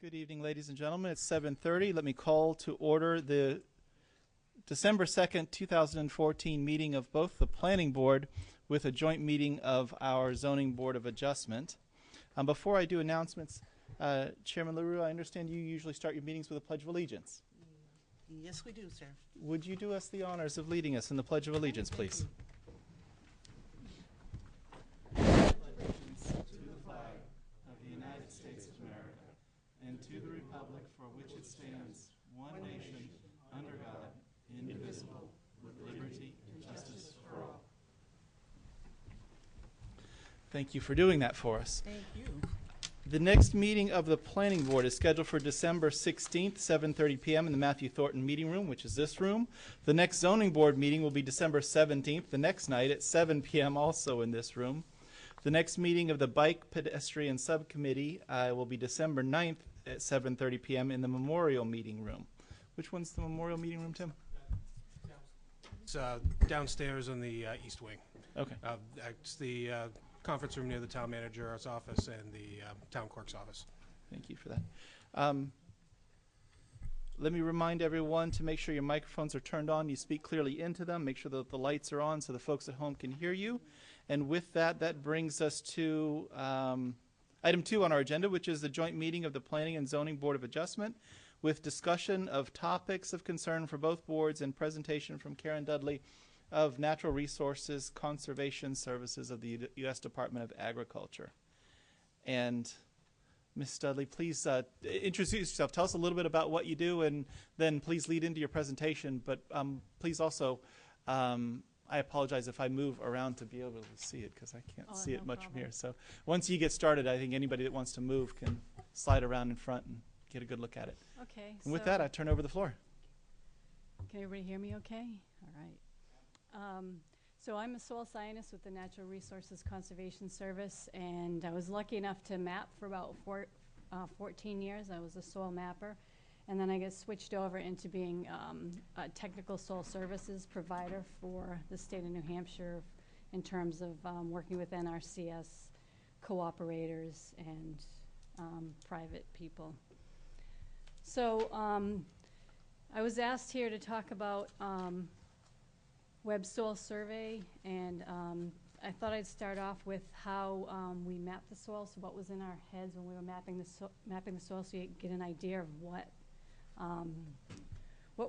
Good evening, ladies and gentlemen. It's 7:30. Let me call to order the December 2nd, 2014 meeting of both the Planning Board with a joint meeting of our Zoning Board of Adjustment. Before I do announcements, Chairman LaRue, I understand you usually start your meetings with a Pledge of Allegiance. Yes, we do, sir. Would you do us the honors of leading us in the Pledge of Allegiance, please? Allegiance to the flag of the United States of America and to the republic for which it stands, one nation, under God, indivisible, with liberty and justice for all. Thank you for doing that for us. Thank you. The next meeting of the Planning Board is scheduled for December 16th, 7:30 p.m. in the Matthew Thornton Meeting Room, which is this room. The next Zoning Board meeting will be December 17th, the next night at 7 p.m. also in this room. The next meeting of the Bike Pedestrian Subcommittee will be December 9th at 7:30 p.m. in the Memorial Meeting Room. Which one's the Memorial Meeting Room, Tim? It's downstairs in the east wing. Okay. It's the conference room near the town manager's office and the town clerk's office. Thank you for that. Let me remind everyone to make sure your microphones are turned on. You speak clearly into them. Make sure that the lights are on so the folks at home can hear you. And with that, that brings us to item 2 on our agenda, which is the joint meeting of the Planning and Zoning Board of Adjustment with discussion of topics of concern for both boards and presentation from Karen Dudley of Natural Resources Conservation Services of the U.S. Department of Agriculture. And Ms. Dudley, please introduce yourself. Tell us a little bit about what you do, and then please lead into your presentation. But please also, I apologize if I move around to be able to see it because I can't see it much from here. So once you get started, I think anybody that wants to move can slide around in front and get a good look at it. Okay. And with that, I turn over the floor. Can everybody hear me okay? All right. So I'm a soil scientist with the Natural Resources Conservation Service, and I was lucky enough to map for about 14 years. I was a soil mapper, and then I got switched over into being a technical soil services provider for the state of New Hampshire in terms of working with NRCS, cooperators, and private people. So I was asked here to talk about Web Soil Survey, and I thought I'd start off with how we map the soil, so what was in our heads when we were mapping the soil, so you get an idea of what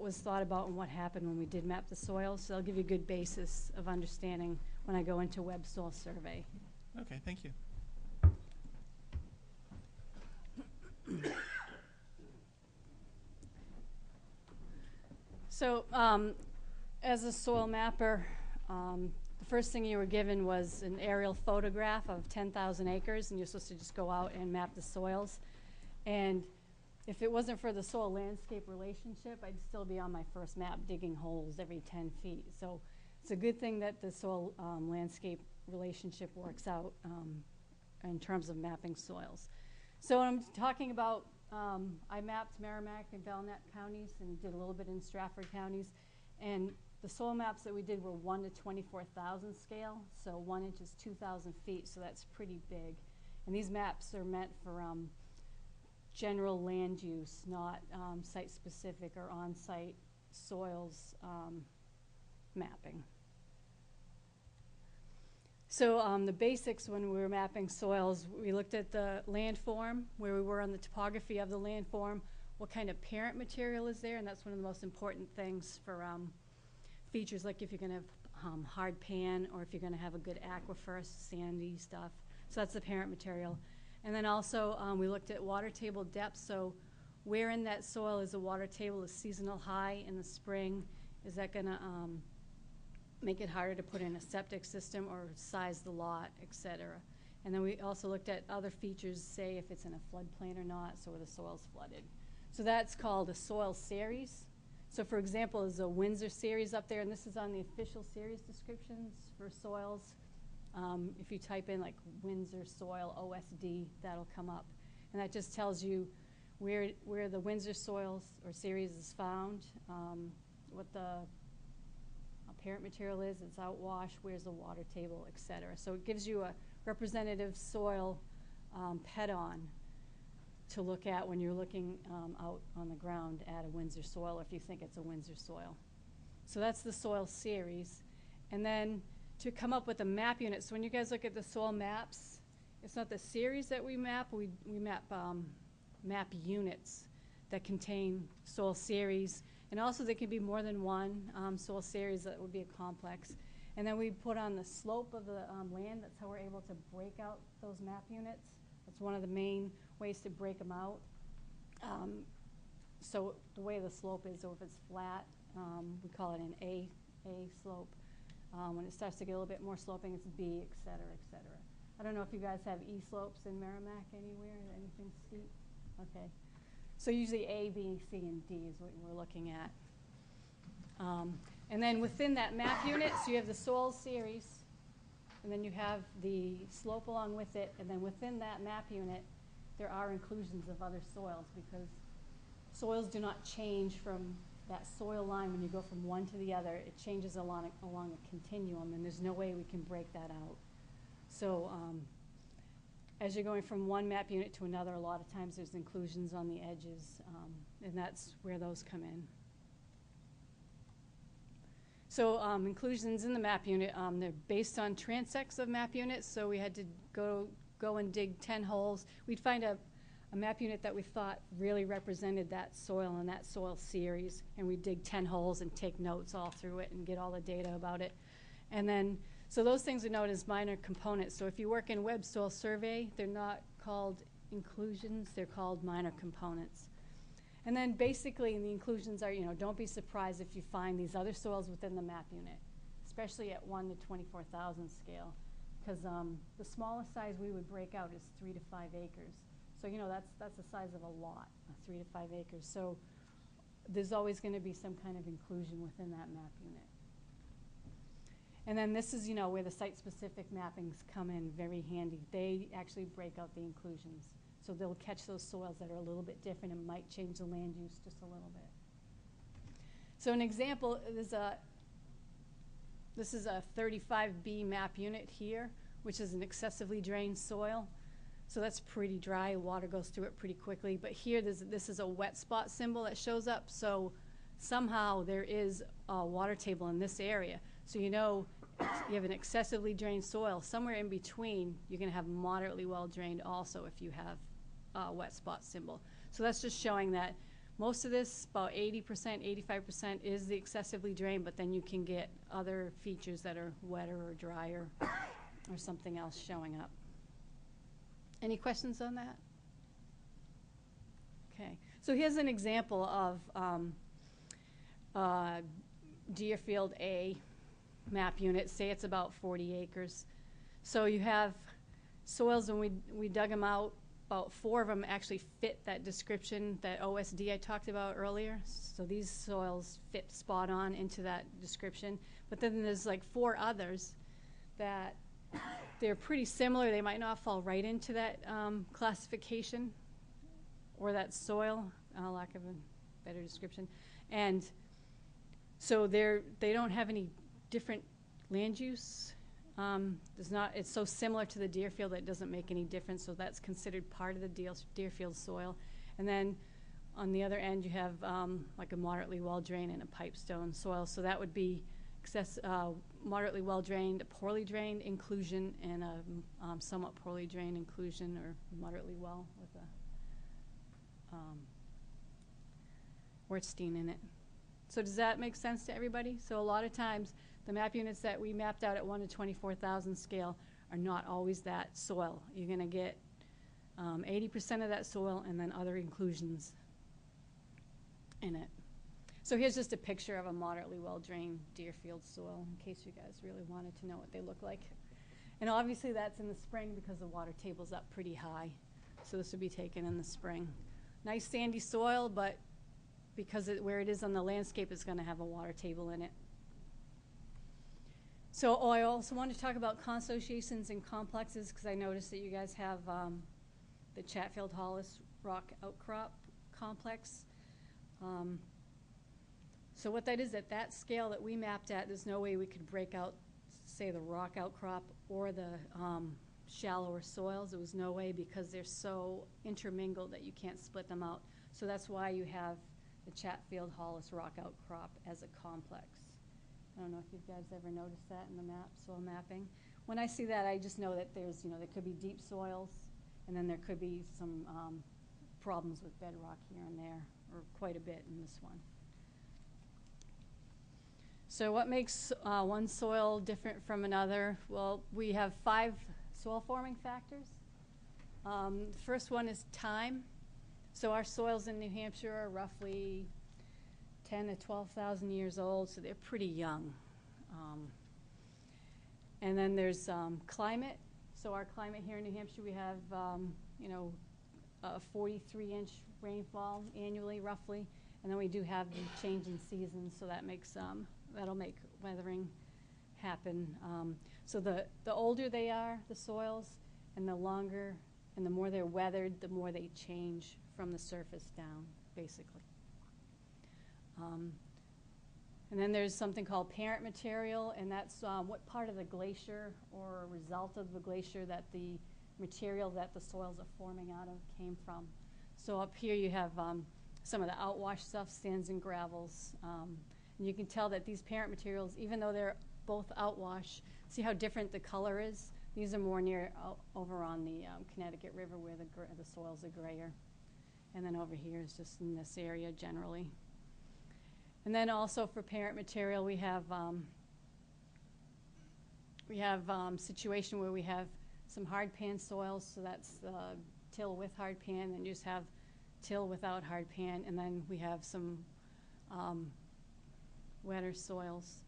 was thought about and what happened when we did map the soil. So I'll give you a good basis of understanding when I go into Web Soil Survey. Okay, thank you. So as a soil mapper, the first thing you were given was an aerial photograph of 10,000 acres, and you're supposed to just go out and map the soils. And if it wasn't for the soil landscape relationship, I'd still be on my first map digging holes every 10 feet. So it's a good thing that the soil landscape relationship works out in terms of mapping soils. So I'm talking about, I mapped Merrimack and Belknap counties and did a little bit in Stratford counties. And the soil maps that we did were 1 to 24,000 scale. So 1 inch is 2,000 feet, so that's pretty big. And these maps are meant for general land use, not site-specific or on-site soils mapping. So the basics when we were mapping soils, we looked at the landform, where we were on the topography of the landform, what kind of parent material is there, and that's one of the most important things for features like if you're going to have hard pan or if you're going to have a good aquifer, sandy stuff. So that's the parent material. And then also we looked at water table depth, so where in that soil is the water table, a seasonal high in the spring? Is that going to make it harder to put in a septic system or size the lot, et cetera? And then we also looked at other features, say if it's in a floodplain or not, so where the soil's flooded. So that's called a soil series. So for example, there's a Windsor series up there, and this is on the official series descriptions for soils. If you type in like Windsor soil OSD, that'll come up. And that just tells you where the Windsor soils or series is found, what the parent material is, its outwash, where's the water table, et cetera. So it gives you a representative soil ped-on to look at when you're looking out on the ground at a Windsor soil, if you think it's a Windsor soil. So that's the soil series. And then to come up with a map unit, so when you guys look at the soil maps, it's not the series that we map, we map map units that contain soil series. And also there can be more than one soil series that would be a complex. And then we put on the slope of the land. That's how we're able to break out those map units. That's one of the main ways to break them out. So the way the slope is, so if it's flat, we call it an A slope. When it starts to get a little bit more sloping, it's B, et cetera, et cetera. I don't know if you guys have E slopes in Merrimack anywhere, anything steep? Okay. So usually A, B, C, and D is what we're looking at. And then within that map unit, so you have the soil series, and then you have the slope along with it, and then within that map unit, there are inclusions of other soils, because soils do not change from that soil line when you go from one to the other. It changes along a continuum, and there's no way we can break that out. So as you're going from one map unit to another, a lot of times there's inclusions on the edges, and that's where those come in. So inclusions in the map unit, they're based on transects of map units, so we had to go and dig 10 holes. We'd find a map unit that we thought really represented that soil and that soil series, and we'd dig 10 holes and take notes all through it and get all the data about it. And then, so those things are known as minor components. So if you work in Web Soil Survey, they're not called inclusions, they're called minor components. And then basically the inclusions are, don't be surprised if you find these other soils within the map unit, especially at 1 to 24,000 scale, because the smallest size we would break out is 3 to 5 acres. So that's the size of a lot, 3 to 5 acres. So there's always going to be some kind of inclusion within that map unit. And then this is where the site-specific mappings come in very handy. They actually break out the inclusions. So they'll catch those soils that are a little bit different and might change the land use just a little bit. So an example is this is a 35B map unit here, which is an excessively drained soil. So that's pretty dry. Water goes through it pretty quickly. But here, this is a wet spot symbol that shows up. So somehow there is a water table in this area. So you have an excessively drained soil. Somewhere in between, you're going to have moderately well drained also if you have a wet spot symbol. So that's just showing that most of this, about 80%, 85% is the excessively drained, but then you can get other features that are wetter or drier or something else showing up. Any questions on that? Okay, so here's an example of Deerfield A map unit. Say it's about 40 acres. So you have soils, and we dug them out. About 4 of them actually fit that description, that OSD I talked about earlier. So these soils fit spot on into that description. But then there's like 4 others that they're pretty similar. They might not fall right into that classification or that soil, lack of a better description. And so they don't have any different land use. It's so similar to the Deerfield that it doesn't make any difference, so that's considered part of the Deerfield soil. And then on the other end you have like a moderately well-drained and a pipestone soil, so that would be moderately well-drained, a poorly drained inclusion, and a somewhat poorly drained inclusion, or moderately well with a Wertstein in it. So does that make sense to everybody? So a lot of times the map units that we mapped out at 1 to 24,000 scale are not always that soil. You're going to get 80% of that soil and then other inclusions in it. So here's just a picture of a moderately well-drained Deerfield soil in case you guys really wanted to know what they look like. And obviously that's in the spring because the water table's up pretty high. So this would be taken in the spring. Nice sandy soil, but because where it is on the landscape, it's going to have a water table in it. So I also want to talk about consociations and complexes, because I noticed that you guys have the Chatfield-Hollis rock outcrop complex. So what that is, at that scale that we mapped at, there's no way we could break out, say, the rock outcrop or the shallower soils. There was no way because they're so intermingled that you can't split them out. So that's why you have the Chatfield Hollis rock outcrop as a complex. I don't know if you guys ever noticed that in the map, soil mapping. When I see that, I just know that there's, there could be deep soils, and then there could be some problems with bedrock here and there, or quite a bit in this one. So what makes one soil different from another? Well, we have 5 soil forming factors. The first one is time. So our soils in New Hampshire are roughly 10 to 12,000 years old, so they're pretty young. And then there's climate. So our climate here in New Hampshire, we have, a 43-inch rainfall annually, roughly. And then we do have the change in seasons, so that makes that'll make weathering happen. So the older they are, the soils, and the longer and the more they're weathered, the more they change from the surface down, basically. And then there's something called parent material, and that's what part of the glacier or a result of the glacier that the material that the soils are forming out of came from. So up here you have some of the outwash stuff, sands and gravels. And you can tell that these parent materials, even though they're both outwash, see how different the color is? These are more near over on the Connecticut River where the soils are grayer. And then over here is just in this area generally. And then also for parent material, we have situation where we have some hard pan soils, so that's till with hard pan, and you just have till without hard pan, and then we have some wetter soils.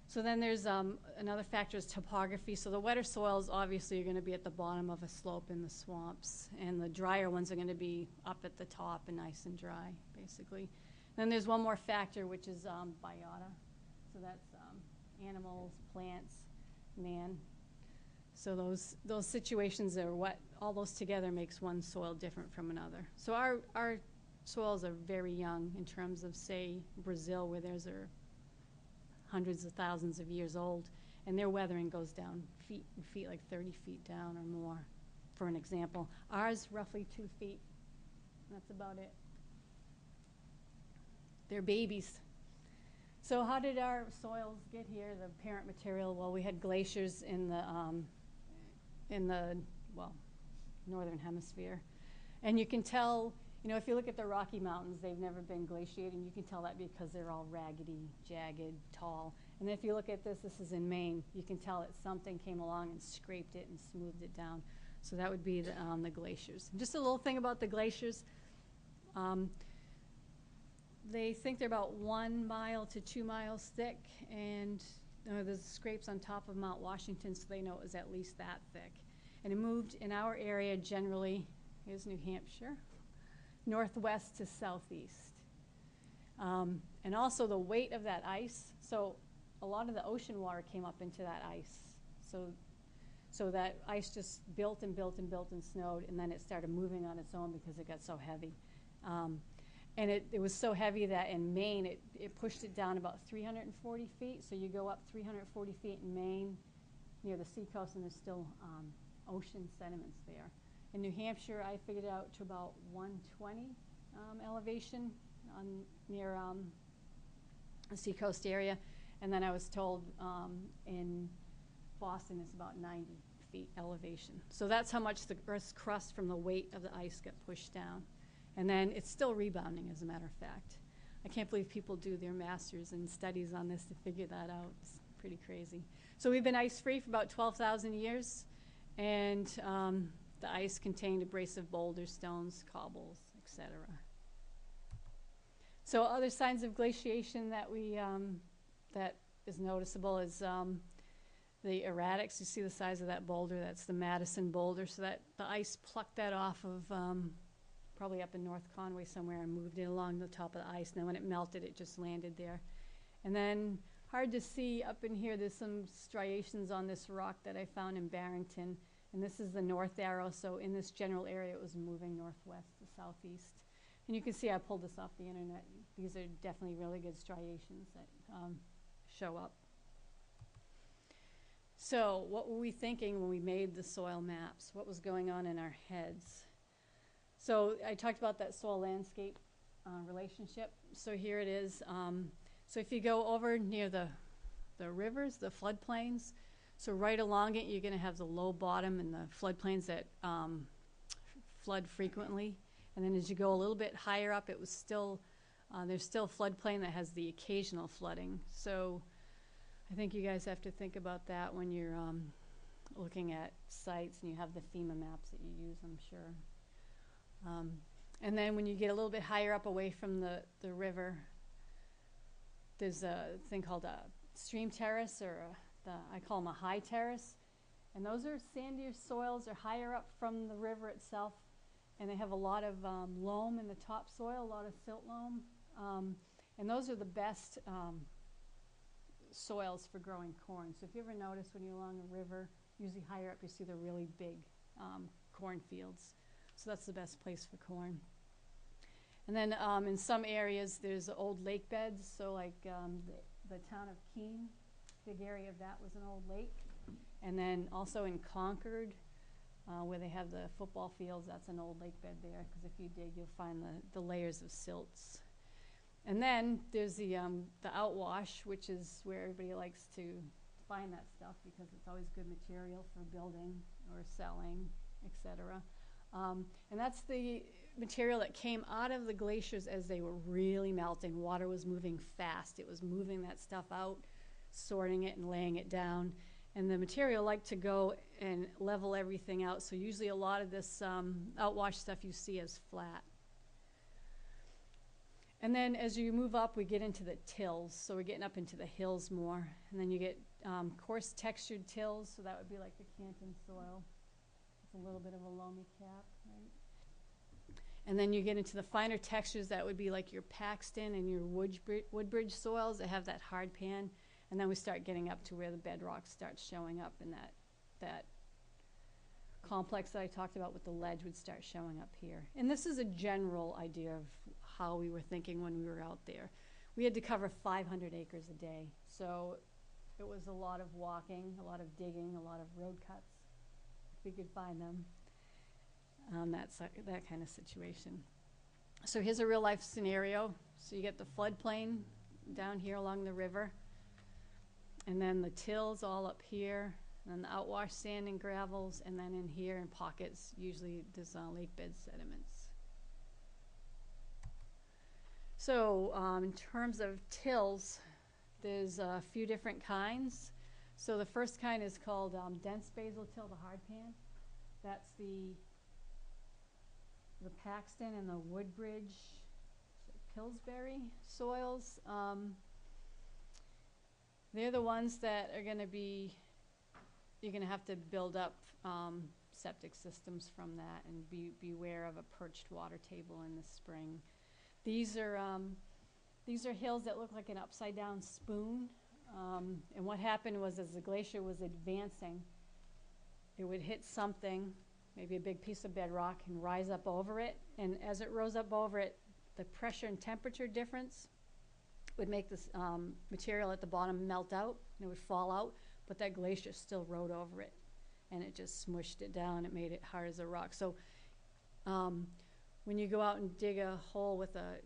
So then there's another factor is topography. So the wetter soils obviously are going to be at the bottom of a slope in the swamps, and the drier ones are going to be up at the top and nice and dry, basically. Then there's one more factor, which is biota. So that's animals, plants, man. So those situations are what all those together makes one soil different from another. So our soils are very young in terms of, say, Brazil, where theirs are hundreds of thousands of years old, and their weathering goes down feet like 30 feet down or more, for an example. Ours, roughly 2 feet. That's about it. They're babies. So how did our soils get here, the parent material? Well, we had glaciers in the northern hemisphere. And you can tell, if you look at the Rocky Mountains, they've never been glaciated, and you can tell that because they're all raggedy, jagged, tall. And if you look at this is in Maine, you can tell that something came along and scraped it and smoothed it down. So that would be the glaciers. And just a little thing about the glaciers. They think they're about 1 mile to 2 miles thick, and there's scrapes on top of Mount Washington, so they know it was at least that thick. And it moved in our area generally, here's New Hampshire, northwest to southeast. And also the weight of that ice, so a lot of the ocean water came up into that ice. So that ice just built and built and built and snowed, and then it started moving on its own because it got so heavy. And it was so heavy that in Maine, it pushed it down about 340 feet. So you go up 340 feet in Maine near the seacoast, and there's still ocean sediments there. In New Hampshire, I figured out to about 120 elevation near the seacoast area. And then I was told in Boston it's about 90 feet elevation. So that's how much the Earth's crust from the weight of the ice got pushed down. And then it's still rebounding, as a matter of fact. I can't believe people do their masters and studies on this to figure that out. It's pretty crazy. So we've been ice-free for about 12,000 years, and the ice contained abrasive boulders, stones, cobbles, etc. So other signs of glaciation that that is noticeable is the erratics. You see the size of that boulder? That's the Madison boulder. So that the ice plucked that off of probably up in North Conway somewhere and moved it along the top of the ice. And then when it melted, it just landed there. And then hard to see up in here, there's some striations on this rock that I found in Barrington. And this is the north arrow. So in this general area, it was moving northwest to southeast. And you can see I pulled this off the internet. These are definitely really good striations that show up. So what were we thinking when we made the soil maps? What was going on in our heads? So I talked about that soil landscape relationship. So here it is. So if you go over near the rivers, the floodplains, so right along it, you're going to have the low bottom and the floodplains that flood frequently. And then as you go a little bit higher up, it was still, there's still floodplain that has the occasional flooding. So I think you guys have to think about that when you're looking at sites and you have the FEMA maps that you use, I'm sure. And then when you get a little bit higher up away from the river, there's a thing called a stream terrace, or I call them a high terrace. And those are sandier soils. They're higher up from the river itself. And they have a lot of loam in the topsoil, a lot of silt loam. And those are the best soils for growing corn. So if you ever notice when you're along a river, usually higher up you see the really big cornfields. So that's the best place for corn. And then in some areas there's old lake beds. So like the town of Keene, big area of that was an old lake. And then also in Concord, where they have the football fields, that's an old lake bed there, because if you dig, you'll find the layers of silts. And then there's the outwash, which is where everybody likes to find that stuff because it's always good material for building or selling, etc. And that's the material that came out of the glaciers as they were really melting. Water was moving fast. It was moving that stuff out, sorting it and laying it down. And the material liked to go and level everything out. So usually a lot of this outwash stuff you see as flat. And then as you move up, we get into the tills. So we're getting up into the hills more. And then you get coarse textured tills. So that would be like the Canton soil. It's a little bit of a loamy cap, right? And then you get into the finer textures. That would be like your Paxton and your Woodbridge soils that have that hard pan. And then we start getting up to where the bedrock starts showing up, and that complex that I talked about with the ledge would start showing up here. And this is a general idea of how we were thinking when we were out there. We had to cover 500 acres a day, so it was a lot of walking, a lot of digging, a lot of road cuts, if we could find them. That kind of situation. So here's a real life scenario. So you get the floodplain down here along the river. And then the tills all up here, and then the outwash sand and gravels, and then in here in pockets, usually there's lake bed sediments. So in terms of tills, there's a few different kinds. So the first kind is called dense basal till, the hard pan. That's the Paxton and the Woodbridge, Pillsbury soils. They're the ones that are going to be, you're going to have to build up septic systems from that and beware of a perched water table in the spring. These are hills that look like an upside down spoon. And what happened was as the glacier was advancing, it would hit something, maybe a big piece of bedrock, and rise up over it. And as it rose up over it, the pressure and temperature difference would make this material at the bottom melt out, and it would fall out, but that glacier still rode over it, and it just smushed it down. It made it hard as a rock. So when you go out and dig a hole with a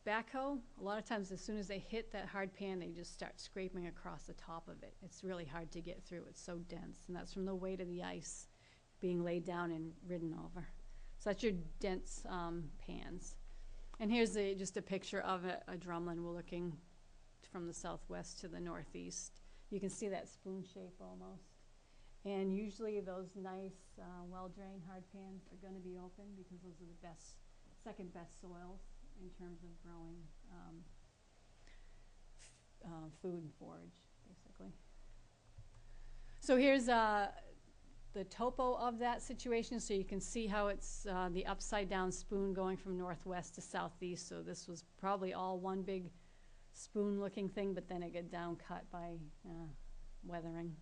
backhoe, a lot of times as soon as they hit that hard pan, they just start scraping across the top of it. It's really hard to get through. It's so dense, and that's from the weight of the ice being laid down and ridden over. So that's your dense pans. And here's just a picture of a drumlin. We're looking from the southwest to the northeast. You can see that spoon shape almost. And usually those nice, well-drained hard pans are going to be open because those are the second best soils in terms of growing food and forage, basically. So here's the topo of that situation, so you can see how it's the upside down spoon going from northwest to southeast. So this was probably all one big spoon looking thing, but then it got down cut by weathering.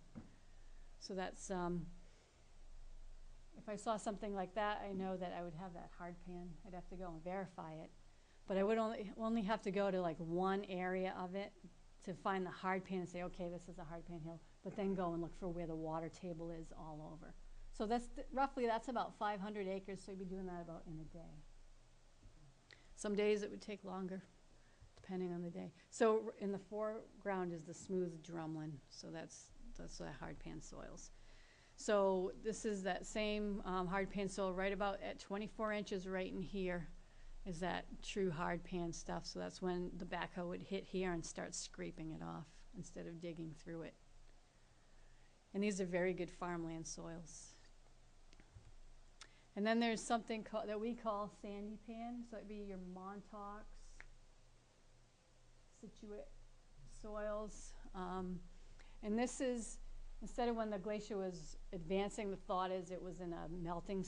So that's if I saw something like that, I know that I would have that hard pan. I'd have to go and verify it, but I would only have to go to like one area of it to find the hard pan and say, okay, this is a hard pan hill. but then go and look for where the water table is all over. So that's roughly, that's about 500 acres, so you'd be doing that about in a day. Some days it would take longer, depending on the day. So in the foreground is the smooth drumlin, so that's the hard pan soils. So this is that same hard pan soil right about at 24 inches right in here is that true hard pan stuff. So that's when the backhoe would hit here and start scraping it off instead of digging through it. And these are very good farmland soils. And then there's something that we call sandy pan. So it'd be your Montauk, Scituate soils. And this is, instead of when the glacier was advancing, the thought is it was in a melting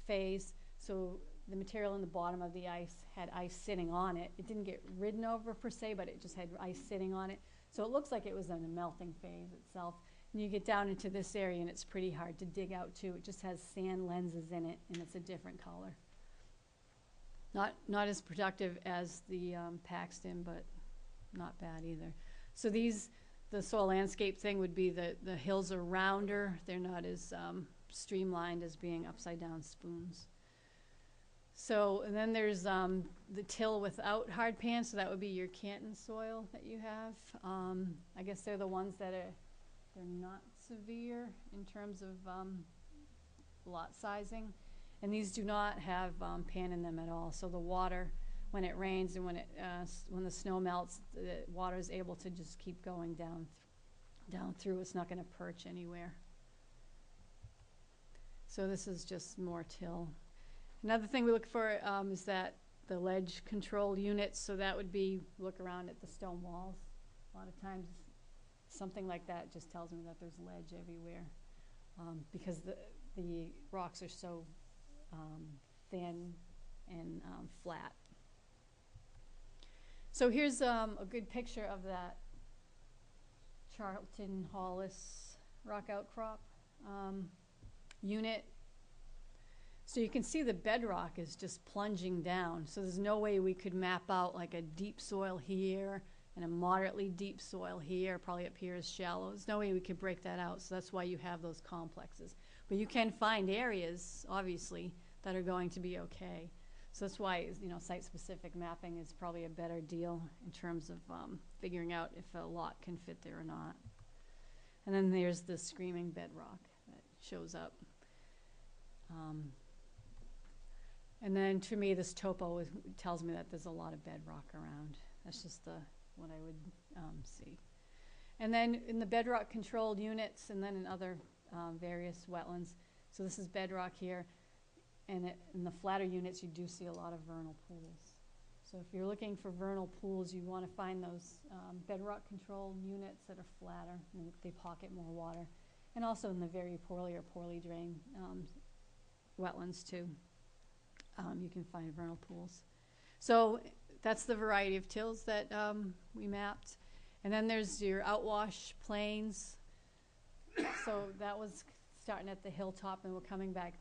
phase. So the material in the bottom of the ice had ice sitting on it. It didn't get ridden over per se, but it just had ice sitting on it. So it looks like it was in a melting phase itself. And you get down into this area and it's pretty hard to dig out too. It just has sand lenses in it and it's a different color. Not as productive as the Paxton, but not bad either. So the soil landscape thing would be the hills are rounder. They're not as streamlined as being upside down spoons. So, and then there's the till without hard pan, so that would be your Canton soil that you have. I guess they're the ones that they're not severe in terms of lot sizing. And these do not have pan in them at all. So the water, when it rains and when the snow melts, the water is able to just keep going down through. It's not going to perch anywhere. So this is just more till. Another thing we look for is that the ledge control units. So that would be, look around at the stone walls. A lot of times something like that just tells me that there's ledge everywhere because the rocks are so thin and flat. So here's a good picture of that Charlton Hollis rock outcrop unit. So you can see the bedrock is just plunging down. So there's no way we could map out like a deep soil here and a moderately deep soil here, probably up here is shallow. There's no way we could break that out. So that's why you have those complexes. But you can find areas, obviously, that are going to be okay. So that's why, site-specific mapping is probably a better deal in terms of figuring out if a lot can fit there or not. And then there's the screaming bedrock that shows up. And then to me, this topo tells me that there's a lot of bedrock around. That's just what I would see. And then in the bedrock controlled units and then in other various wetlands, so this is bedrock here, and in the flatter units you do see a lot of vernal pools. So if you're looking for vernal pools, you want to find those bedrock controlled units that are flatter, and they pocket more water. And also in the very poorly or poorly drained wetlands too. You can find vernal pools. So that's the variety of tills that we mapped. And then there's your outwash plains. So that was starting at the hilltop and we're coming back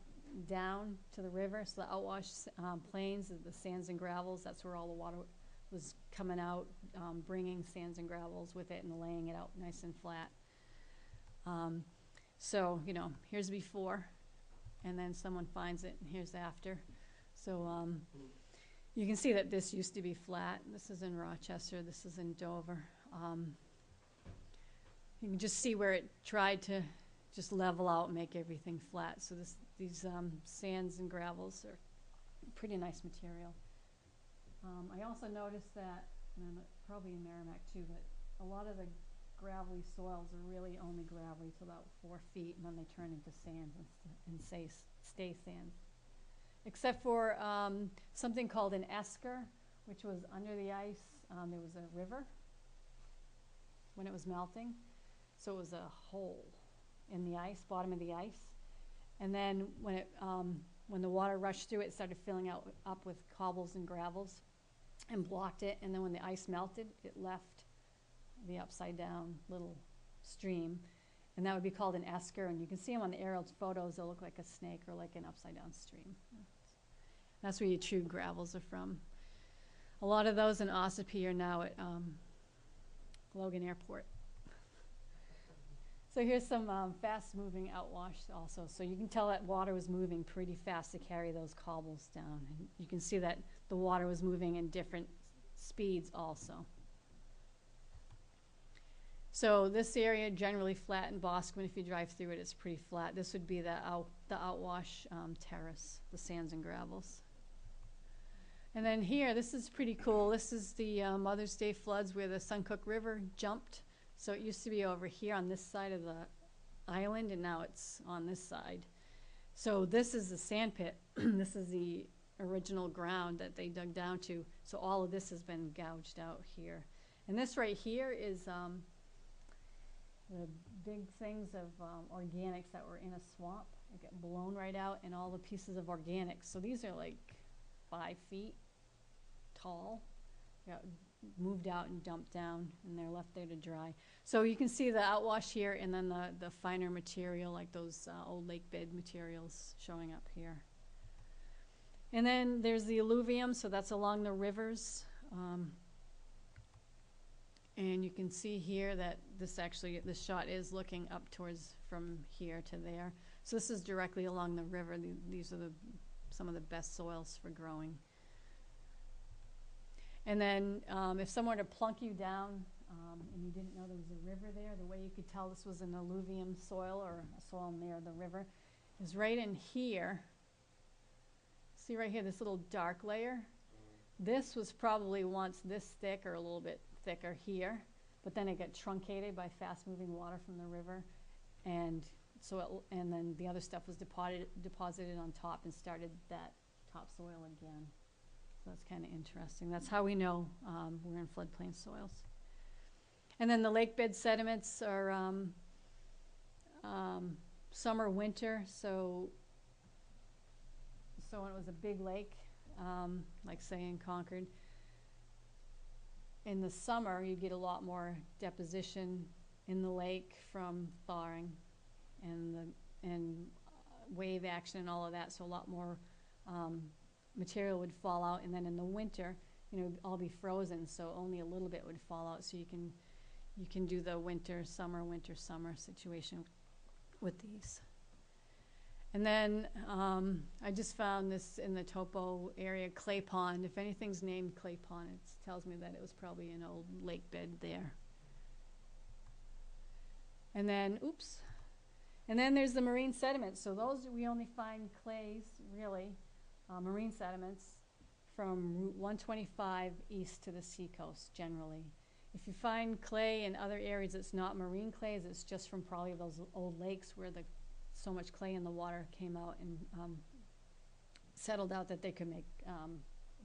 down to the river. So the outwash plains, the sands and gravels, that's where all the water was coming out, bringing sands and gravels with it and laying it out nice and flat. So, here's before, and then someone finds it, and here's after. So you can see that this used to be flat. This is in Rochester. This is in Dover. You can just see where it tried to just level out and make everything flat. So these sands and gravels are pretty nice material. I also noticed that, and probably in Merrimack too, but a lot of the gravelly soils are really only gravelly to about 4 feet, and then they turn into sands and stay sands. Except for something called an esker, which was under the ice. There was a river when it was melting. So it was a hole in the ice, bottom of the ice. And then when the water rushed through it started filling up with cobbles and gravels and blocked it. And then when the ice melted, it left the upside down little stream. And that would be called an esker. And you can see them on the aerial photos. They'll look like a snake or like an upside down stream. That's where your true gravels are from. A lot of those in Ossipee are now at Logan Airport. So here's some fast-moving outwash also. So you can tell that water was moving pretty fast to carry those cobbles down. And you can see that the water was moving in different speeds also. So this area generally flat in Bosquen. If you drive through it, it's pretty flat. This would be the outwash terrace, the sands and gravels. And then here, this is pretty cool. This is the Mother's Day floods where the Suncook River jumped. So it used to be over here on this side of the island, and now it's on this side. So this is the sand pit. This is the original ground that they dug down to. So all of this has been gouged out here. And this right here is the big things of organics that were in a swamp. They get blown right out, and all the pieces of organics. So these are like 5 feet tall. Got moved out and dumped down, and they're left there to dry. So you can see the outwash here, and then the finer material, like those old lake bed materials showing up here. And then there's the alluvium, so that's along the rivers. And you can see here that this shot is looking up towards from here to there. So this is directly along the river. These are some of the best soils for growing. And then if someone were to plunk you down and you didn't know there was a river there, the way you could tell this was an alluvium soil or a soil near the river is right in here. See right here, this little dark layer? This was probably once this thick or a little bit thicker here, but then it got truncated by fast-moving water from the river, and then the other stuff was deposited on top and started that topsoil again. So that's kind of interesting. That's how we know we're in floodplain soils. And then the lake bed sediments are summer, winter. So when it was a big lake, like say in Concord, in the summer you get a lot more deposition in the lake from thawing and wave action and all of that. So a lot more material would fall out, and then in the winter, all be frozen, so only a little bit would fall out. So you can do the winter summer situation with these. And then I just found this in the topo area, Clay Pond. If anything's named Clay Pond, it tells me that it was probably an old lake bed there. And then, and then there's the marine sediments. So those we only find clays, really. Marine sediments from Route 125 east to the seacoast generally. If you find clay in other areas, it's not marine clays, it's just from probably those old lakes where so much clay in the water came out and settled out that they could make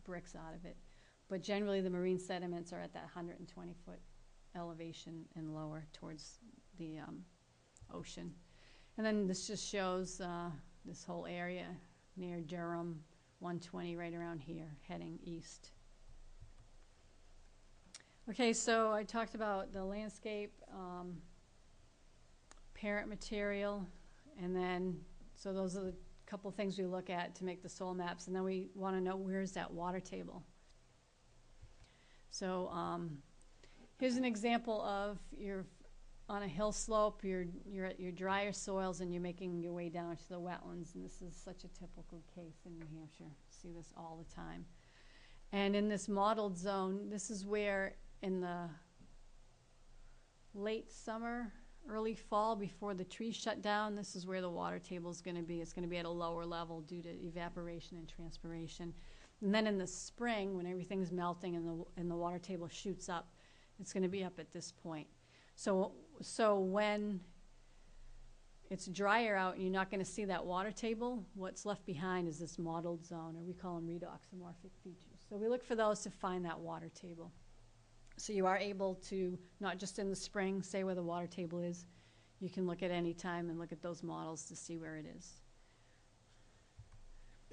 bricks out of it. But generally the marine sediments are at that 120-foot elevation and lower towards the ocean. And then this just shows this whole area near Durham, 120 right around here, heading east. Okay, so I talked about the landscape, parent material, and then, so those are the couple things we look at to make the soil maps, and then we want to know where's that water table. So here's an example of on a hill slope, you're at your drier soils and you're making your way down to the wetlands, and this is such a typical case in New Hampshire. See this all the time. And in this modeled zone, this is where in the late summer, early fall, before the trees shut down, this is where the water table is going to be. It's going to be at a lower level due to evaporation and transpiration. And then in the spring, when everything's melting and the water table shoots up, it's going to be up at this point. So when it's drier out and you're not going to see that water table, what's left behind is this mottled zone, or we call them redoxomorphic features. So we look for those to find that water table. So you are able to, not just in the spring, say where the water table is. You can look at any time and look at those models to see where it is.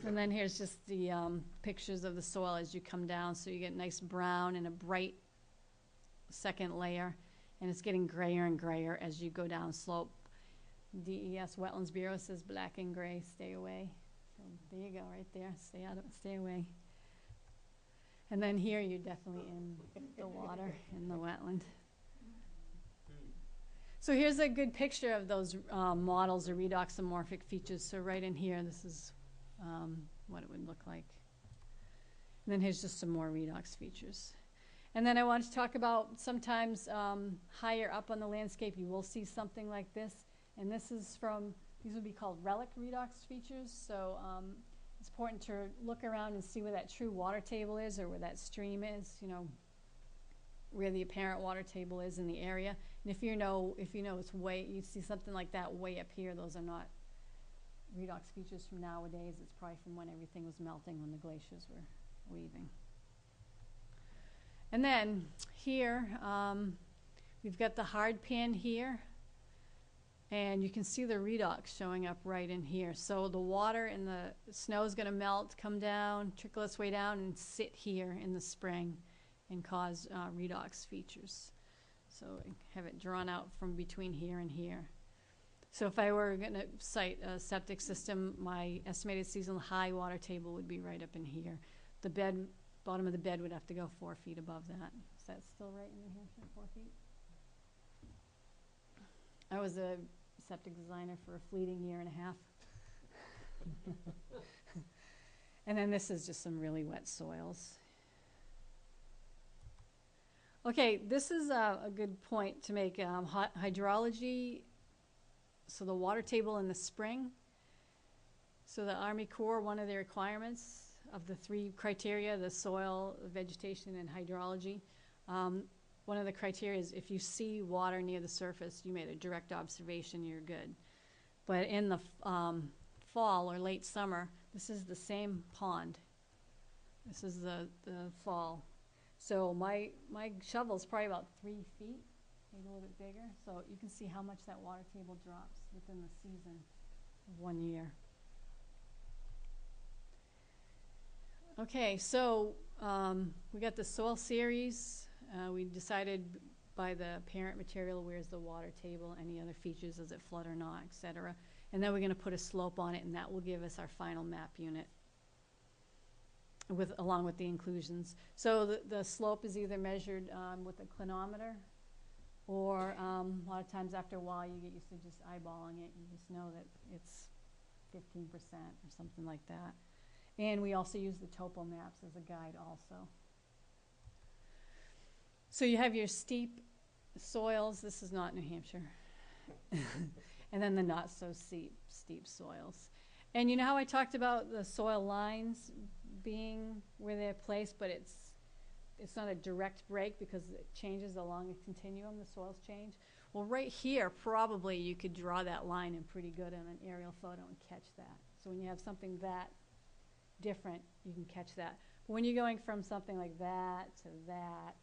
And then here's just the pictures of the soil as you come down. So you get nice brown and a bright second layer. And it's getting grayer and grayer as you go down slope. DES Wetlands Bureau says black and gray, stay away. So there you go, right there, stay away. And then here you're definitely in the water, in the wetland. So here's a good picture of those models or redoxamorphic features. So right in here, this is what it would look like. And then here's just some more redox features. And then I want to talk about sometimes higher up on the landscape, you will see something like this. And this is from, these would be called relic redox features. So it's important to look around and see where that true water table is or where that stream is, you know, where the apparent water table is in the area. And if you know it's way, you see something like that way up here, those are not redox features from nowadays. It's probably from when everything was melting, when the glaciers were leaving. And then here, we've got the hard pan here. And you can see the redox showing up right in here. So the water and the snow is going to melt, come down, trickle its way down, and sit here in the spring and cause redox features. So I have it drawn out from between here and here. So if I were going to cite a septic system, my estimated seasonal high water table would be right up in here. The bed, bottom of the bed would have to go 4 feet above that. Is that still right in New Hampshire, 4 feet? I was a septic designer for a fleeting year and a half. And then this is just some really wet soils. Okay, this is a good point to make. Hydrology, so the water table in the spring. So the Army Corps, one of the requirements of the 3 criteria, the soil, vegetation, and hydrology, one of the criteria is if you see water near the surface, you made a direct observation, you're good. But in the fall or late summer, this is the same pond. This is the fall. So my shovel's probably about 3 feet, maybe a little bit bigger. So you can see how much that water table drops within the season of 1 year. Okay, so we got the soil series. We decided by the parent material, where's the water table, any other features, does it flood or not, et cetera. And then we're going to put a slope on it, and that will give us our final map unit along with the inclusions. So the slope is either measured with a clinometer, or a lot of times after a while you get used to just eyeballing it. You just know that it's 15% or something like that. And we also use the topo maps as a guide also. So you have your steep soils. This is not New Hampshire. And then the not so steep soils. And you know how I talked about the soil lines being where they're placed, but it's not a direct break because it changes along a continuum, the soils change. Well, right here, probably you could draw that line in pretty good on an aerial photo and catch that. So when you have something that different, you can catch that. But when you're going from something like that to that,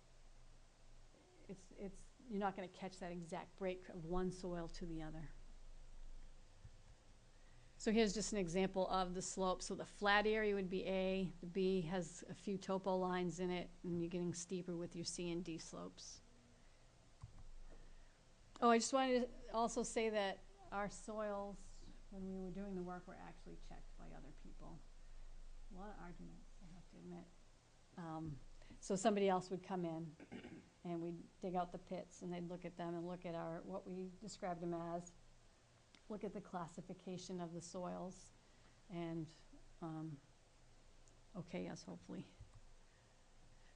you're not going to catch that exact break of one soil to the other. So here's just an example of the slope. So the flat area would be A. The B has a few topo lines in it, and you're getting steeper with your C and D slopes. Oh, I just wanted to also say that our soils, when we were doing the work, were actually checked by other people. A lot of arguments, I have to admit. So somebody else would come in, and we'd dig out the pits, and they'd look at them and look at what we described them as, look at the classification of the soils, and okay us, hopefully.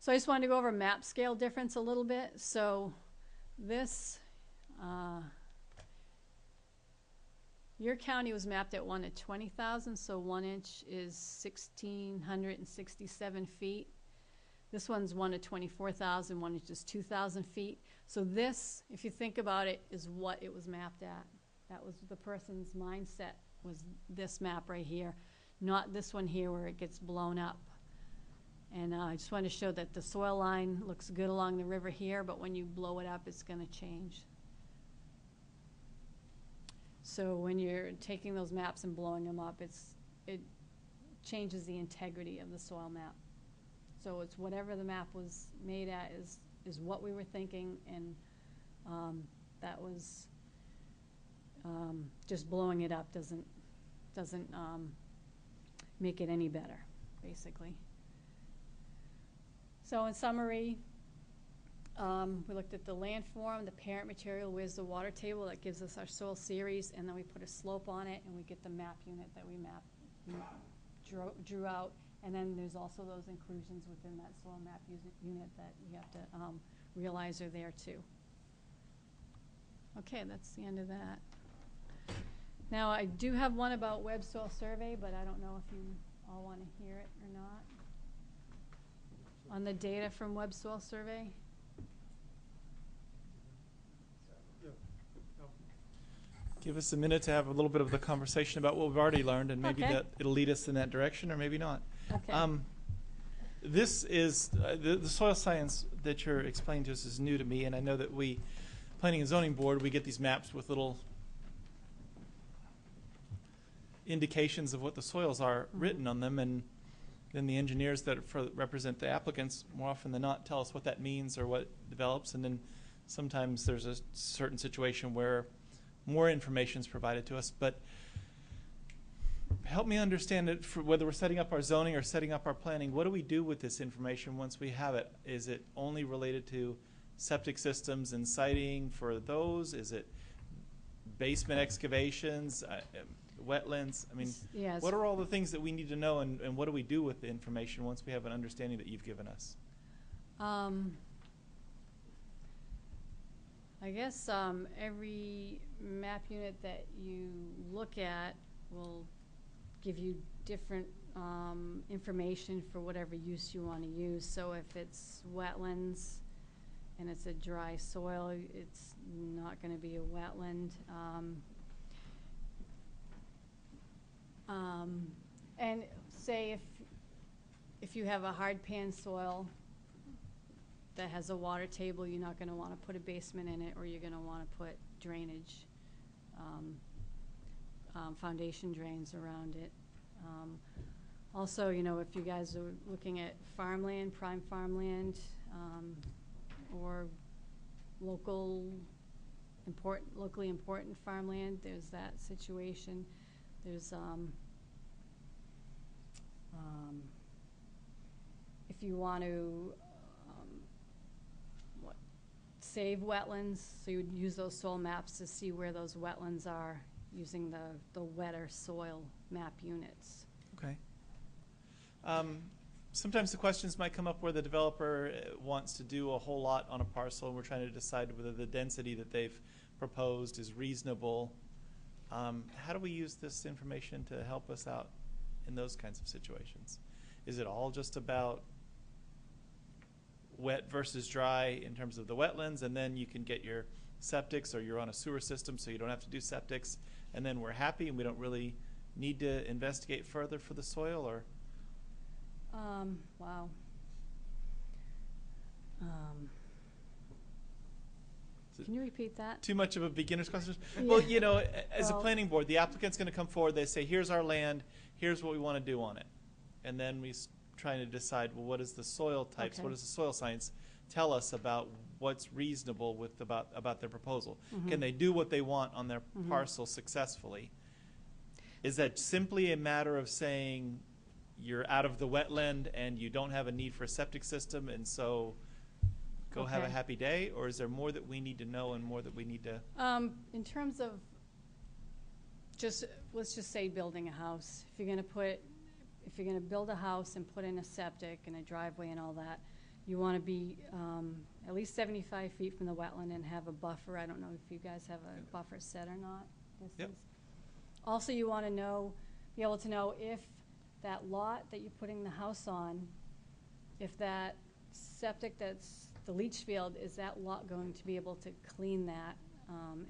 So I just wanted to go over map scale difference a little bit. So this, your county was mapped at 1 to 20,000, so 1 inch is 1,667 feet. This one's 1 to 24,000, 1 is just 2,000 feet. So this, if you think about it, is what it was mapped at. That was the person's mindset, was this map right here, not this one here where it gets blown up. And I just wanted to show that the soil line looks good along the river here, but when you blow it up, it's going to change. So when you're taking those maps and blowing them up, it changes the integrity of the soil map. So it's whatever the map was made at is what we were thinking, and that was just blowing it up doesn't make it any better, basically. So in summary, We looked at the landform, the parent material, where's the water table, that gives us our soil series, and then we put a slope on it, and we get the map unit that we drew out. And then there's also those inclusions within that soil map unit that you have to realize are there too. Okay, that's the end of that. Now, I do have one about Web Soil Survey, but I don't know if you all want to hear it or not. On the data from Web Soil Survey. Give us a minute to have a little bit of the conversation about what we've already learned, and maybe Okay. that it'll lead us in that direction, or maybe not. Okay. This is the soil science that you're explaining to us is new to me, and I know that we, Planning and Zoning Board, we get these maps with little indications of what the soils are written on them, and then the engineers that represent the applicants more often than not tell us what that means or what develops, and then sometimes there's a certain situation where more information is provided to us. But help me understand it, for whether we're setting up our zoning or setting up our planning. What do we do with this information once we have it? Is it only related to septic systems and siting for those? Is it basement excavations, wetlands? I mean, Yes. what are all the things that we need to know, and what do we do with the information once we have an understanding that you've given us? I guess every map unit that you look at will give you different information for whatever use you want to use. So if it's wetlands and it's a dry soil, it's not going to be a wetland. And say if you have a hard pan soil that has a water table, you're not going to want to put a basement in it, or you're going to want to put drainage, foundation drains around it. Also, you know, if you guys are looking at farmland, prime farmland, or locally important farmland, there's that situation. There's if you want to save wetlands, so you would use those soil maps to see where those wetlands are using the wetter soil map units. Okay. Sometimes the questions might come up where the developer wants to do a whole lot on a parcel, and we're trying to decide whether the density that they've proposed is reasonable. How do we use this information to help us out in those kinds of situations? Is it all just about wet versus dry in terms of the wetlands, and then you can get your septics, or you're on a sewer system so you don't have to do septics, and then we're happy and we don't really need to investigate further for the soil? Or Wow. Can you repeat that? too much of a beginner's question? Yeah. Well, you know, as a Well- planning board, the applicant's going to come forward, they say, here's our land, here's what we want to do on it. And then we trying to decide, well, what is the soil types, Okay. what does the soil science tell us about what's reasonable with about their proposal? Can they do what they want on their parcel successfully? Is that simply a matter of saying you're out of the wetland and you don't have a need for a septic system, and so go have a Okay. happy day? Or is there more that we need to know and more that we need to? In terms of let's just say building a house. If you're going to build a house and put in a septic and a driveway and all that, you want to be at least 75 feet from the wetland and have a buffer. I don't know if you guys have a buffer set or not. Yep. Also, you want to be able to know if that lot that you're putting the house on, if that septic that's the leach field, is that lot going to be able to clean that?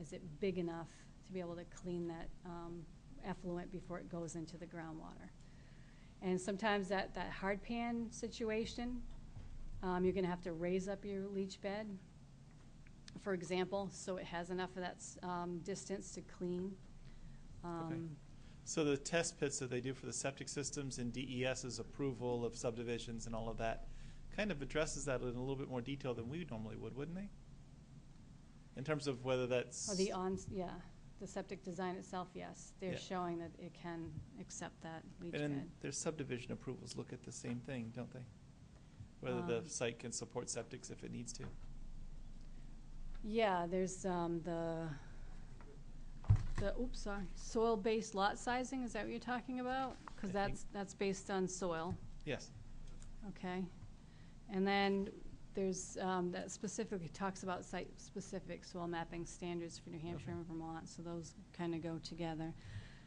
Is it big enough to be able to clean that effluent before it goes into the groundwater? And sometimes that hard pan situation, you're going to have to raise up your leach bed, for example, so it has enough of that distance to clean. Okay. So the test pits that they do for the septic systems and DES's approval of subdivisions and all of that kind of addresses that in a little bit more detail than we normally would, wouldn't they? In terms of whether that's... Or the septic design itself, yes. They're Yeah. showing that it can accept that leach And bed. then their subdivision approvals look at the same thing, don't they? Whether the Um, site can support septics if it needs to. Yeah, there's the oops, sorry, soil-based lot sizing, is that what you're talking about? Because I think- that's based on soil, Yes. okay? And then there's, that specifically talks about site-specific soil mapping standards for New Hampshire and Vermont, so those kind of go together.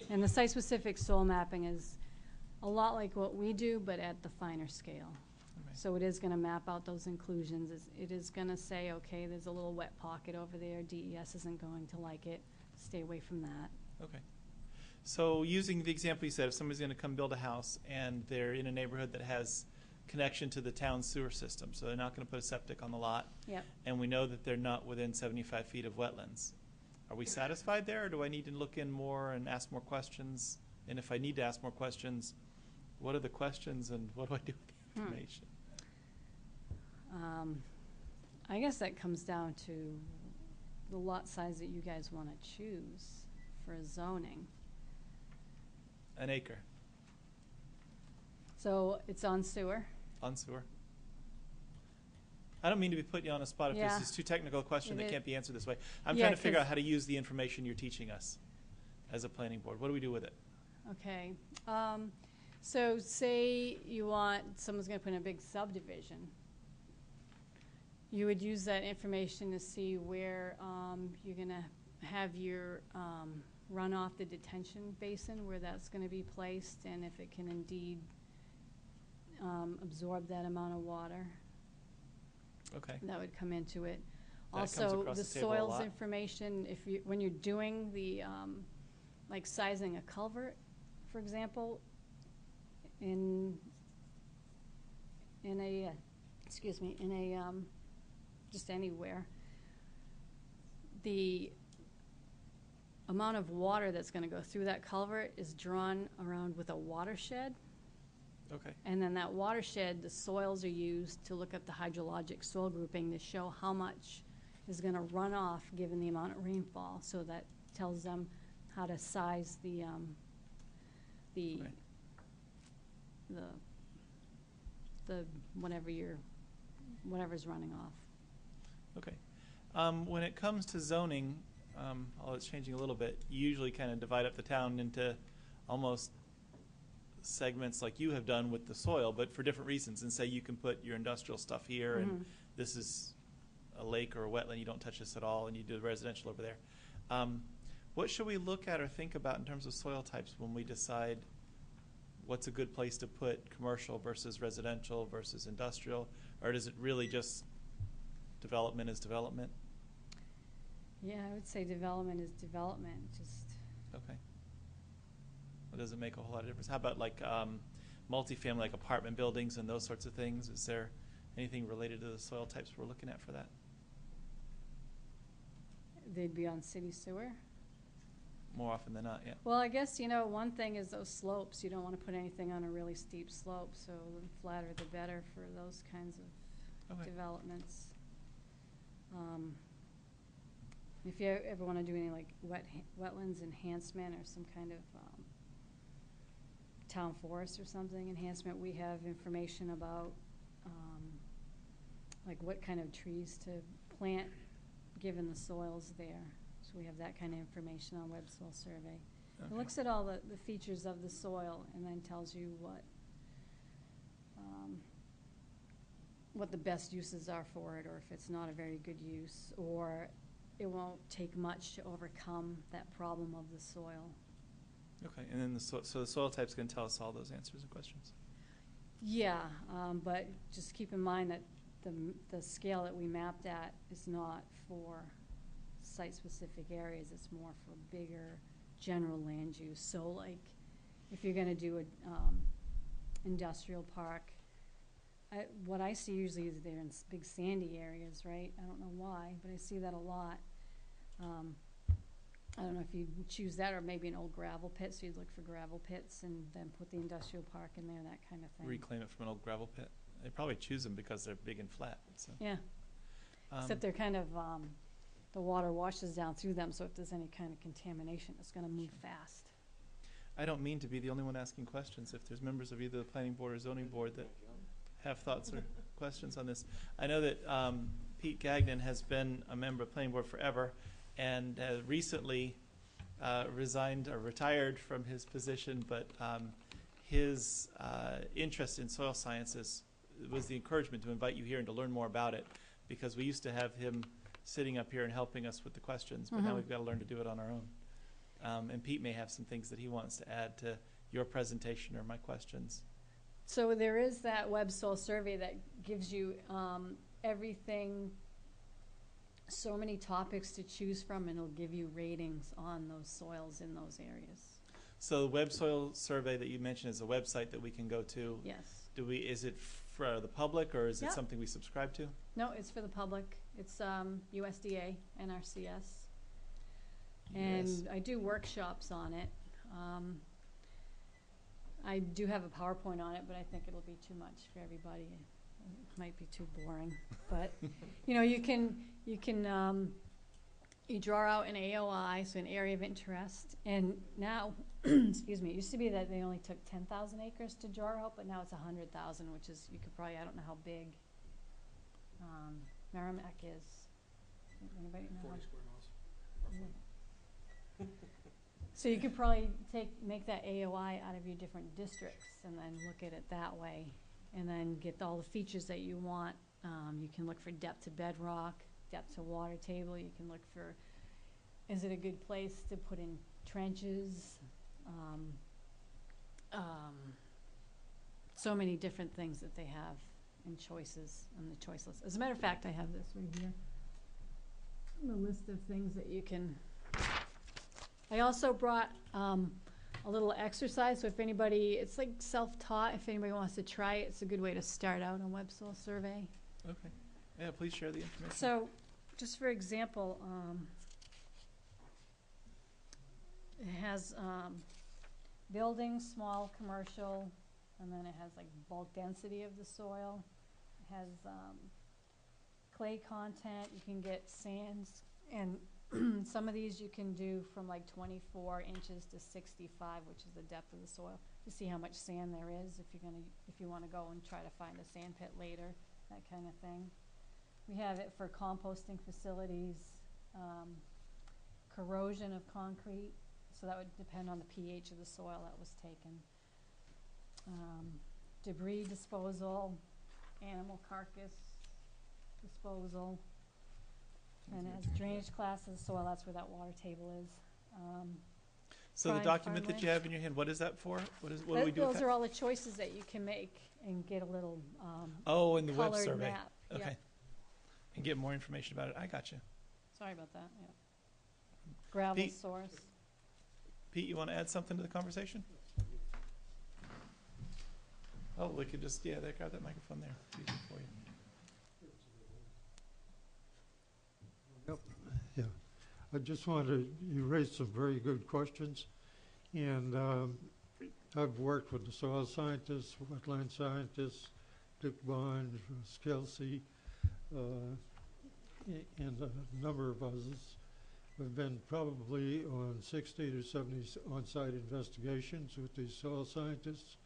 And the site-specific soil mapping is a lot like what we do, but at the finer scale. Okay. So it is gonna map out those inclusions. It is gonna say, okay, there's a little wet pocket over there, DES isn't going to like it, stay away from that. Okay. So using the example you said, if somebody's going to come build a house and they're in a neighborhood that has connection to the town sewer system, so they're not going to put a septic on the lot, Yep. and we know that they're not within 75 feet of wetlands, are we satisfied there, or do I need to look in more and ask more questions? And if I need to ask more questions, what are the questions and what do I do with the information? I guess that comes down to the lot size that you guys want to choose for zoning. An acre So it's on sewer. on sewer. I don't mean to be putting you on a spot if Yeah. this is too technical a question It that is. can't be answered this way. I'm Yeah, trying to figure 'cause- out how to use the information you're teaching us as a planning board. What do we do with it? Okay. So say you want, someone's going to put in a big subdivision. You would use that information to see where you're going to have your runoff, the detention basin, where that's going to be placed, and if it can indeed absorb that amount of water. Okay. That would come into it. That comes Also, across the the table a soils lot. information, if you, when you're doing the, like sizing a culvert, for example, in a, excuse me, in a, just anywhere, the amount of water that's gonna go through that culvert is drawn around with a watershed. Okay. And then that watershed, the soils are used to look at the hydrologic soil grouping to show how much is gonna run off given the amount of rainfall. So that tells them how to size the, Right. the whatever's running off. Okay. When it comes to zoning, although it's changing a little bit, you usually kind of divide up the town into almost segments like you have done with the soil, but for different reasons, and say you can put your industrial stuff here, and this is a lake or a wetland, you don't touch this at all, and you do residential over there. What should we look at or think about in terms of soil types when we decide what's a good place to put commercial versus residential versus industrial, or does it really just development is development? Yeah, I would say development is development, just, Okay. Well, does it make a whole lot of difference? How about like multifamily, like apartment buildings and those sorts of things? Is there anything related to the soil types we're looking at for that? they'd be on city sewer. More often than not, yeah. Well, I guess, one thing is those slopes. You don't want to put anything on a really steep slope, so the flatter the better for those kinds of Okay. developments. If you ever want to do any like wetlands enhancement or some kind of town forest or something enhancement, we have information about like what kind of trees to plant given the soils there. So we have that kind of information on Web Soil Survey. Okay. It looks at all the features of the soil and then tells you what the best uses are for it, or if it's not a very good use, or it won't take much to overcome that problem of the soil. Okay, and then so the soil type's going to tell us all those answers and questions. Yeah, but just keep in mind that the scale that we mapped at is not for site-specific areas, it's more for bigger general land use. So like, if you're gonna do a industrial park, what I see usually is they're in big sandy areas, right? I don't know why, but I see that a lot. I don't know if you'd choose that, or maybe an old gravel pit, so you'd look for gravel pits and then put the industrial park in there, that kind of thing. Reclaim it from an old gravel pit. They probably choose them because they're big and flat. So. Yeah, except they're kind of, the water washes down through them, so if there's any kind of contamination, it's gonna move fast. I don't mean to be the only one asking questions. If there's members of either the planning board or zoning board that have thoughts or questions on this. I know that Pete Gagnon has been a member of Planning Board forever and recently resigned or retired from his position, but his interest in soil sciences was the encouragement to invite you here and to learn more about it, because we used to have him sitting up here and helping us with the questions, but now we've got to learn to do it on our own. And Pete may have some things that he wants to add to your presentation or my questions. So there is that web soil survey that gives you everything, so many topics to choose from, and it'll give you ratings on those soils in those areas. So the web soil survey that you mentioned is a website that we can go to. Yes. Is it for the public, or is it Yep. something we subscribe to? No, it's for the public. It's USDA, NRCS. And Yes. I do workshops on it. I do have a PowerPoint on it, but I think it'll be too much for everybody. It might be too boring. But, you know, you draw out an AOI, so an area of interest. And now, excuse me, it used to be that they only took 10,000 acres to draw out, but now it's 100,000, which is, you could probably, I don't know how big Merrimack is. Anybody know? 40 square miles. So you could probably make that AOI out of your different districts and then look at it that way, and then get all the features that you want. You can look for depth to bedrock, depth to water table. You can look for, is it a good place to put in trenches? So many different things that they have in choices on the choice list. As a matter of fact, I have this right here. The list of things that you can. I also brought a little exercise, so if anybody, it's like self-taught, if anybody wants to try it, it's a good way to start out on web soil survey. Okay. Yeah, please share the information. So, just for example, it has buildings, small, commercial, and then it has like bulk density of the soil. It has clay content. You can get sands, and some of these you can do from like 24 inches to 65, which is the depth of the soil, to see how much sand there is. If you want to go and try to find a sand pit later, that kind of thing. We have it for composting facilities, corrosion of concrete, so that would depend on the pH of the soil that was taken. Debris disposal, animal carcass disposal, and it has drainage classes of soil. That's where that water table is. So the prime document that you farmland. have in your hand, what is that for? What do we do with Those that? are all the choices that you can make and get a little Oh, in the web colored survey. map. Okay. Yep. And get more information about it. I got you. Sorry about that. Yeah. Gravel Pete? source. Pete, you want to add something to the conversation? Oh, we could just, grab that microphone there. It's easy for you. Yeah, I just wanted, you raised some very good questions, and I've worked with the soil scientists, wetland scientists, Dick Bond, Kelsey, and a number of others. We've been probably on 60 to 70 on-site investigations with these soil scientists.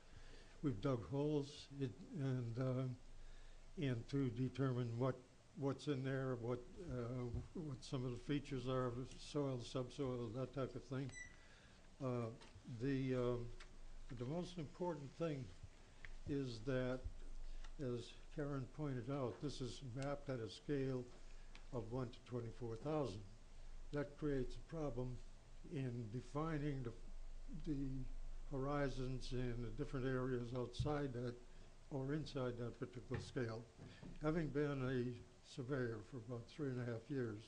We've dug holes and to determine what's in there, what some of the features are of the soil, subsoil, that type of thing. The most important thing is that, as Karen pointed out, this is mapped at a scale of 1 to 24,000. That creates a problem in defining the horizons in the different areas outside that or inside that particular scale. Having been a surveyor for about 3.5 years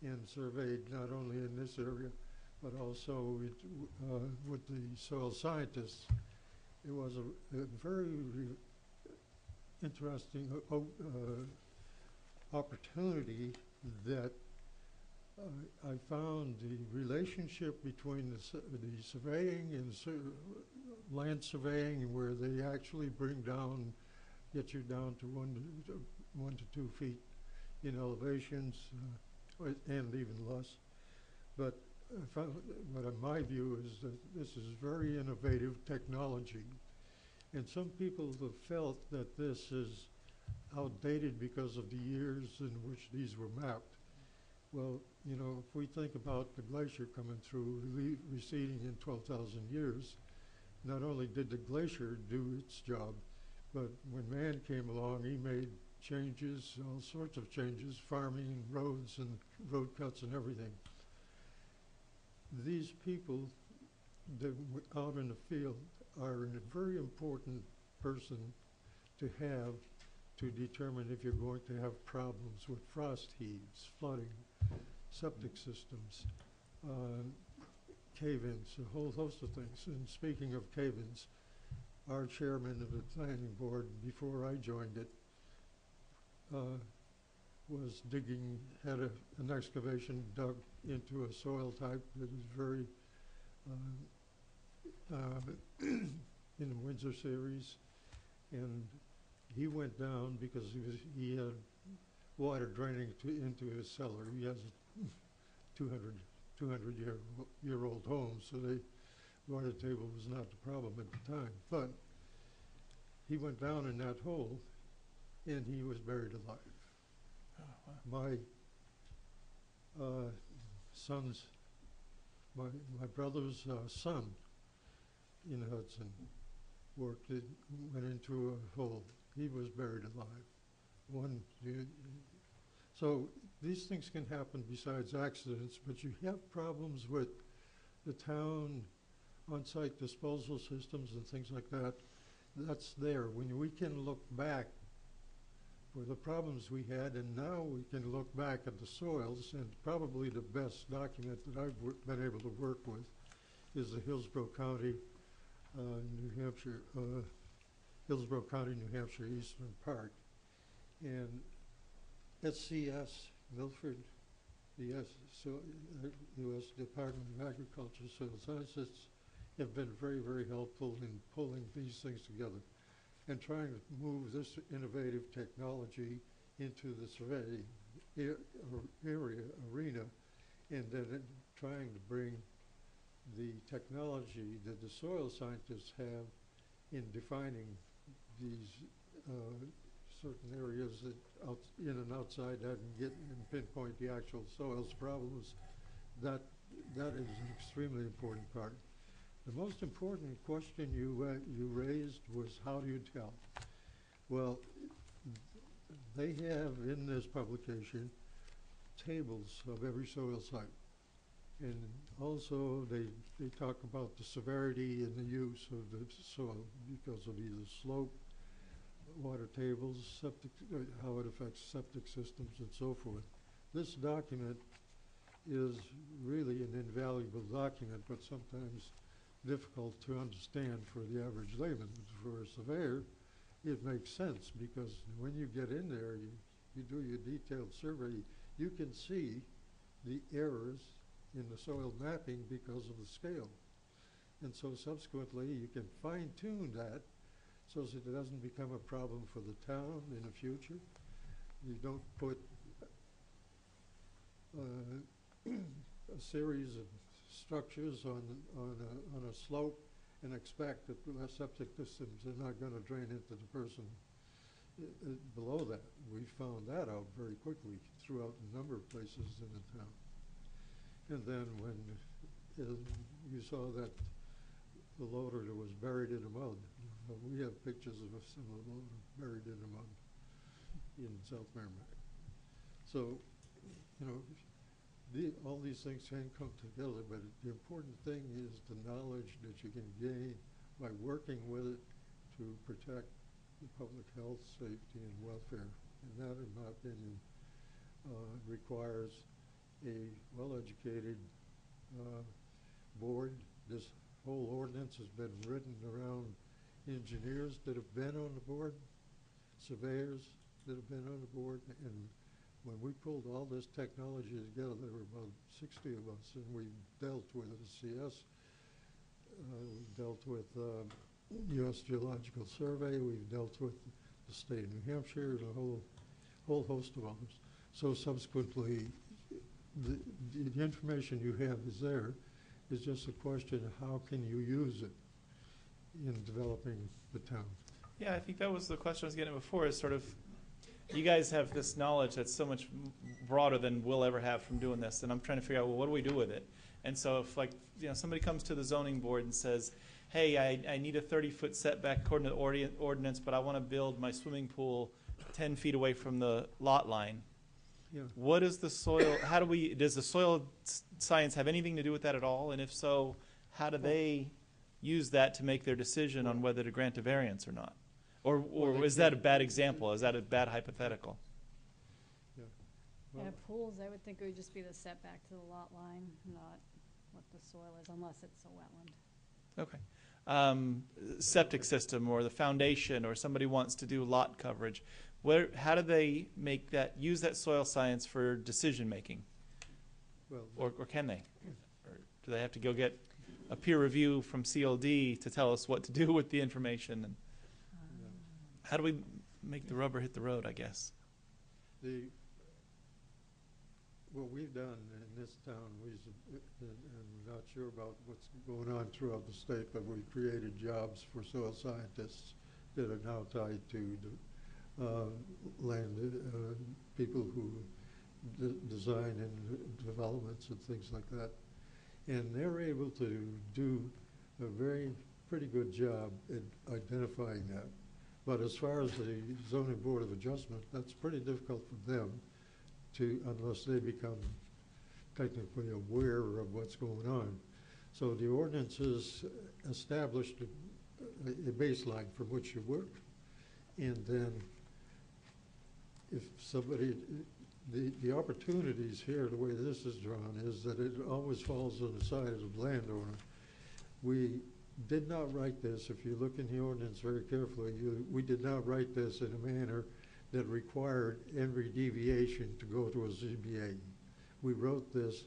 and surveyed not only in this area but also with the soil scientists, it was a very interesting opportunity that I found the relationship between the surveying and land surveying, where they actually get you down to 1 to 2 feet in elevations, and even less. But my view is that this is very innovative technology, and some people have felt that this is outdated because of the years in which these were mapped. Well, you know, if we think about the glacier coming through, receding in 12,000 years, not only did the glacier do its job, but when man came along, he made changes, all sorts of changes, farming, roads, and road cuts and everything. These people that were out in the field are a very important person to have to determine if you're going to have problems with frost heaves, flooding, septic systems, cave-ins, a whole host of things. And speaking of cave-ins, our chairman of the planning board, before I joined it, was digging, had an excavation dug into a soil type that is very in the Windsor series, and he went down because he had water draining into his cellar. He has a 200-year-old home, so the water table was not the problem at the time. But he went down in that hole, and he was buried alive. Oh, wow. My son's, my brother's son in Hudson went into a hole. He was buried alive. So these things can happen besides accidents, but you have problems with the town on-site disposal systems and things like that. That's there. When we can look back for the problems we had, and now we can look back at the soils, and probably the best document that I've been able to work with is the Hillsborough County, New Hampshire, Hillsborough County, New Hampshire Eastern Park. And SCS, Milford, the U.S. Department of Agriculture, Soil Sciences, have been very, very helpful in pulling these things together and trying to move this innovative technology into the survey arena, and then trying to bring the technology that the soil scientists have in defining these certain areas that in and outside that and get and pinpoint the actual soils problems. That is an extremely important part. The most important question you raised was, how do you tell? Well, they have in this publication tables of every soil site. And also they talk about the severity and the use of the soil because of either slope, water tables, septic, how it affects septic systems and so forth. This document is really an invaluable document, but sometimes difficult to understand for the average layman. For a surveyor, it makes sense because when you get in there, you do your detailed survey, you can see the errors in the soil mapping because of the scale. And so subsequently, you can fine-tune that so that it doesn't become a problem for the town in the future. You don't put a series of structures on a slope and expect that the septic systems are not going to drain into the person below that. We found that out very quickly throughout a number of places in the town. And then when you saw that the loader that was buried in the mud, we have pictures of some of the loader buried in the mud in South Merrimack. So, you know, all these things can come together, but the important thing is the knowledge that you can gain by working with it to protect the public health, safety, and welfare. And that, in my opinion, requires a well-educated board. This whole ordinance has been written around engineers that have been on the board, surveyors that have been on the board, and when we pulled all this technology together, there were about 60 of us, and we dealt with the CS, we dealt with U.S. Geological Survey, we've dealt with the state of New Hampshire, and a whole host of others. So subsequently, the information you have is there. It's just a question of how can you use it in developing the town. Yeah, I think that was the question I was getting at before, is sort of you guys have this knowledge that's so much broader than we'll ever have from doing this, and I'm trying to figure out, well, what do we do with it? And so if, like, somebody comes to the zoning board and says, hey, I need a 30-foot setback according to the ordinance, but I want to build my swimming pool 10 feet away from the lot line. Yeah. What is the soil, does the soil science have anything to do with that at all? And if so, how do they use that to make their decision on whether to grant a variance or not? Or is that a bad example? Is that a bad hypothetical? Well, Yeah, pools, I would think it would just be the setback to the lot line, not what the soil is, unless it's a wetland. Okay. Septic system or the foundation, or somebody wants to do lot coverage. How do they use that soil science for decision making? well, Or can they? Or do they have to go get a peer review from CLD to tell us what to do with the information? And yeah. how do we make the rubber hit the road, I guess? What we've done in this town, and I'm not sure about what's going on throughout the state, but we've created jobs for soil scientists that are now tied to land people who design and developments and things like that. And they're able to do a pretty good job at identifying that. But as far as the zoning board of adjustment, that's pretty difficult for them unless they become technically aware of what's going on. So the ordinances established a baseline from which you work, and then if somebody, the opportunities here, the way this is drawn, is that it always falls on the side of the landowner. We did not write this, if you look in the ordinance very carefully, we did not write this in a manner that required every deviation to go to a ZBA. We wrote this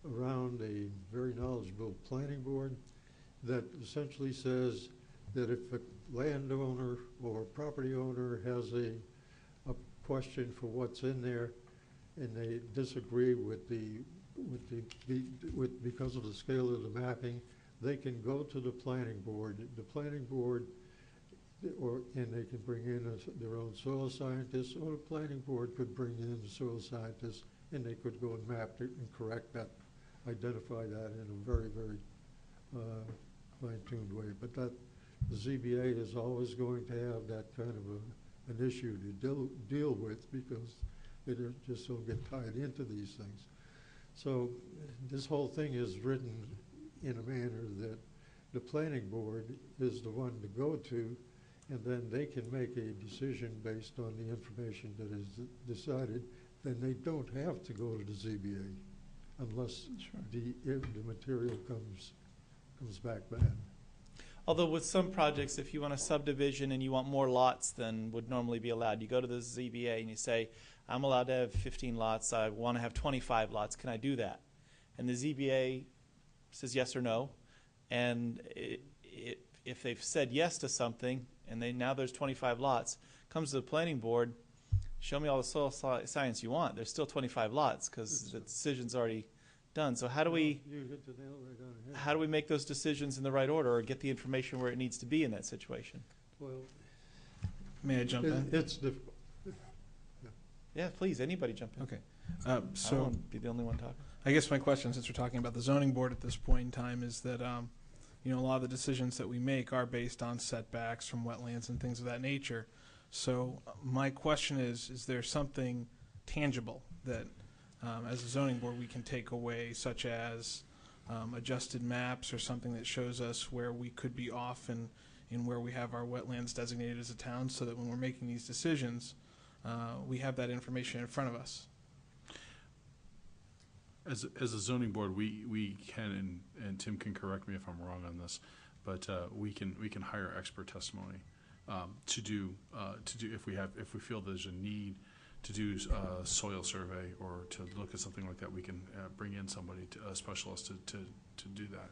around a very knowledgeable planning board that essentially says that if a landowner or property owner has a question for what's in there and they disagree because of the scale of the mapping, they can go to the planning board. The planning board and they can bring in their own soil scientists, or the planning board could bring in the soil scientists, and they could go and map it and correct that, identify that in a very, very fine-tuned way. But the ZBA is always going to have that kind of an issue to deal with, because they just don't get tied into these things. So this whole thing is written in a manner that the planning board is the one to go to, and then they can make a decision based on the information that is decided. Then they don't have to go to the ZBA unless if the material comes back bad. Although with some projects, if you want a subdivision and you want more lots than would normally be allowed, you go to the ZBA and you say, I'm allowed to have 15 lots, I want to have 25 lots, can I do that? And the ZBA says yes or no, and if they've said yes to something, and now there's 25 lots, comes to the planning board, show me all the soil science you want. There's still 25 lots because the decision's already done. So how do we You hit the nail right on the head. how do we make those decisions in the right order, or get the information where it needs to be in that situation? Well, May I jump in? it's difficult. Yeah, please, anybody jump in. Okay. I don't So want to be the only one talking. I guess my question, since we're talking about the zoning board at this point in time, is that a lot of the decisions that we make are based on setbacks from wetlands and things of that nature. So my question is there something tangible that, as a zoning board, we can take away, such as adjusted maps or something that shows us where we could be off in where we have our wetlands designated as a town, so that when we're making these decisions, we have that information in front of us? As a zoning board, we can, and Tim can correct me if I'm wrong on this, but we can hire expert testimony to do if we feel there's a need to do a soil survey or to look at something like that. We can bring in somebody, a specialist, to do that.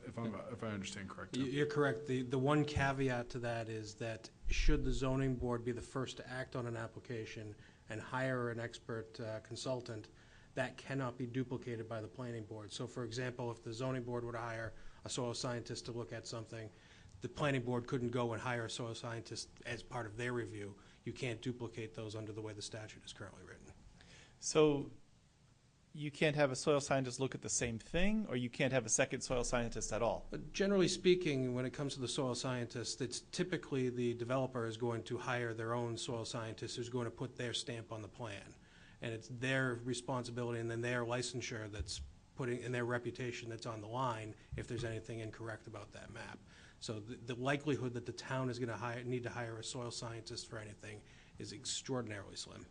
If I understand correctly. You're correct. The one caveat to that is that should the zoning board be the first to act on an application and hire an expert consultant, that cannot be duplicated by the planning board. So for example, if the zoning board were to hire a soil scientist to look at something, the planning board couldn't go and hire a soil scientist as part of their review. You can't duplicate those under the way the statute is currently written. So you can't have a soil scientist look at the same thing, or you can't have a second soil scientist at all? But generally speaking, when it comes to the soil scientist, it's typically the developer is going to hire their own soil scientist who's going to put their stamp on the plan. And it's their responsibility and then their licensure that's putting, and their reputation that's on the line if there's anything incorrect about that map. So the likelihood that the town is going to need to hire a soil scientist for anything is extraordinarily slim.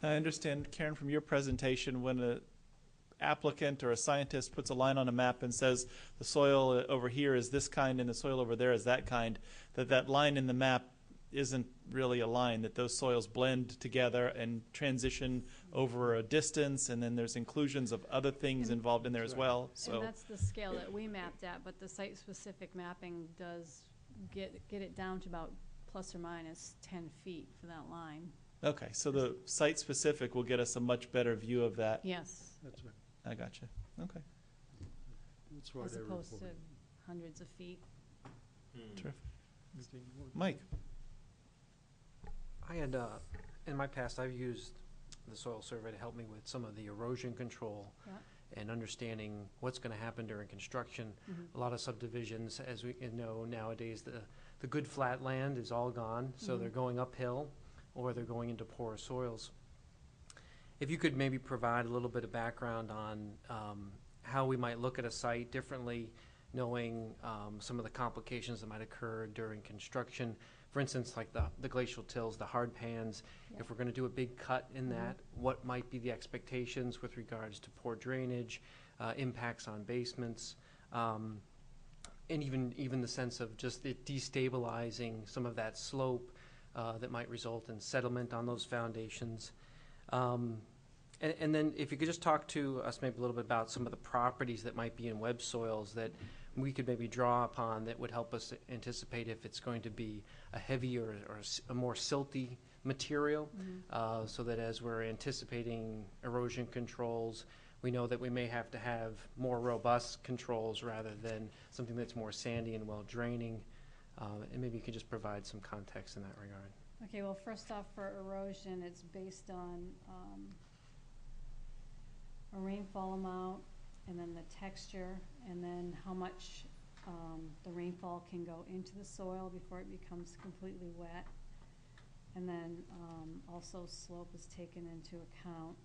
I understand, Karen, from your presentation, when an applicant or a scientist puts a line on a map and says the soil over here is this kind and the soil over there is that kind, that line in the map isn't really a line, that those soils blend together and transition over a distance, and then there's inclusions of other things involved in there as well. So And that's the scale that we mapped at, but the site-specific mapping does get it down to about plus or minus 10 feet for that line. okay, so the site-specific will get us a much better view of that. Yes, That's right. I gotcha. Okay, That's why as they opposed to reported. hundreds of feet. terrific. Mike? I had, in my past, I've used the soil survey to help me with some of the erosion control Yeah. and understanding what's going to happen during construction. Mhm. A lot of subdivisions, as we know nowadays, the good flat land is all gone, so they're going uphill or they're going into poor soils. If you could maybe provide a little bit of background on how we might look at a site differently, knowing some of the complications that might occur during construction. For instance, like the glacial tills, the hard pans, Yeah. if we're going to do a big cut in that, what might be the expectations with regards to poor drainage, impacts on basements, and even the sense of just it destabilizing some of that slope that might result in settlement on those foundations. And then if you could just talk to us maybe a little bit about some of the properties that might be in web soils that we could maybe draw upon that would help us anticipate if it's going to be a heavier or a more silty material, so that as we're anticipating erosion controls, we know that we may have to have more robust controls rather than something that's more sandy and well draining. And maybe you could just provide some context in that regard. Okay, well, first off, for erosion, it's based on a rainfall amount, and then the texture, and then how much the rainfall can go into the soil before it becomes completely wet. And then also slope is taken into account.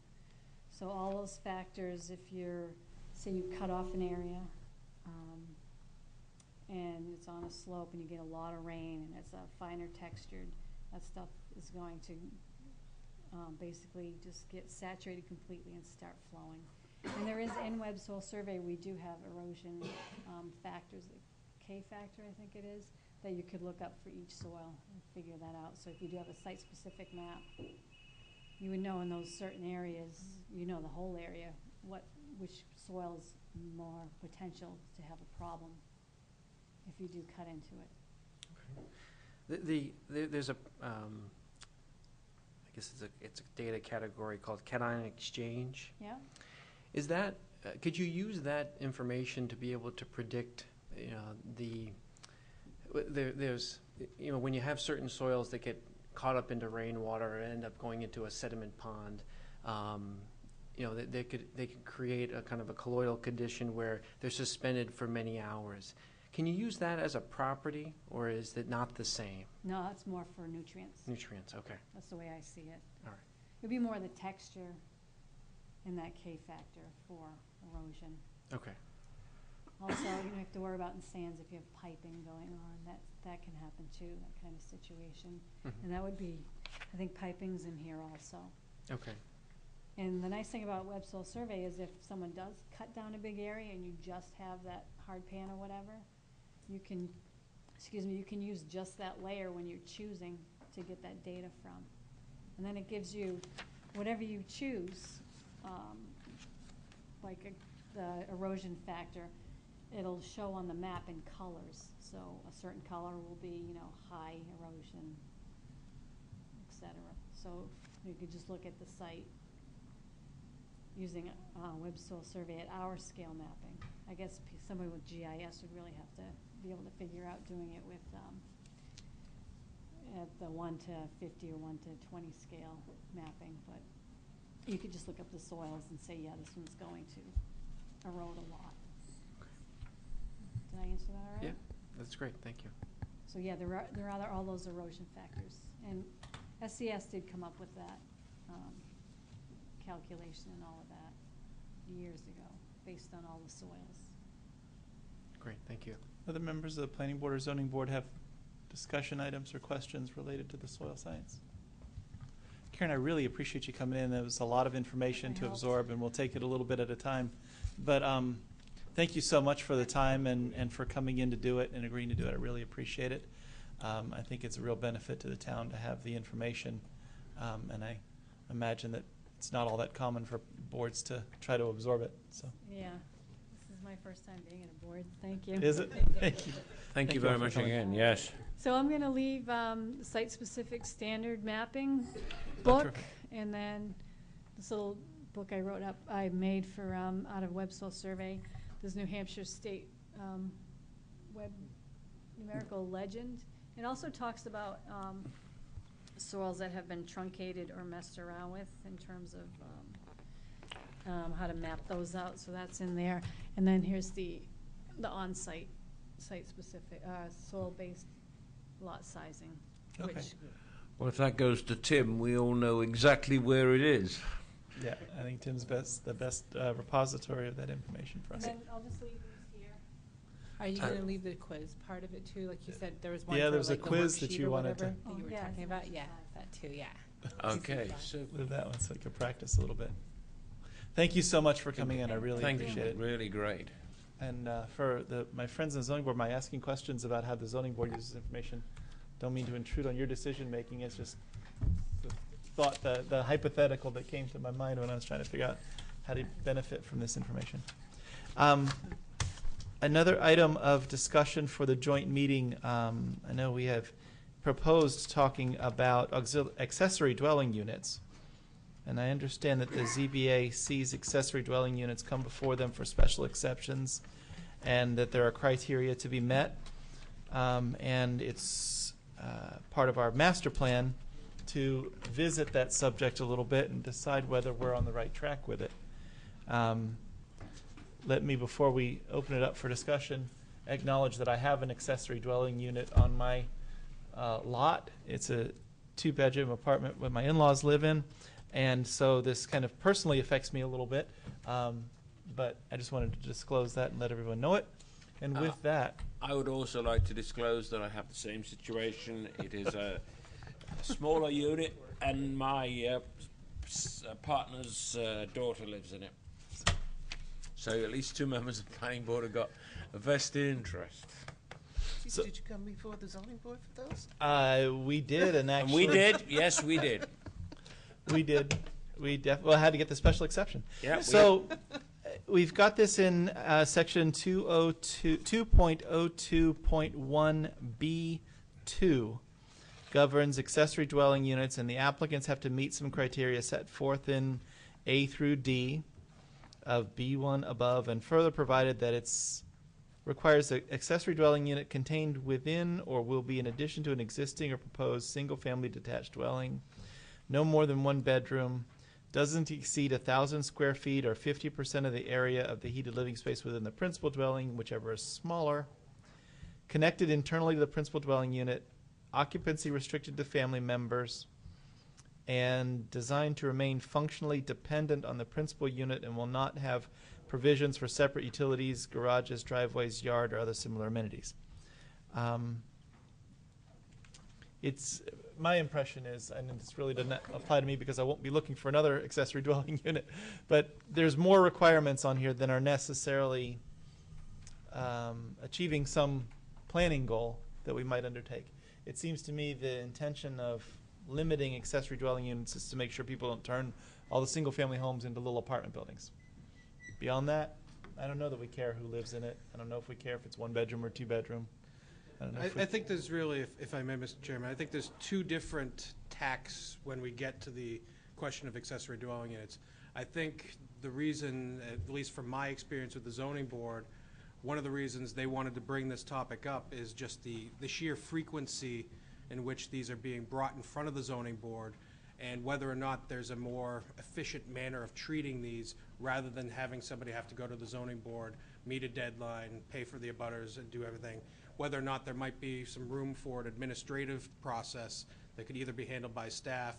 So all those factors, if you're, say you cut off an area and it's on a slope and you get a lot of rain and it's a finer textured, that stuff is going to basically just get saturated completely and start flowing. And there is, in Web Soil Survey, we do have erosion factors, the K factor I think it is, that you could look up for each soil and figure that out. So if you do have a site-specific map, you would know in those certain areas, you know the whole area, which soil is more potential to have a problem if you do cut into it. There's a, I guess it's a data category called cation exchange. Yeah? Is that, could you use that information to be able to predict, there's, when you have certain soils that get caught up into rainwater and end up going into a sediment pond, they could create a kind of a colloidal condition where they're suspended for many hours. Can you use that as a property, or is it not the same? No, that's more for nutrients. Nutrients, okay. That's the way I see it. All right. It'd be more the texture and that K factor for erosion. Okay. Also, you don't have to worry about in sands if you have piping going on. That can happen too, that kind of situation. And that would be, I think piping's in here also. Okay. And the nice thing about Web Soil Survey is if someone does cut down a big area and you just have that hard pan or whatever, you can use just that layer when you're choosing to get that data from. And then it gives you whatever you choose, the erosion factor, it'll show on the map in colors. So a certain color will be, high erosion, etc. So you could just look at the site using Web Soil Survey at our scale mapping. I guess somebody with GIS would really have to be able to figure out doing it with, at the 1 to 50 or 1 to 20 scale mapping, but you could just look up the soils and say, yeah, this one's going to erode a lot. Did I answer that all right? Yeah, that's great, thank you. So yeah, there are all those erosion factors, and SCS did come up with that calculation and all of that years ago, based on all the soils. Great, thank you. Other members of the planning board or zoning board have discussion items or questions related to the soil science? Karen, I really appreciate you coming in. There was a lot of information to absorb, and we'll take it a little bit at a time. But thank you so much for the time and for coming in to do it and agreeing to do it. I really appreciate it. I think it's a real benefit to the town to have the information, and I imagine that it's not all that common for boards to try to absorb it. So, Yeah, this is my first time being at a board. Thank you. is it? Thank you. Thank you you all very for much coming. again, yes. So I'm going to leave site-specific standard mapping book, and then this little book I wrote up, I made for out of Web Soil Survey. This New Hampshire State Web Numerical Legend. It also talks about soils that have been truncated or messed around with in terms of how to map those out. So that's in there. And then here's the on-site, site-specific, soil-based lot sizing. Okay. Which, Well, if that goes to Tim, we all know exactly where it is. Yeah, I think Tim's the best repository of that information for and us. then I'll just leave these here. Are you gonna leave the quiz part of it too? Like you said, there was one Yeah, for there was a like the quiz that worksheet you or wanted to- whatever that you were Oh, yeah, talking it's about. in Yeah, the that too, yeah. Okay, so Leave that one so I can practice a little bit. Thank you so much for coming in. I really thank you, appreciate it. really great. And for my friends in the zoning board, my asking questions about how the zoning board uses information, don't mean to intrude on your decision making. It's just the thought, the hypothetical that came to my mind when I was trying to figure out how to benefit from this information. Another item of discussion for the joint meeting, I know we have proposed talking about accessory dwelling units. And I understand that the ZBA sees accessory dwelling units come before them for special exceptions, and that there are criteria to be met. And it's part of our master plan to visit that subject a little bit and decide whether we're on the right track with it. Let me, before we open it up for discussion, acknowledge that I have an accessory dwelling unit on my lot. It's a 2-bedroom apartment that my in-laws live in. And so this kind of personally affects me a little bit, but I just wanted to disclose that and let everyone know it. And with that, I would also like to disclose that I have the same situation. It is a smaller unit, and my partner's daughter lives in it. So at least 2 members of the planning board have got a vested interest. So- Did you come before the zoning board for those? we did, and And actually we did, yes, we did. we did. We definitely had to get the special exception. Yeah, So we've got this in section 202.1B2 governs accessory dwelling units, and the applicants have to meet some criteria set forth in A through D of B1 above, and further provided that it's requires an accessory dwelling unit contained within or will be in addition to an existing or proposed single-family detached dwelling, no more than 1 bedroom, doesn't exceed 1,000 square feet or 50% of the area of the heated living space within the principal dwelling, whichever is smaller, connected internally to the principal dwelling unit, occupancy restricted to family members, and designed to remain functionally dependent on the principal unit and will not have provisions for separate utilities, garages, driveways, yard, or other similar amenities. It's my impression is, and this really doesn't apply to me because I won't be looking for another accessory dwelling unit, but there's more requirements on here than are necessarily achieving some planning goal that we might undertake. It seems to me the intention of limiting accessory dwelling units is to make sure people don't turn all the single-family homes into little apartment buildings. Beyond that, I don't know that we care who lives in it. I don't know if we care if it's 1 bedroom or 2 bedroom. I don't know if we I think there's really, if I may, Mr. Chairman, I think there's 2 different tacks when we get to the question of accessory dwelling units. I think the reason, at least from my experience with the zoning board, one of the reasons they wanted to bring this topic up is just the sheer frequency in which these are being brought in front of the zoning board, and whether or not there's a more efficient manner of treating these rather than having somebody have to go to the zoning board, meet a deadline, pay for the abutters and do everything, whether or not there might be some room for an administrative process that could either be handled by staff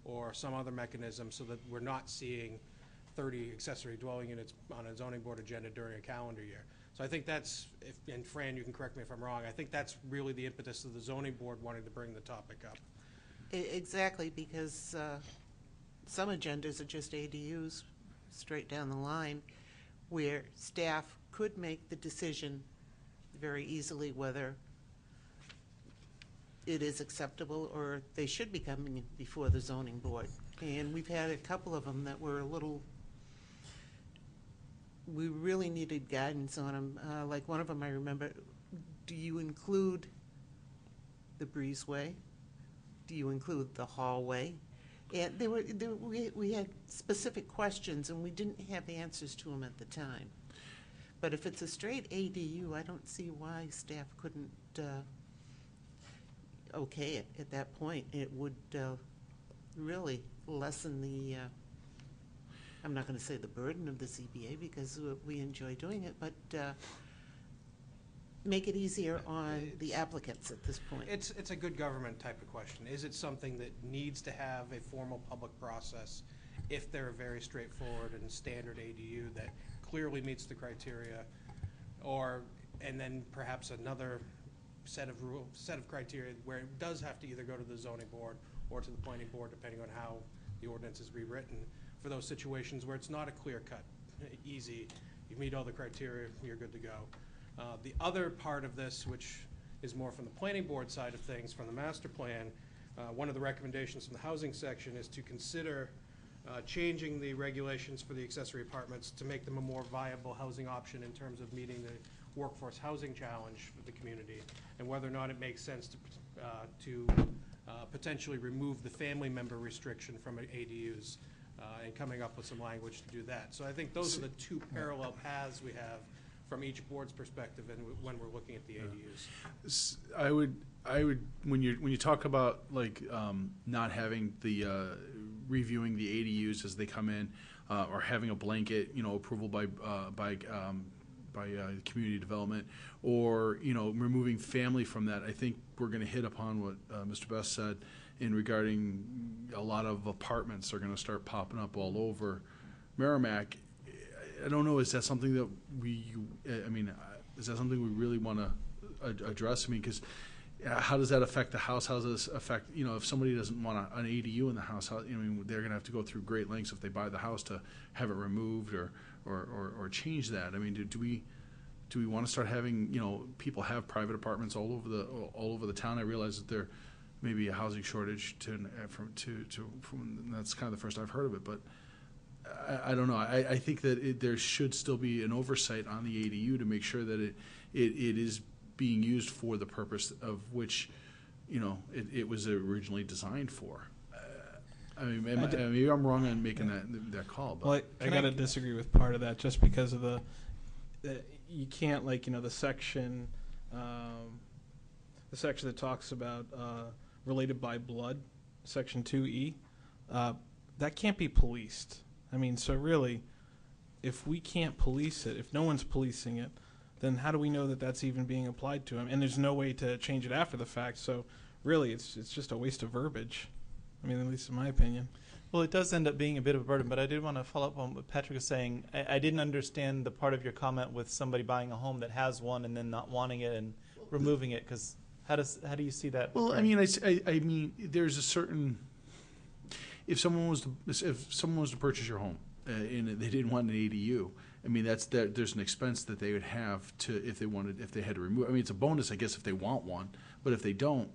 or some other mechanism so that we're not seeing 30 accessory dwelling units on a zoning board agenda during a calendar year. So I think that's, and Fran, you can correct me if I'm wrong, I think that's really the impetus of the zoning board wanting to bring the topic up. Exactly, because some agendas are just ADUs straight down the line, where staff could make the decision very easily whether it is acceptable or they should be coming before the zoning board. And we've had a couple of them that were a little, we really needed guidance on them. Like one of them I remember, do you include the breezeway? Do you include the hallway? And we had specific questions and we didn't have answers to them at the time. But if it's a straight ADU, I don't see why staff couldn't okay it at that point. It would really lessen the, I'm not going to say the burden of the ZBA because we enjoy doing it, but make it easier on the applicants at this point. It's a good government type of question. Is it something that needs to have a formal public process if they're a very straightforward and standard ADU that clearly meets the criteria, or and then perhaps another set of criteria where it does have to either go to the zoning board or to the planning board, depending on how the ordinance is rewritten, for those situations where it's not a clear-cut, easy, you meet all the criteria, you're good to go. The other part of this, which is more from the planning board side of things, from the master plan, one of the recommendations from the housing section is to consider changing the regulations for the accessory apartments to make them a more viable housing option in terms of meeting the workforce housing challenge for the community, and whether or not it makes sense to potentially remove the family member restriction from ADUs and coming up with some language to do that. So I think those are the two parallel paths we have from each board's perspective and when we're looking at the ADUs. I would when you talk about like not having the reviewing the ADUs as they come in, or having a blanket approval by community development, or removing family from that, I think we're going to hit upon what Mr. Best said in regarding a lot of apartments are going to start popping up all over Merrimack. I don't know. Is that something that is that something we really want to address? I mean, because how does that affect the house? How does this affect, if somebody doesn't want an ADU in the house, they're going to have to go through great lengths if they buy the house to have it removed or change that. I mean, do we want to start having, people have private apartments all over the town? I realize that there may be a housing shortage from that's kind of the first I've heard of it, but I don't know. I think that there should still be an oversight on the ADU to make sure that it is being used for the purpose of which, it was originally designed for. Maybe I'm wrong on making that call. But well, I got to disagree with part of that just because of the you can't the section that talks about related by blood, section 2E, that can't be policed. I mean, so really, if we can't police it, if no one's policing it, then how do we know that that's even being applied to him? And there's no way to change it after the fact. So really, it's just a waste of verbiage. I mean, at least in my opinion. Well, it does end up being a bit of a burden, but I did want to follow up on what Patrick was saying. I didn't understand the part of your comment with somebody buying a home that has one and then not wanting it and removing it, because how do you see that? Well, I mean, there's a certain, if someone was to purchase your home and they didn't want an ADU, I mean, there's an expense that they would have to if they had to remove. I mean, it's a bonus, I guess, if they want one, but if they don't,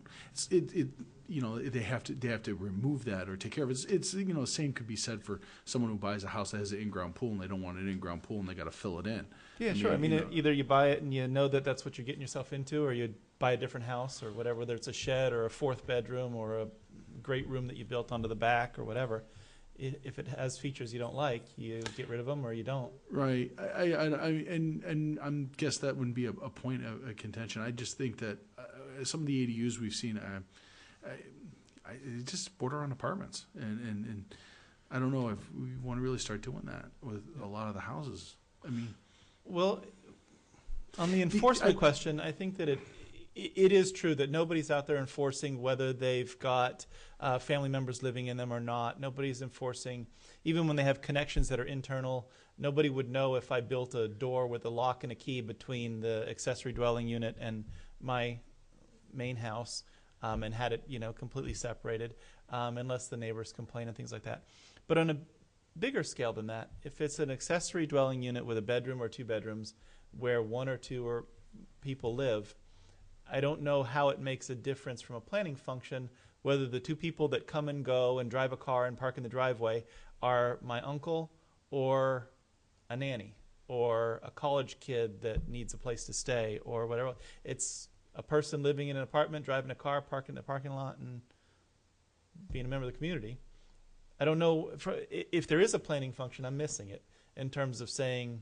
they have to remove that or take care of it. It's same could be said for someone who buys a house that has an in-ground pool and they don't want an in-ground pool and they got to fill it in. Yeah, sure. I mean, either you buy it and you know that that's what you're getting yourself into, or you buy a different house or whatever, whether it's a shed or a fourth bedroom or a great room that you built onto the back or whatever. if it has features you don't like, you get rid of them or you don't. Right. And I guess that wouldn't be a point of contention. I just think that some of the ADUs we've seen, it's just border on apartments, and I don't know if we want to really start doing that with a lot of the houses. I mean, Well, on the enforcement question, I think that it is true that nobody's out there enforcing whether they've got family members living in them or not. Nobody's enforcing, even when they have connections that are internal, nobody would know if I built a door with a lock and a key between the accessory dwelling unit and my main house, and had it, completely separated, unless the neighbors complain and things like that. But on a bigger scale than that, if it's an accessory dwelling unit with a bedroom or 2 bedrooms where 1 or 2 people live, I don't know how it makes a difference from a planning function whether the 2 people that come and go and drive a car and park in the driveway are my uncle or a nanny or a college kid that needs a place to stay or whatever. It's a person living in an apartment, driving a car, parking in the parking lot, and being a member of the community. I don't know if there is a planning function. I'm missing it in terms of saying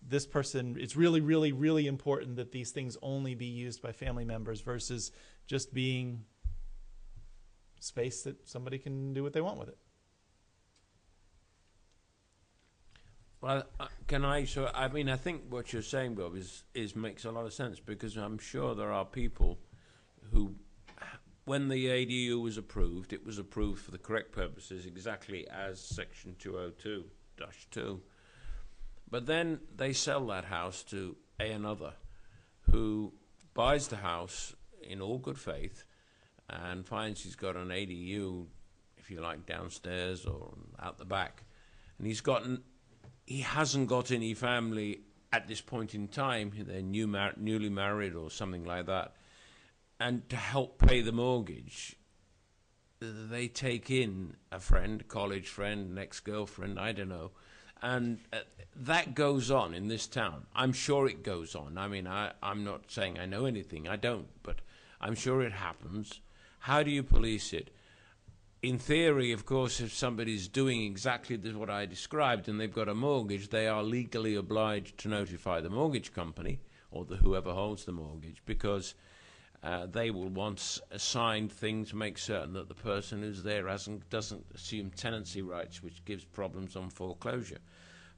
this person, it's really, really, really important that these things only be used by family members versus just being space that somebody can do what they want with it. Well, can I? So, I mean, I think what you're saying, Bob, is makes a lot of sense, because I'm sure there are people who, when the ADU was approved, it was approved for the correct purposes, exactly as Section 202-2. But then they sell that house to another who buys the house in all good faith and finds he's got an ADU, if you like, downstairs or out the back, and he hasn't got any family at this point in time. They're newly married or something like that, and to help pay the mortgage, they take in a friend, college friend, an ex-girlfriend, I don't know. And that goes on in this town. I'm sure it goes on. I mean, I'm not saying I know anything. I don't, but I'm sure it happens. How do you police it? In theory, of course, if somebody's doing exactly what I described and they've got a mortgage, they are legally obliged to notify the mortgage company or whoever holds the mortgage, because they will want signed things to make certain that the person who's there doesn't assume tenancy rights, which gives problems on foreclosure.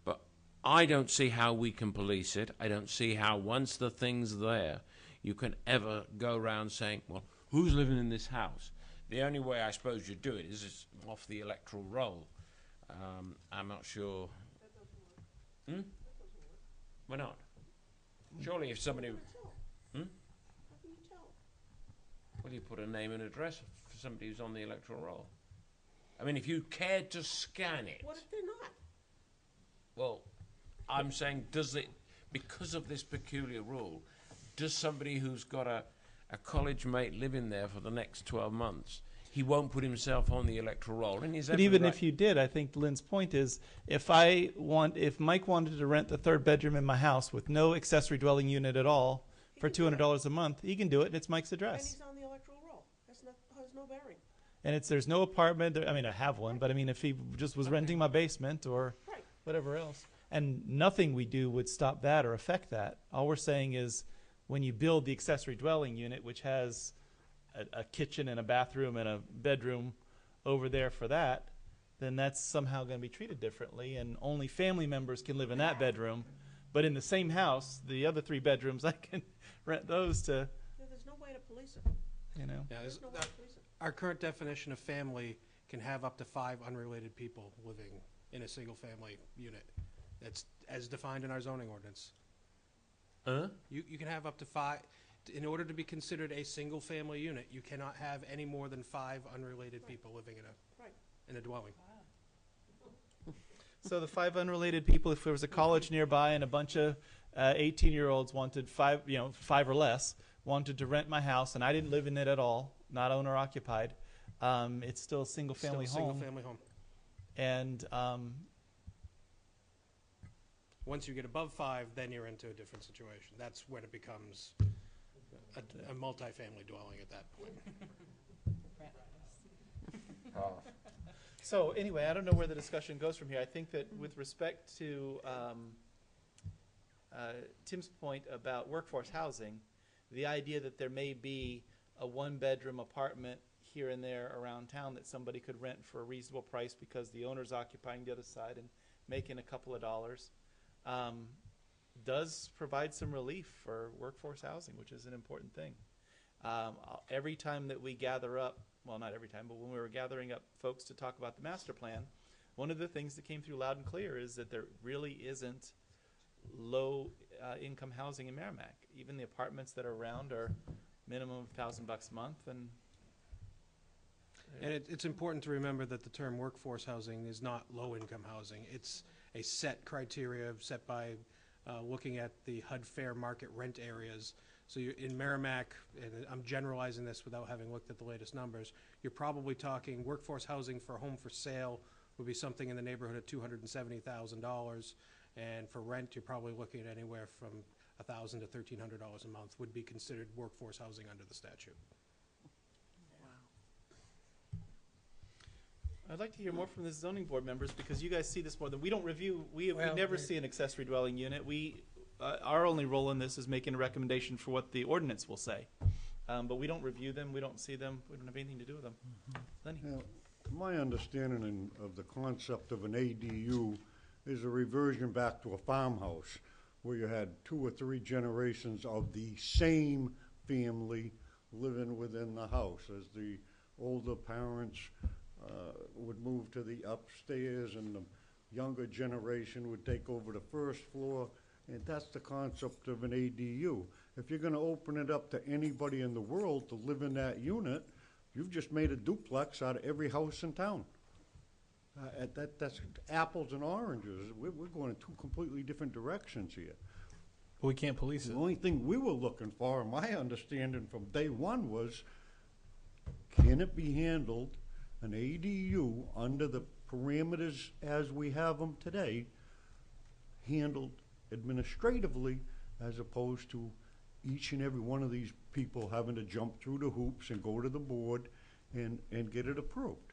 But I don't see how we can police it. I don't see how, once the thing's there, you can ever go around saying, well, who's living in this house? The only way I suppose you do it is off the electoral roll. I'm not sure. Why not? Surely if somebody... Well, you put a name and address for somebody who's on the electoral roll. I mean, if you cared to scan it... What if they're not? Well, I'm saying, because of this peculiar rule, does somebody who's got a college mate living there for the next 12 months, he won't put himself on the electoral roll? And but even if you did, I think Lynn's point is, if Mike wanted to rent the 3rd bedroom in my house with no accessory dwelling unit at all for $200 a month, he can do it, and it's Mike's address. And he's on the electoral roll. Has no bearing. And there's no apartment. I mean, I have one, but I mean, if he just was renting my basement or whatever else, and nothing we do would stop that or affect that. All we're saying is, when you build the accessory dwelling unit, which has a kitchen and a bathroom and a bedroom over there for that, then that's somehow going to be treated differently, and only family members can live in that bedroom. But in the same house, the other 3 bedrooms, I can rent those to. Yeah, there's no way to police it. Yeah, There's no way to police it. our current definition of family can have up to 5 unrelated people living in a single-family unit. That's as defined in our zoning ordinance. You can have up to 5. In order to be considered a single-family unit, you cannot have any more than 5 unrelated people living in a dwelling. So the 5 unrelated people, if there was a college nearby and a bunch of 18-year-olds wanted 5 or less, wanted to rent my house, and I didn't live in it at all, not owner occupied, it's still a single-family home. Single-family home. And once you get above 5, then you're into a different situation. That's when it becomes a multifamily dwelling at that point. So anyway, I don't know where the discussion goes from here. I think that with respect to Tim's point about workforce housing, the idea that there may be a one-bedroom apartment here and there around town that somebody could rent for a reasonable price because the owner's occupying the other side and making a couple of dollars does provide some relief for workforce housing, which is an important thing. Every time that we gather up, well, not every time, but when we were gathering up folks to talk about the master plan, one of the things that came through loud and clear is that there really isn't low income housing in Merrimack. Even the apartments that are around are minimum $1,000 a month, and it's important to remember that the term workforce housing is not low-income housing. It's a set criteria set by looking at the HUD fair market rent areas. So in Merrimack, and I'm generalizing this without having looked at the latest numbers, you're probably talking workforce housing for a home for sale would be something in the neighborhood of $270,000, and for rent, you're probably looking at anywhere from $1,000 to $1,300 a month would be considered workforce housing under the statute. I'd like to hear more from the zoning board members because you guys see this more than we don't review. We Well, never we- see an accessory dwelling unit. Our only role in this is making a recommendation for what the ordinance will say, but we don't review them. We don't see them. We don't have anything to do with them. Lenny. Now, my understanding of the concept of an ADU is a reversion back to a farmhouse where you had 2 or 3 generations of the same family living within the house. As the older parents would move to the upstairs and the younger generation would take over the first floor, and that's the concept of an ADU. If you're going to open it up to anybody in the world to live in that unit, you've just made a duplex out of every house in town. That's apples and oranges. We're going in 2 completely different directions here. But we can't police The it. only thing we were looking for, my understanding from day one was, can it be handled, an ADU, under the parameters as we have them today, handled administratively, as opposed to each and every one of these people having to jump through the hoops and go to the board and get it approved.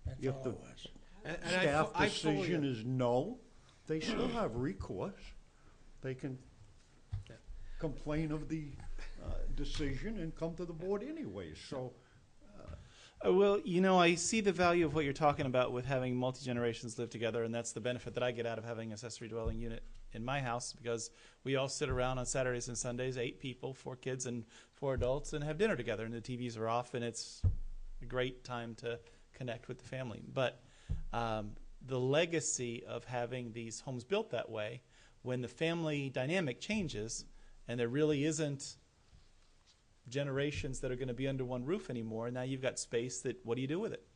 That's If all the it was. And staff I fully- decision is no, they still have recourse. They can complain of the decision and come to the board anyways, so. Well, you know, I see the value of what you're talking about with having multi-generations live together, and that's the benefit that I get out of having an accessory dwelling unit in my house, because we all sit around on Saturdays and Sundays, 8 people, 4 kids and 4 adults, and have dinner together, and the TVs are off, and it's a great time to connect with the family. But the legacy of having these homes built that way, when the family dynamic changes, and there really isn't generations that are going to be under one roof anymore. Now you've got space that, what do you do with it?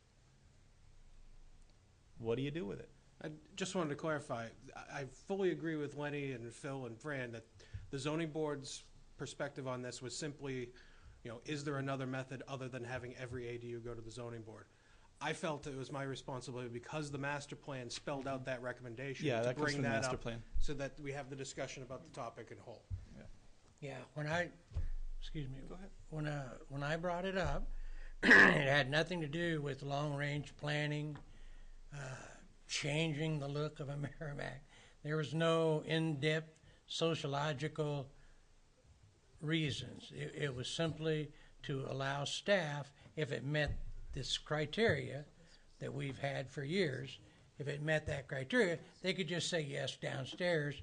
What do you do with it? I just wanted to clarify, I fully agree with Lenny and Phil and Fran that the zoning board's perspective on this was simply, is there another method other than having every ADU go to the zoning board? I felt it was my responsibility, because the master plan spelled out that recommendation, Yeah, to that comes bring from the that master up plan. so that we have the discussion about the topic in whole. Yeah, when I Go ahead. when I brought it up, it had nothing to do with long-range planning, changing the look of a Merrimack. There was no in-depth sociological reasons. It was simply to allow staff, if it met this criteria that we've had for years, if it met that criteria, they could just say yes downstairs,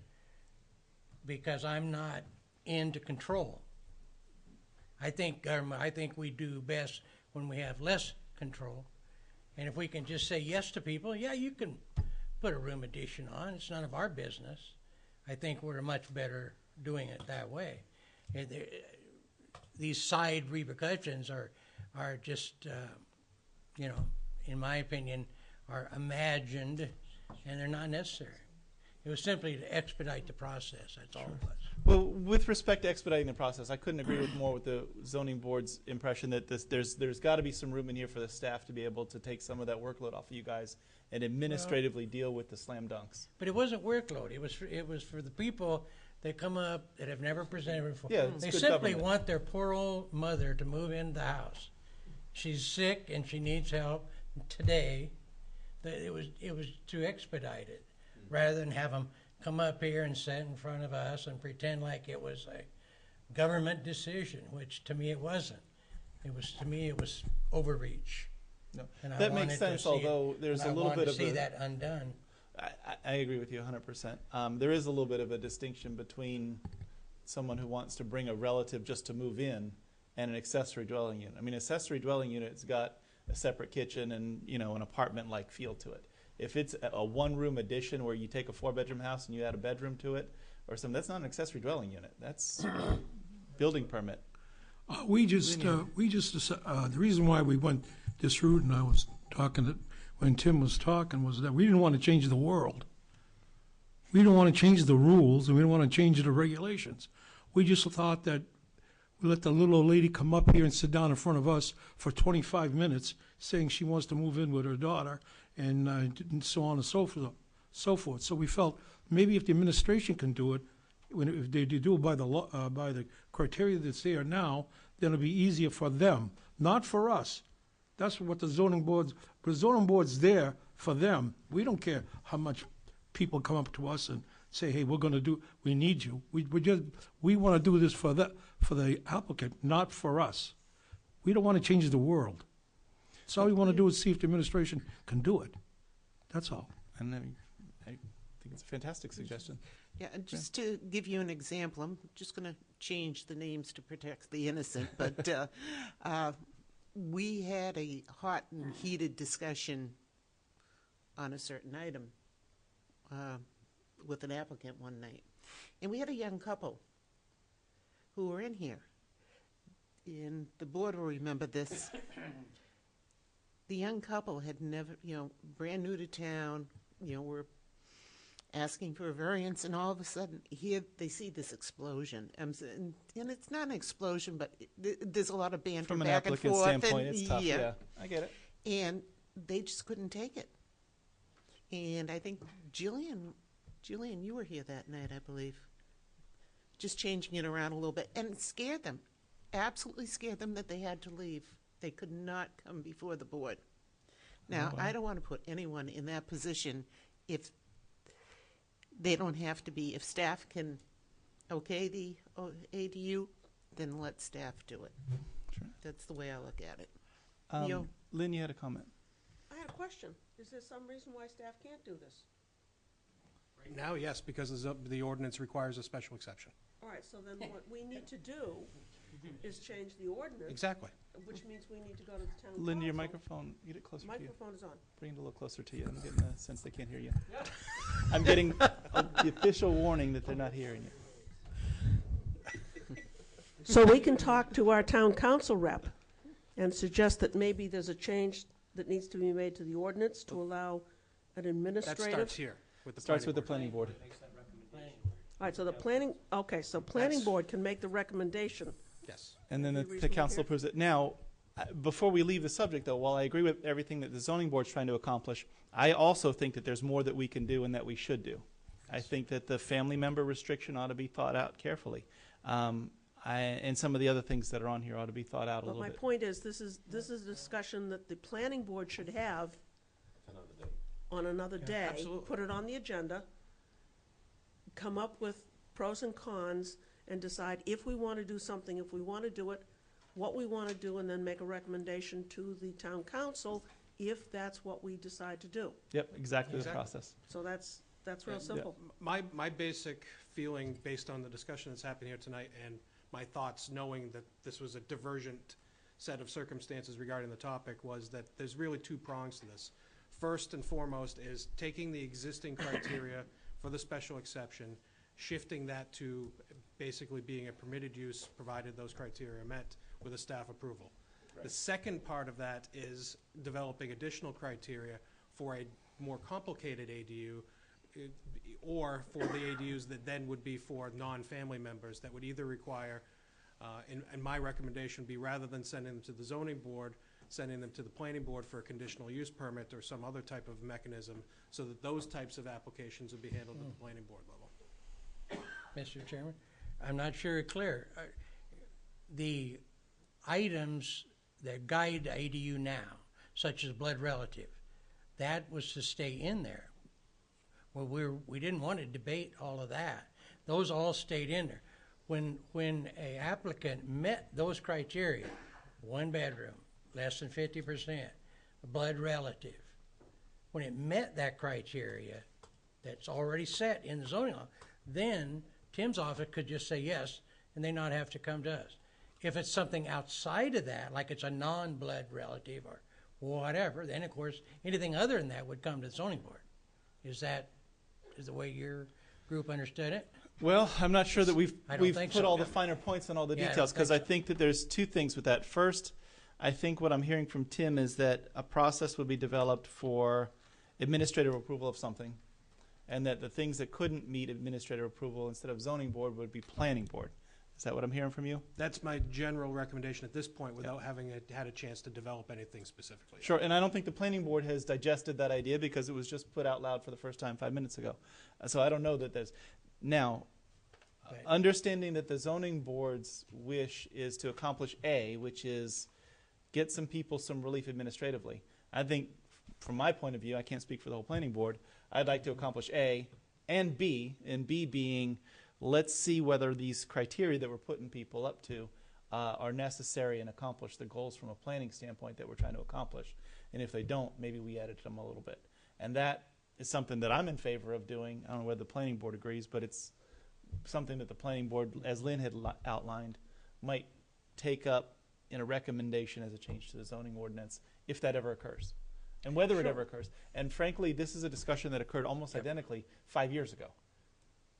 because I'm not into control. I think we do best when we have less control. And if we can just say yes to people, yeah, you can put a room addition on. It's none of our business. I think we're much better doing it that way. These side repercussions are just, in my opinion, are imagined, and they're not necessary. It was simply to expedite the process. That's all it was. Well, with respect to expediting the process, I couldn't agree more with the zoning board's impression that there's got to be some room in here for the staff to be able to take some of that workload off of you guys and administratively deal with the slam dunks. But it wasn't workload. It was for the people that come up that have never presented before. Yeah, it's They good simply government. want their poor old mother to move into the house. She's sick and she needs help today. It was to expedite it, rather than have them come up here and sit in front of us and pretend like it was a government decision, which to me it wasn't. To me it was overreach. No. And I That wanted makes to sense, see although there's a I little wanted bit to of see a, that undone. I agree with you 100%. There is a little bit of a distinction between someone who wants to bring a relative just to move in and an accessory dwelling unit. I mean, accessory dwelling unit's got a separate kitchen and, you know, an apartment-like feel to it. If it's a one-room addition where you take a 4-bedroom house and you add a bedroom to it or something, that's not an accessory dwelling unit. That's building permit. The reason why we went this route, and I was talking when Tim was talking, was that we didn't want to change the world. We don't want to change the rules, and we don't want to change the regulations. We just thought that we let the little old lady come up here and sit down in front of us for 25 minutes, saying she wants to move in with her daughter, and so on and so forth. So we felt maybe if the administration can do it, if they do it by the law, by the criteria that's there now, then it'll be easier for them, not for us. That's what the zoning board's there for them. We don't care how much people come up to us and say, hey, we need you. We want to do this for the applicant, not for us. We don't want to change the world. So all we want to do is see if the administration can do it. That's all. And I think it's a fantastic suggestion. Yeah, and just to give you an example, I'm just going to change the names to protect the innocent, but we had a hot and heated discussion on a certain item with an applicant one night. And we had a young couple who were in here. And the board will remember this. The young couple had never, brand new to town, were asking for a variance, and all of a sudden, here they see this explosion. And it's not an explosion, but there's a lot of banter From an back and applicant forth. standpoint, it's tough. Yeah, I get it. And they just couldn't take it. And I think Jillian, you were here that night, I believe, just changing it around a little bit, and it scared them, absolutely scared them that they had to leave. They could not come before the board. Now, I don't want to put anyone in that position if they don't have to be. If staff can okay the ADU, then let staff do it. Sure. That's the way I look at it. Lynn, you had a comment. I had a question. Is there some reason why staff can't do this? Right now, yes, because the ordinance requires a special exception. All right, so then what we need to do is change the ordinance. Exactly. Which means we need to go to the town council. Lynn, your microphone, get it closer to you. Microphone is on. Bring it a little closer to you. I'm getting the sense they can't hear you. I'm getting the official warning that they're not hearing you. So we can talk to our town council rep and suggest that maybe there's a change that needs to be made to the ordinance to allow an administrative. That starts here with the Starts with the planning board. All right, so the planning board can make the recommendation. Yes. And then Be the reasonable council here? approves it. Now, before we leave the subject, though, while I agree with everything that the zoning board's trying to accomplish, I also think that there's more that we can do and that we should do. I think that the family member restriction ought to be thought out carefully. And some of the other things that are on here ought to be thought out a But little my bit. point is, this is a discussion that the planning board should have on another day. absolutely. Put it on the agenda, come up with pros and cons, and decide if we want to do something, if we want to do it, what we want to do, and then make a recommendation to the town council if that's what we decide to do. Yep, exactly the Exactly. process. So that's real simple. My basic feeling, based on the discussion that's happened here tonight, and my thoughts knowing that this was a divergent set of circumstances regarding the topic, was that there's really two prongs to this. First and foremost is taking the existing criteria for the special exception, shifting that to basically being a permitted use, provided those criteria are met, with a staff approval. Right. The second part of that is developing additional criteria for a more complicated ADU, or for the ADUs that then would be for non-family members that would either require, and my recommendation would be, rather than sending them to the zoning board, sending them to the planning board for a conditional use permit or some other type of mechanism, so that those types of applications would be handled at the planning board level. Mr. Chairman, I'm not sure it's clear. The items that guide ADU now, such as blood relative, that was to stay in there. Well, we didn't want to debate all of that. Those all stayed in there. When a applicant met those criteria, 1 bedroom, less than 50%, a blood relative, when it met that criteria that's already set in the zoning law, then Tim's office could just say yes, and they not have to come to us. If it's something outside of that, like it's a non-blood relative or whatever, then of course anything other than that would come to the zoning board. Is the way your group understood it? Well, I'm not sure that we've think put so. all the finer points on all the Yeah, I details, don't because think I think that there's two things with that. First, I think what I'm hearing from Tim is that a process would be developed for administrative approval of something, and that the things that couldn't meet administrative approval instead of zoning board would be planning board. Is that what I'm hearing from you? That's my general recommendation at this point, without having had a chance to develop anything specifically. Sure, and I don't think the planning board has digested that idea because it was just put out loud for the first time 5 minutes ago. So I don't know that there's... Now, Okay. understanding that the zoning board's wish is to accomplish A, which is get some people some relief administratively. I think, from my point of view, I can't speak for the whole planning board, I'd like to accomplish A and B being, let's see whether these criteria that we're putting people up to are necessary and accomplish the goals from a planning standpoint that we're trying to accomplish. And if they don't, maybe we edit them a little bit. And that is something that I'm in favor of doing. I don't know whether the planning board agrees, but it's something that the planning board, as Lynn had outlined, might take up in a recommendation as a change to the zoning ordinance, if that ever occurs, and whether it ever occurs. And frankly, this is a discussion that occurred almost identically 5 years ago,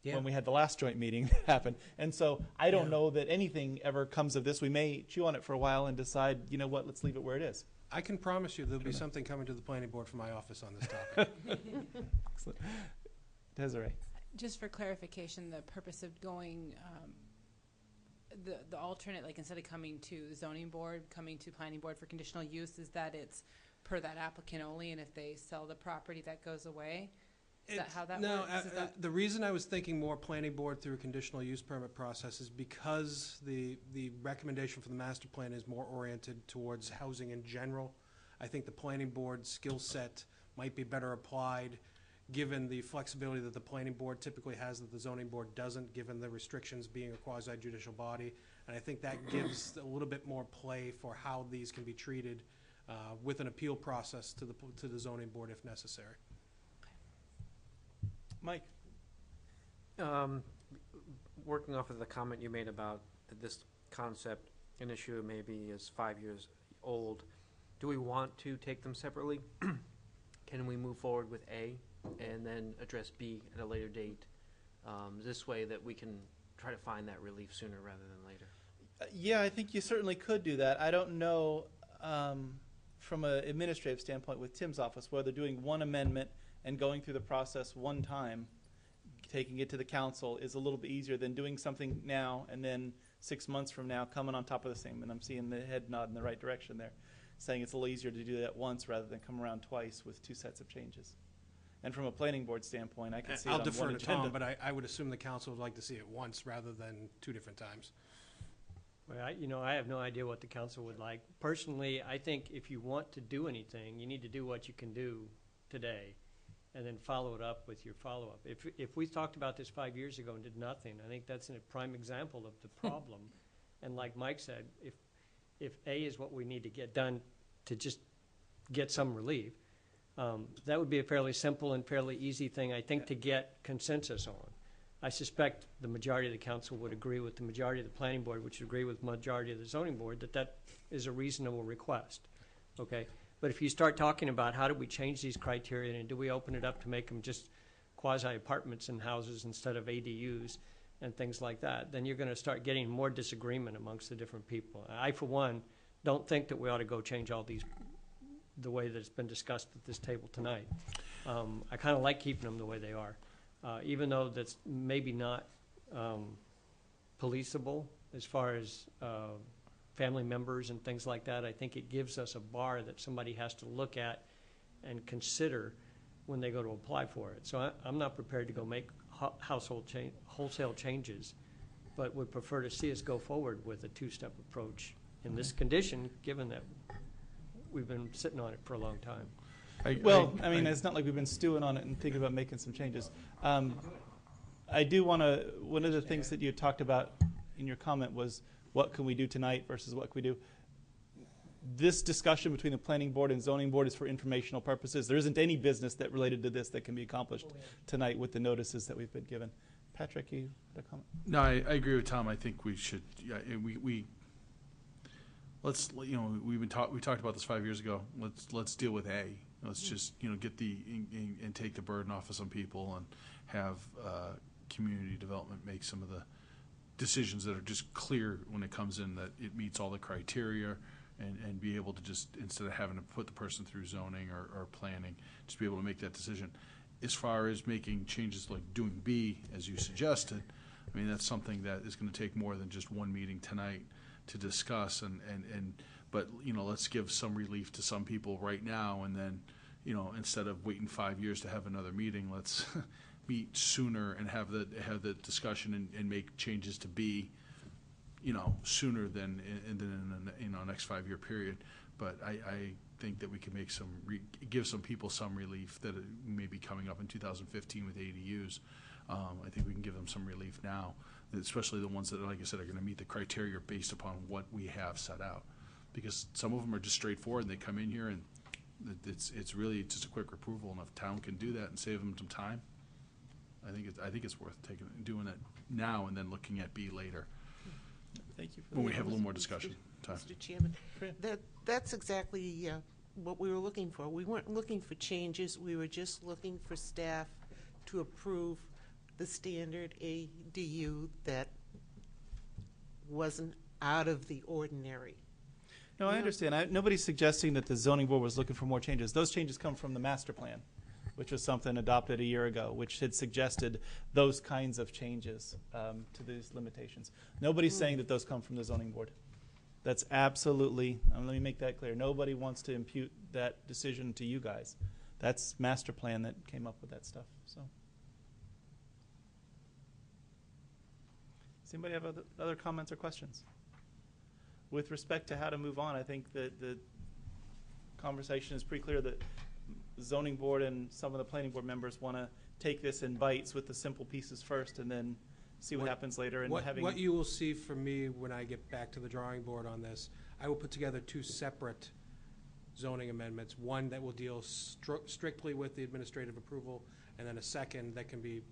when we had the last joint meeting that happened. And so I don't know that anything ever comes of this. We may chew on it for a while and decide, you know what, let's leave it where it is. I can promise you there'll be something coming to the planning board from my office on this topic. Excellent. Desiree. Just for clarification, the purpose of going, the alternate, like instead of coming to the zoning board, coming to planning board for conditional use, is that it's per that applicant only, and if they sell the property, that goes away? Is that how that works? Is that The reason I was thinking more planning board through a conditional use permit process is because the recommendation for the master plan is more oriented towards housing in general. I think the planning board skill set might be better applied, given the flexibility that the planning board typically has that the zoning board doesn't, given the restrictions being a quasi-judicial body. And I think that gives a little bit more play for how these can be treated with an appeal process to the zoning board if necessary. Mike. Working off of the comment you made about that this concept, an issue maybe is 5 years old, do we want to take them separately? Can we move forward with A and then address B at a later date? This way that we can try to find that relief sooner rather than later. Yeah, I think you certainly could do that. I don't know from an administrative standpoint with Tim's office whether doing one amendment and going through the process one time, taking it to the council, is a little bit easier than doing something now and then 6 months from now coming on top of the same. And I'm seeing the head nod in the right direction there, saying it's a little easier to do that once rather than come around twice with two sets of changes. And from a planning board standpoint, I can see it I'll on defer one to Tom, agenda. but I would assume the council would like to see it once rather than 2 different times. Well, I have no idea what the council would like. Personally, I think if you want to do anything, you need to do what you can do today and then follow it up with your follow-up. If we talked about this 5 years ago and did nothing, I think that's a prime example of the problem. And like Mike said, if A is what we need to get done to just get some relief, that would be a fairly simple and fairly easy thing, I think, to get consensus on. I suspect the majority of the council would agree with the majority of the planning board, which would agree with the majority of the zoning board, that is a reasonable request, okay? But if you start talking about how do we change these criteria and do we open it up to make them just quasi-apartments and houses instead of ADUs and things like that, then you're going to start getting more disagreement amongst the different people. I, for one, don't think that we ought to go change all these the way that it's been discussed at this table tonight. I kind of like keeping them the way they are. Even though that's maybe not policeable as far as family members and things like that, I think it gives us a bar that somebody has to look at and consider when they go to apply for it. So I'm not prepared to go make wholesale changes, but would prefer to see us go forward with a two-step approach in this condition, given that we've been sitting on it for a long time. Well, I mean, it's not like we've been stewing on it and thinking about making some changes. I do want to, one of the things that you talked about in your comment was what can we do tonight versus what can we do. This discussion between the planning board and zoning board is for informational purposes. There isn't any business that related to this that can be accomplished tonight with the notices that we've been given. Patrick, you had a comment? No, I agree with Tom. I think we should, let's, we talked about this 5 years ago. Let's deal with A. Let's just, get and take the burden off of some people and have community development make some of the decisions that are just clear when it comes in that it meets all the criteria, and be able to just, instead of having to put the person through zoning or planning, just be able to make that decision. As far as making changes like doing B, as you suggested, I mean, that's something that is going to take more than just one meeting tonight to discuss, but let's give some relief to some people right now, and then, instead of waiting 5 years to have another meeting, let's meet sooner and have the discussion and make changes to B, sooner than in the next 5 year period. But I think that we can make give some people some relief that may be coming up in 2015 with ADUs. I think we can give them some relief now, especially the ones that, like I said, are going to meet the criteria based upon what we have set out. Because some of them are just straightforward, and they come in here and it's really just a quick approval, and if town can do that and save them some time, I think it's worth doing it now and then looking at B later. Thank you. For when we have a little more discussion. Mr. Chairman, that's exactly what we were looking for. We weren't looking for changes. We were just looking for staff to approve the standard ADU that wasn't out of the ordinary. No, I understand. Nobody's suggesting that the zoning board was looking for more changes. Those changes come from the master plan, which was something adopted a year ago, which had suggested those kinds of changes to these limitations. Nobody's saying that those come from the zoning board. That's absolutely, let me make that clear. Nobody wants to impute that decision to you guys. That's master plan that came up with that stuff. So, does anybody have other comments or questions? With respect to how to move on, I think that the conversation is pretty clear that the zoning board and some of the planning board members want to take this in bites with the simple pieces first and then see what happens later. And what you will see from me when I get back to the drawing board on this, I will put together two separate zoning amendments, one that will deal strictly with the administrative approval, and then a second that can be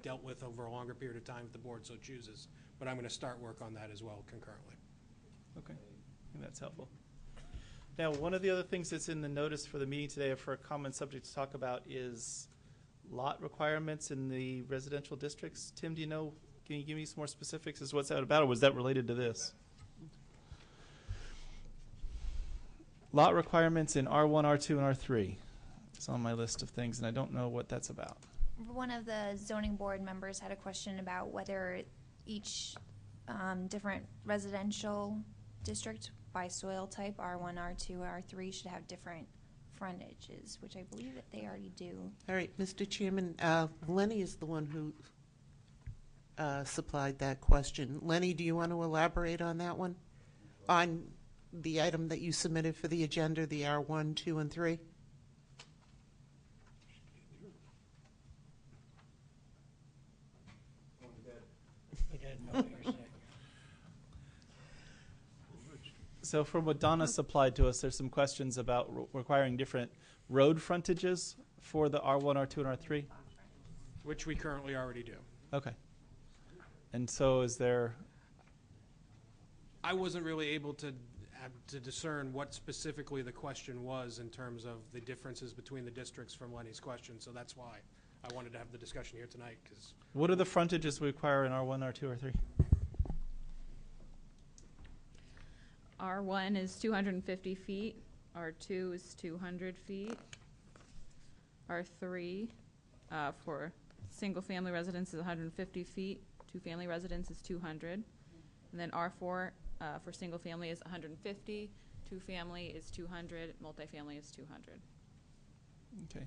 dealt with over a longer period of time if the board so chooses. But I'm going to start work on that as well concurrently. Okay, I think that's helpful. Now, one of the other things that's in the notice for the meeting today for a common subject to talk about is lot requirements in the residential districts. Tim, do you know, can you give me some more specifics as to what's that about, or was that related to this? Lot requirements in R1, R2, and R3. It's on my list of things, and I don't know what that's about. One of the zoning board members had a question about whether each different residential district by soil type, R1, R2, R3, should have different frontages, which I believe that they already do. All right, Mr. Chairman, Lenny is the one who supplied that question. Lenny, do you want to elaborate on that one? On the item that you submitted for the agenda, the R1, 2, and 3? So from what Donna supplied to us, there's some questions about requiring different road frontages for the R1, R2, and R3? Which we currently already do. Okay. And so is there... I wasn't really able to discern what specifically the question was in terms of the differences between the districts from Lenny's question, so that's why I wanted to have the discussion here tonight. What are the frontages we require in R1, R2, R3? R1 is 250 feet, R2 is 200 feet, R3 for single-family residence is 150 feet, two-family residence is 200, and then R4 for single-family is 150, two-family is 200, multifamily is 200. Okay.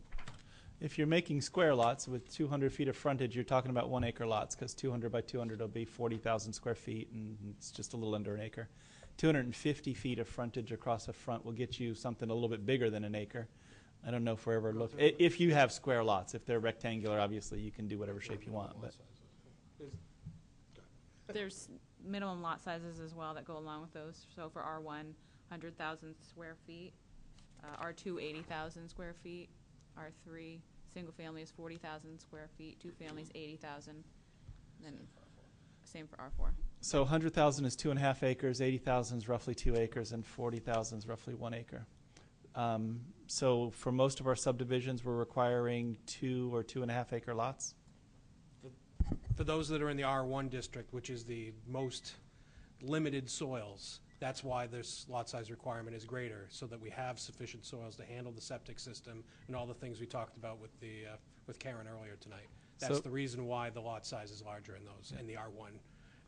If you're making square lots with 200 feet of frontage, you're talking about 1 acre lots, because 200 by 200 will be 40,000 square feet, and it's just a little under an acre. 250 feet of frontage across the front will get you something a little bit bigger than an acre. I don't know if we're ever looked, if you have square lots. If they're rectangular, obviously, you can do whatever shape you want, but. There's minimum lot sizes as well that go along with those. So for R1, 100,000 square feet. R2, 80,000 square feet. R3, single family is 40,000 square feet. Two families, 80,000. Then same for R4. So 100,000 is 2.5 acres, 80,000 is roughly 2 acres, and 40,000 is roughly 1 acre. So for most of our subdivisions, we're requiring 2 or 2.5 acre lots. For those that are in the R1 district, which is the most limited soils, that's why this lot size requirement is greater, so that we have sufficient soils to handle the septic system and all the things we talked about with the with Karen earlier tonight. That's the reason why the lot size is larger in those, and the R1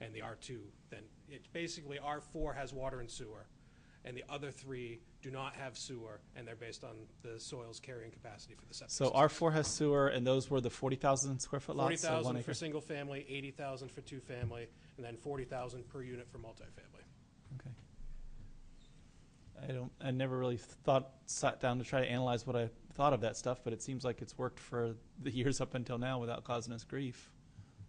and the R2. Then it's basically R4 has water and sewer, and the other three do not have sewer, and they're based on the soil's carrying capacity for the septic So system. R4 has sewer, and those were the 40,000 square foot lots? 40,000 for single family, 80,000 for two family, and then 40,000 per unit for multifamily. Okay. I never really sat down to try to analyze what I thought of that stuff, but it seems like it's worked for the years up until now without causing us grief.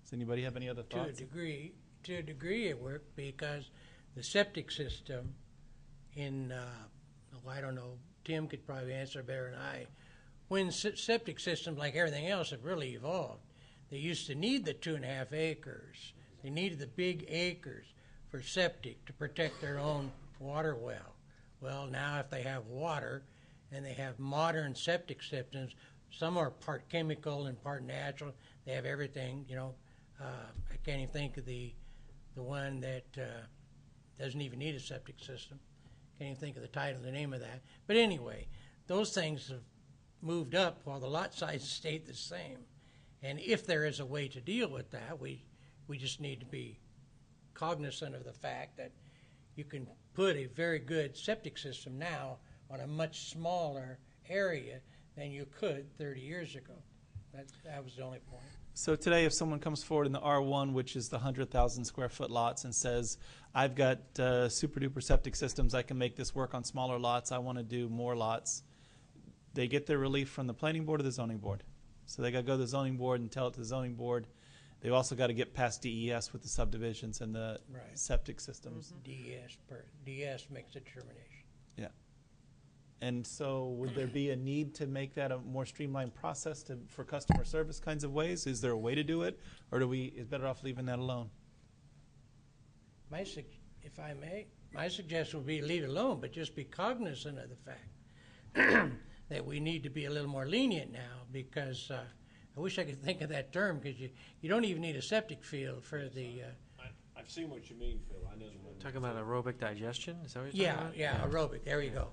Does anybody have any other thoughts? To a degree it worked because the septic system in, I don't know, Tim could probably answer better than I. When septic systems, like everything else, have really evolved, they used to need the 2.5 acres. They needed the big acres for septic to protect their own water well. Well, now if they have water and they have modern septic systems, some are part chemical and part natural. They have everything, you know. I can't even think of the one that doesn't even need a septic system. Can't even think of the title, the name of that. But anyway, those things have moved up while the lot sizes stayed the same. And if there is a way to deal with that, we just need to be cognizant of the fact that you can put a very good septic system now on a much smaller area than you could 30 years ago. That was the only point. So today, if someone comes forward in the R1, which is the 100,000 square foot lots, and says, I've got super duper septic systems, I can make this work on smaller lots, I want to do more lots, they get their relief from the planning board or the zoning board. So they got to go to the zoning board and tell it to the zoning board. They've also got to get past DES with the subdivisions and the septic systems. DES makes a determination. Yeah. And so would there be a need to make that a more streamlined process for customer service kinds of ways? Is there a way to do it? Or is better off leaving that alone? If I may, my suggestion would be leave it alone, but just be cognizant of the fact that we need to be a little more lenient now, because I wish I could think of that term, because you don't even need a septic field for the... I've seen what you mean, Phil. I know the one. Talking about aerobic digestion? Is that what you're talking about? Yeah, aerobic. There you go.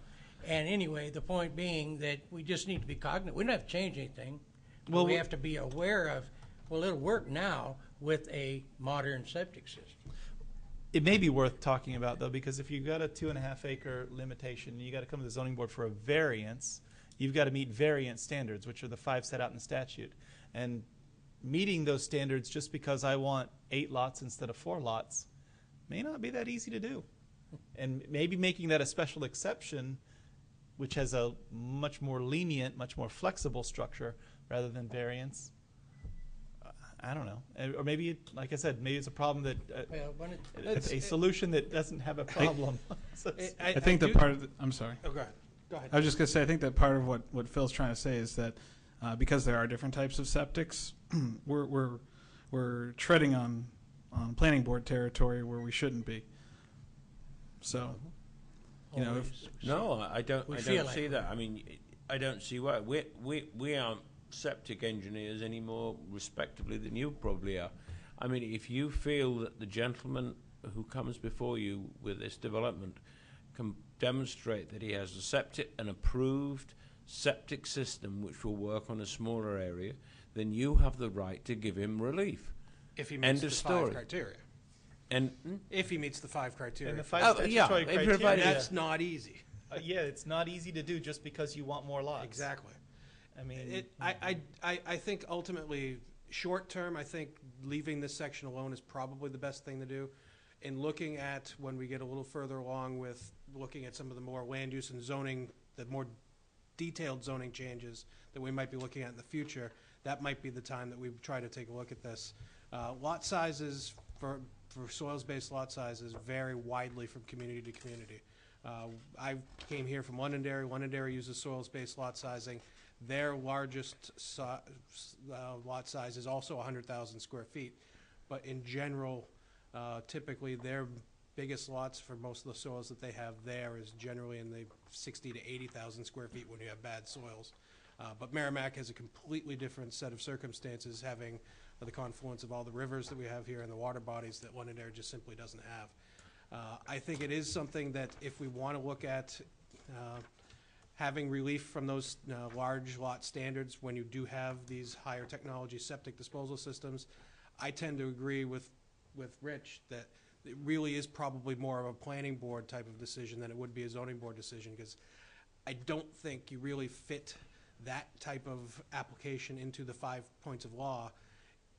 And anyway, the point being that we just need to be cognizant. We don't have to change anything. Well, we have to be aware of, well, it'll work now with a modern septic system. It may be worth talking about, though, because if you've got a 2.5 acre limitation, you got to come to the zoning board for a variance. You've got to meet variance standards, which are the 5 set out in the statute. And meeting those standards just because I want 8 lots instead of 4 lots may not be that easy to do. And maybe making that a special exception, which has a much more lenient, much more flexible structure rather than variance. I don't know. Or maybe, like I said, maybe it's a problem that it's a solution that doesn't have a problem. I think that part of the, I'm sorry. Oh, go ahead. Go ahead. I was just going to say, I think that part of what Phil's trying to say is that because there are different types of septics, we're treading on planning board territory where we shouldn't be. So, you know, I don't see that. I mean, I don't see why we aren't septic engineers any more respectably than you probably are. I mean, if you feel that the gentleman who comes before you with this development can demonstrate that he has an approved septic system which will work on a smaller area, then you have the right to give him relief. If he meets the 5 criteria. And if he meets the 5 criteria. And the 5 statutory criteria. That's not easy. Yeah, it's not easy to do just because you want more lots. Exactly. I mean, I think ultimately, short term, I think leaving this section alone is probably the best thing to do. In looking at when we get a little further along with looking at some of the more land use and zoning, the more detailed zoning changes that we might be looking at in the future, that might be the time that we try to take a look at this. Lot sizes for soils-based lot sizes vary widely from community to community. I came here from Londonderry. Londonderry uses soils-based lot sizing. Their largest lot size is also 100,000 square feet. But in general, typically their biggest lots for most of the soils that they have there is generally in the 60 to 80,000 square feet when you have bad soils. But Merrimack has a completely different set of circumstances, having the confluence of all the rivers that we have here and the water bodies that Londonderry just simply doesn't have. I think it is something that if we want to look at having relief from those large lot standards when you do have these higher technology septic disposal systems, I tend to agree with Rich that it really is probably more of a planning board type of decision than it would be a zoning board decision, because I don't think you really fit that type of application into the 5 points of law.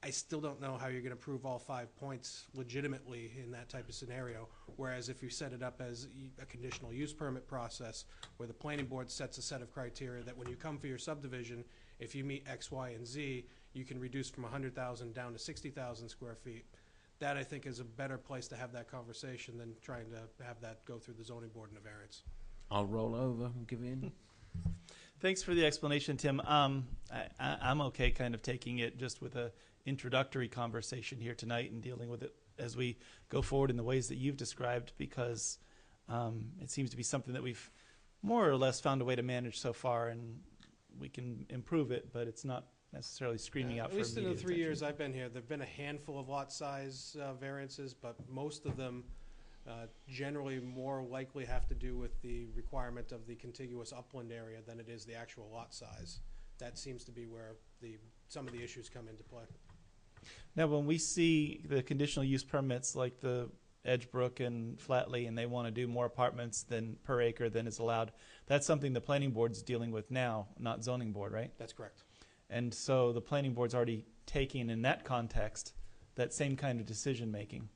I still don't know how you're going to prove all 5 points legitimately in that type of scenario, whereas if you set it up as a conditional use permit process where the planning board sets a set of criteria that when you come for your subdivision, if you meet X, Y, and Z, you can reduce from 100,000 down to 60,000 square feet. That, I think, is a better place to have that conversation than trying to have that go through the zoning board and a variance. I'll roll over and give in. Thanks for the explanation, Tim. I'm okay kind of taking it just with a introductory conversation here tonight and dealing with it as we go forward in the ways that you've described, because it seems to be something that we've more or less found a way to manage so far, and we can improve it, but it's not necessarily screaming out for immediate attention. At least in the 3 years attention. I've been here, there have been a handful of lot size variances, but most of them generally more likely have to do with the requirement of the contiguous upland area than it is the actual lot size. That seems to be where some of the issues come into play. Now, when we see the conditional use permits like the Edgebrook and Flatley, and they want to do more apartments than per acre than is allowed, that's something the planning board's dealing with now, not zoning board, right? That's correct. And so the planning board's already taking, in that context, that same kind of decision making.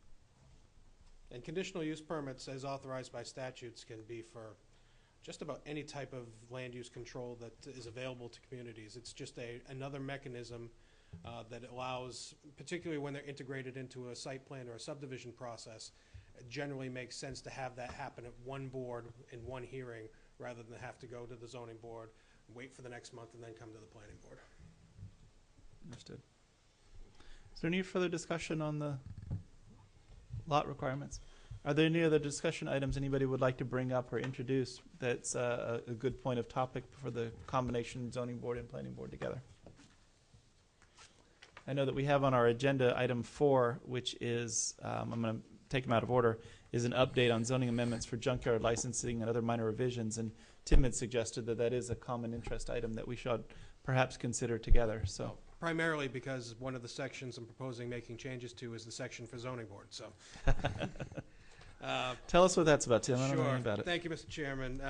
And conditional use permits, as authorized by statutes, can be for just about any type of land use control that is available to communities. It's just another mechanism that allows, particularly when they're integrated into a site plan or a subdivision process, it generally makes sense to have that happen at one board in one hearing rather than have to go to the zoning board, wait for the next month, and then come to the planning board. Understood. Is there any further discussion on the lot requirements? Are there any other discussion items anybody would like to bring up or introduce that's a good point of topic for the combination zoning board and planning board together? I know that we have on our agenda item 4, which is, I'm going to take them out of order, is an update on zoning amendments for junkyard licensing and other minor revisions. And Tim had suggested that that is a common interest item that we should perhaps consider together. So primarily because one of the sections I'm proposing making changes to is the section for zoning board. So tell us what that's about, Tim. I don't know sure. anything about it. Thank you, Mr. Chairman.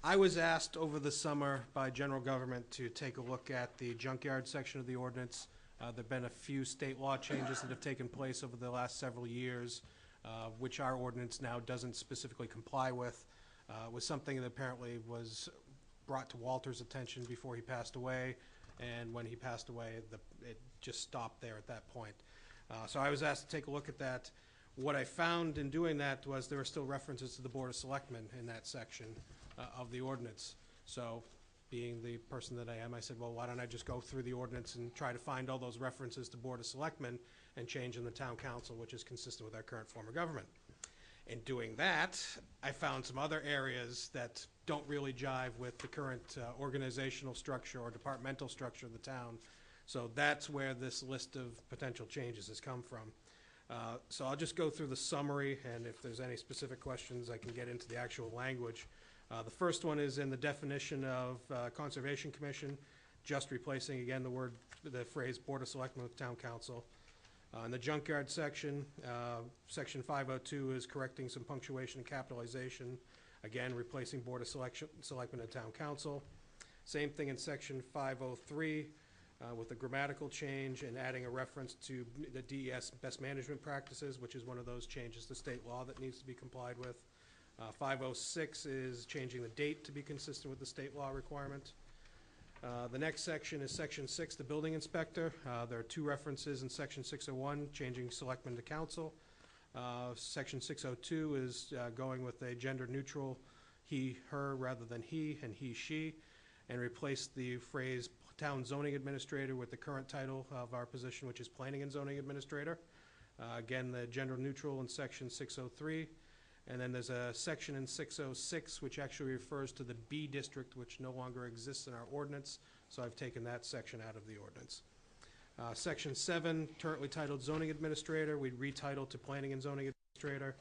I was asked over the summer by general government to take a look at the junkyard section of the ordinance. There have been a few state law changes that have taken place over the last several years, which our ordinance now doesn't specifically comply with. It was something that apparently was brought to Walter's attention before he passed away, and when he passed away, it just stopped there at that point. So I was asked to take a look at that. What I found in doing that was there were still references to the Board of Selectmen in that section of the ordinance. So being the person that I am, I said, well, why don't I just go through the ordinance and try to find all those references to Board of Selectmen and change in the town council, which is consistent with our current form of government. In doing that, I found some other areas that don't really jive with the current organizational structure or departmental structure of the town. So that's where this list of potential changes has come from. So I'll just go through the summary, and if there's any specific questions, I can get into the actual language. The first one is in the definition of Conservation Commission, just replacing again the phrase Board of Selectmen with Town Council. In the junkyard section, section 502 is correcting some punctuation and capitalization, again replacing Board of Selectmen and Town Council. Same thing in section 503 with a grammatical change and adding a reference to the DES best management practices, which is one of those changes to state law that needs to be complied with. 506 is changing the date to be consistent with the state law requirement. The next section is Section 6, the building inspector. There are 2 references in Section 601, changing selectmen to council. Section 602 is going with a gender-neutral he, her, rather than he, and he, she, and replace the phrase town zoning administrator with the current title of our position, which is planning and zoning administrator. Again, the gender-neutral in Section 603. And then there's a section in 606 which actually refers to the B district, which no longer exists in our ordinance, so I've taken that section out of the ordinance. Section 7, currently titled zoning administrator, we'd retitle to planning and zoning administrator.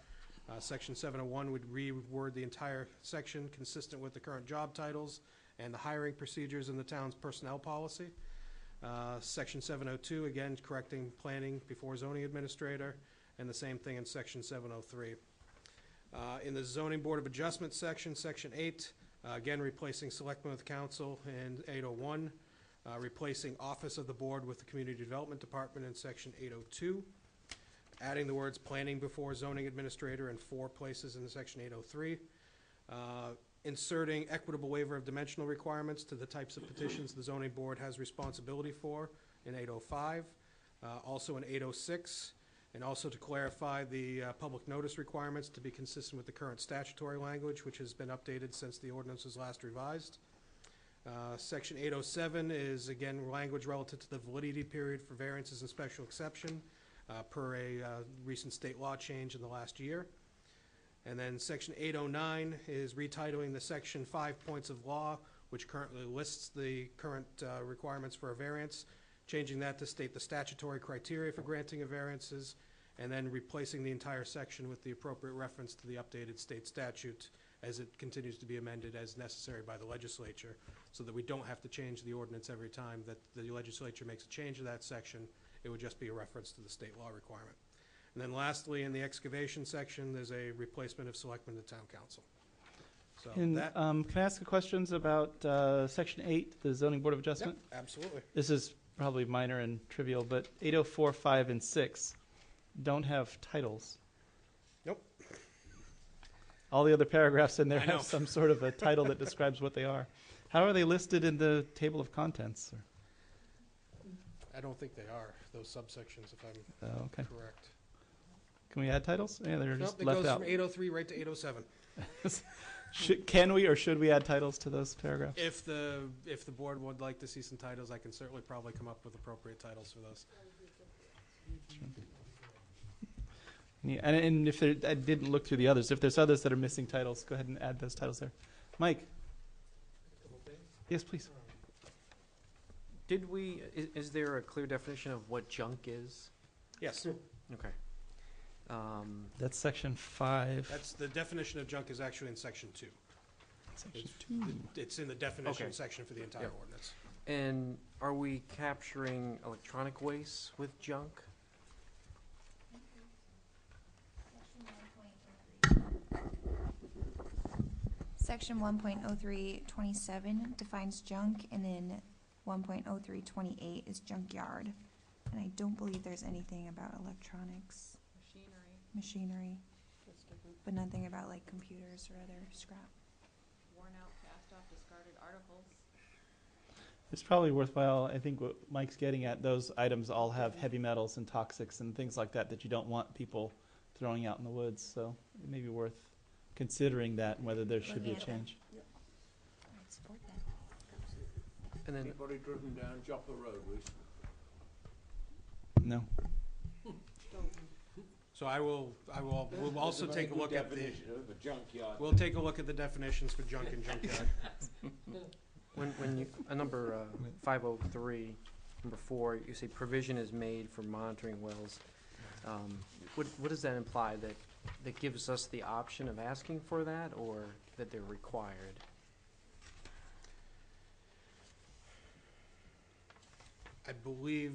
Section 701 would reword the entire section consistent with the current job titles and the hiring procedures in the town's personnel policy. Section 702, again, correcting planning before zoning administrator, and the same thing in Section 703. In the Zoning Board of Adjustment section, Section 8, again replacing selectmen with council in 801, replacing office of the board with the Community Development Department in Section 802, adding the words planning before zoning administrator in 4 places in Section 803, inserting equitable waiver of dimensional requirements to the types of petitions the zoning board has responsibility for in 805, also in 806, and also to clarify the public notice requirements to be consistent with the current statutory language, which has been updated since the ordinance was last revised. Section 807 is, again, language relative to the validity period for variances and special exception per a recent state law change in the last year. And then Section 809 is retitling the Section 5 points of law, which currently lists the current requirements for a variance, changing that to state the statutory criteria for granting of variances, and then replacing the entire section with the appropriate reference to the updated state statute as it continues to be amended as necessary by the legislature, so that we don't have to change the ordinance every time that the legislature makes a change to that section. It would just be a reference to the state law requirement. And then lastly, in the excavation section, there's a replacement of selectmen to town council. So And that, can I ask questions about Section 8, the Zoning Board of Adjustment? yep, absolutely. This is probably minor and trivial, but 804, 5, and 6 don't have titles. Nope. All the other paragraphs in there I know. have some sort of a title that describes what they are. How are they listed in the table of contents? I don't think they are, those subsections, if I'm Okay. correct. Can we add titles? Yeah, they're Nope, just it left goes out. from 803 right to 807. Can we or should we add titles to those paragraphs? If the board would like to see some titles, I can certainly probably come up with appropriate titles for those. Yeah, and if there, I didn't look through the others. If there's others that are missing titles, go ahead and add those titles there. Mike? Yes, please. Did we, is there a clear definition of what junk is? Yes. Okay. That's Section 5. That's, the definition of junk is actually in Section 2. Section It's in the definition Okay. section for the entire Yep. ordinance. And are we capturing electronic waste with junk? Section 1.0327 defines junk, and then 1.0328 is junkyard. And I don't believe there's anything about electronics, machinery, but nothing about like computers or other scrap. Worn out, cast off, discarded articles. It's probably worthwhile, I think what Mike's getting at, those items all have heavy metals and toxics and things like that that you don't want people throwing out in the woods. So it may be worth considering that and whether there should be a change. I'd support that. And then Anybody driven down Joppa Road recently? No. So we'll also take a look at the, definition of a junkyard. we'll take a look at the definitions for junk and junkyard. when you, number 503, number 4, you say provision is made for monitoring wells. What does that imply? That gives us the option of asking for that, or that they're required? I believe,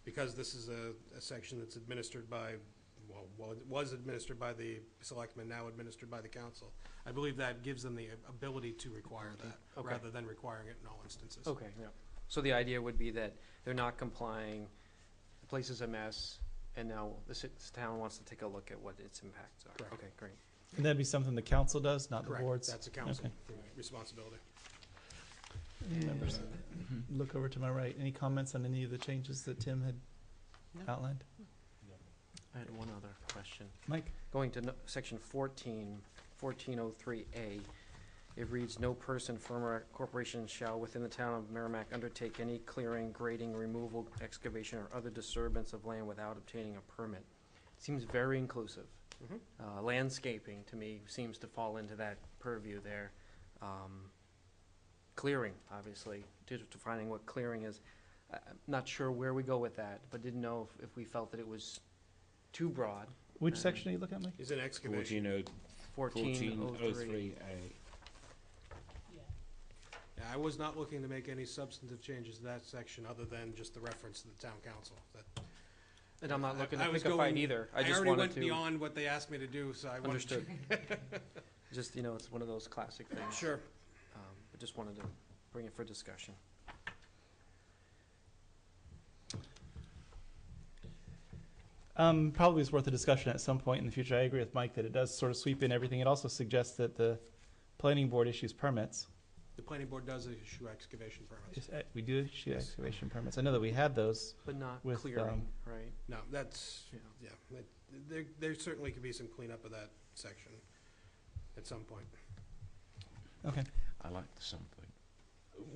because this is a section that's administered by, well, it was administered by the selectmen, now administered by the council. I believe that gives them the ability to require that, Okay. rather than requiring it in all instances. Okay, yeah. So the idea would be that they're not complying, the place is a mess, and now this town wants to take a look at what its impacts are. Correct. Okay, great. And that'd be something the council does, not Correct. the boards? That's a council Okay. responsibility. Any members? Look over to my right. Any comments on any of the changes that Tim had outlined? I had one other question. Mike? Going to section 1403A, it reads, "No person, firm, or corporation shall within the town of Merrimack undertake any clearing, grading, removal, excavation, or other disturbance of land without obtaining a permit." Seems very inclusive. Landscaping, to me, seems to fall into that purview there. Clearing, obviously, defining what clearing is. I'm not sure where we go with that, but didn't know if we felt that it was too broad. Which section are you looking at, Mike? Is an excavation. 1403A. Yeah, I was not looking to make any substantive changes to that section other than just the reference to the town council. And I'm not looking to I was pick a fight going- either. I I just already wanted went to. beyond what they asked me to do, so I wanted to. Understood. Just, it's one of those classic things. Sure. But just wanted to bring it for discussion. Probably is worth a discussion at some point in the future. I agree with Mike that it does sort of sweep in everything. It also suggests that the planning board issues permits. The planning board does issue excavation permits. We do issue excavation permits. I know that we had those. But not with, clearing, right? No, that's, there certainly could be some cleanup of that section at some point. Okay. I like something.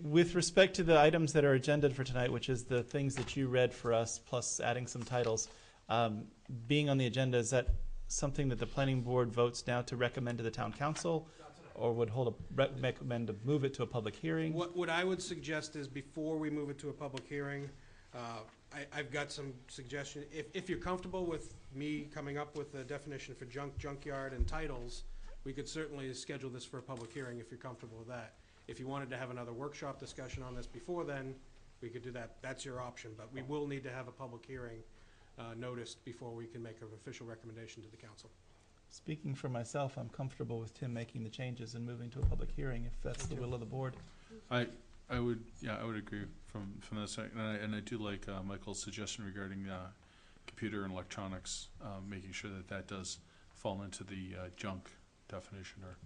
With respect to the items that are agendaed for tonight, which is the things that you read for us, plus adding some titles, being on the agenda, is that something that the planning board votes now to recommend to the town council, or would recommend to move it to a public hearing? What I would suggest is before we move it to a public hearing, I've got some suggestion. If you're comfortable with me coming up with a definition for junkyard and titles, we could certainly schedule this for a public hearing if you're comfortable with that. If you wanted to have another workshop discussion on this before then, we could do that. That's your option, but we will need to have a public hearing noticed before we can make an official recommendation to the council. Speaking for myself, I'm comfortable with Tim making the changes and moving to a public hearing if that's the will of the board. I would agree from that side, and I do like Michael's suggestion regarding computer and electronics, making sure that does fall into the junk definition. Or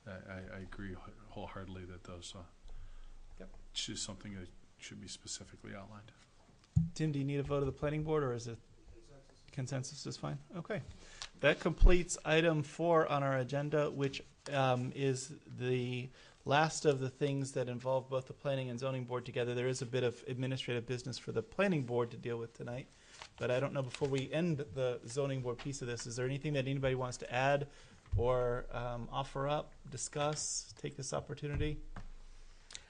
I agree wholeheartedly that those is something that should be specifically outlined. Tim, do you need a vote of the planning board, or is it consensus is fine? Okay. That completes item 4 on our agenda, which is the last of the things that involve both the planning and zoning board together. There is a bit of administrative business for the planning board to deal with tonight, but I don't know, before we end the zoning board piece of this, is there anything that anybody wants to add or offer up, discuss, take this opportunity?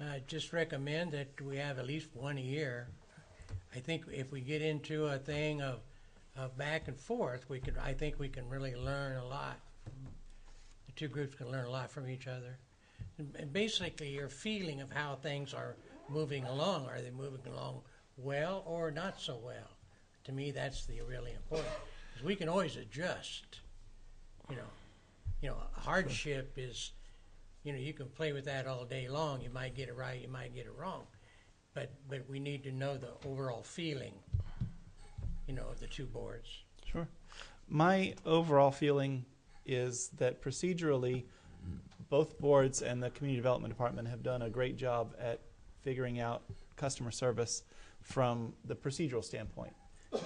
I just recommend that we have at least one a year. I think if we get into a thing of back and forth, I think we can really learn a lot. The two groups can learn a lot from each other. And basically, your feeling of how things are moving along. Are they moving along well or not so well? To me, that's the really important. Because we can always adjust. Hardship is, you can play with that all day long. You might get it right, you might get it wrong. But we need to know the overall feeling, of the two boards. Sure. My overall feeling is that procedurally, both boards and the community development department have done a great job at figuring out customer service from the procedural standpoint.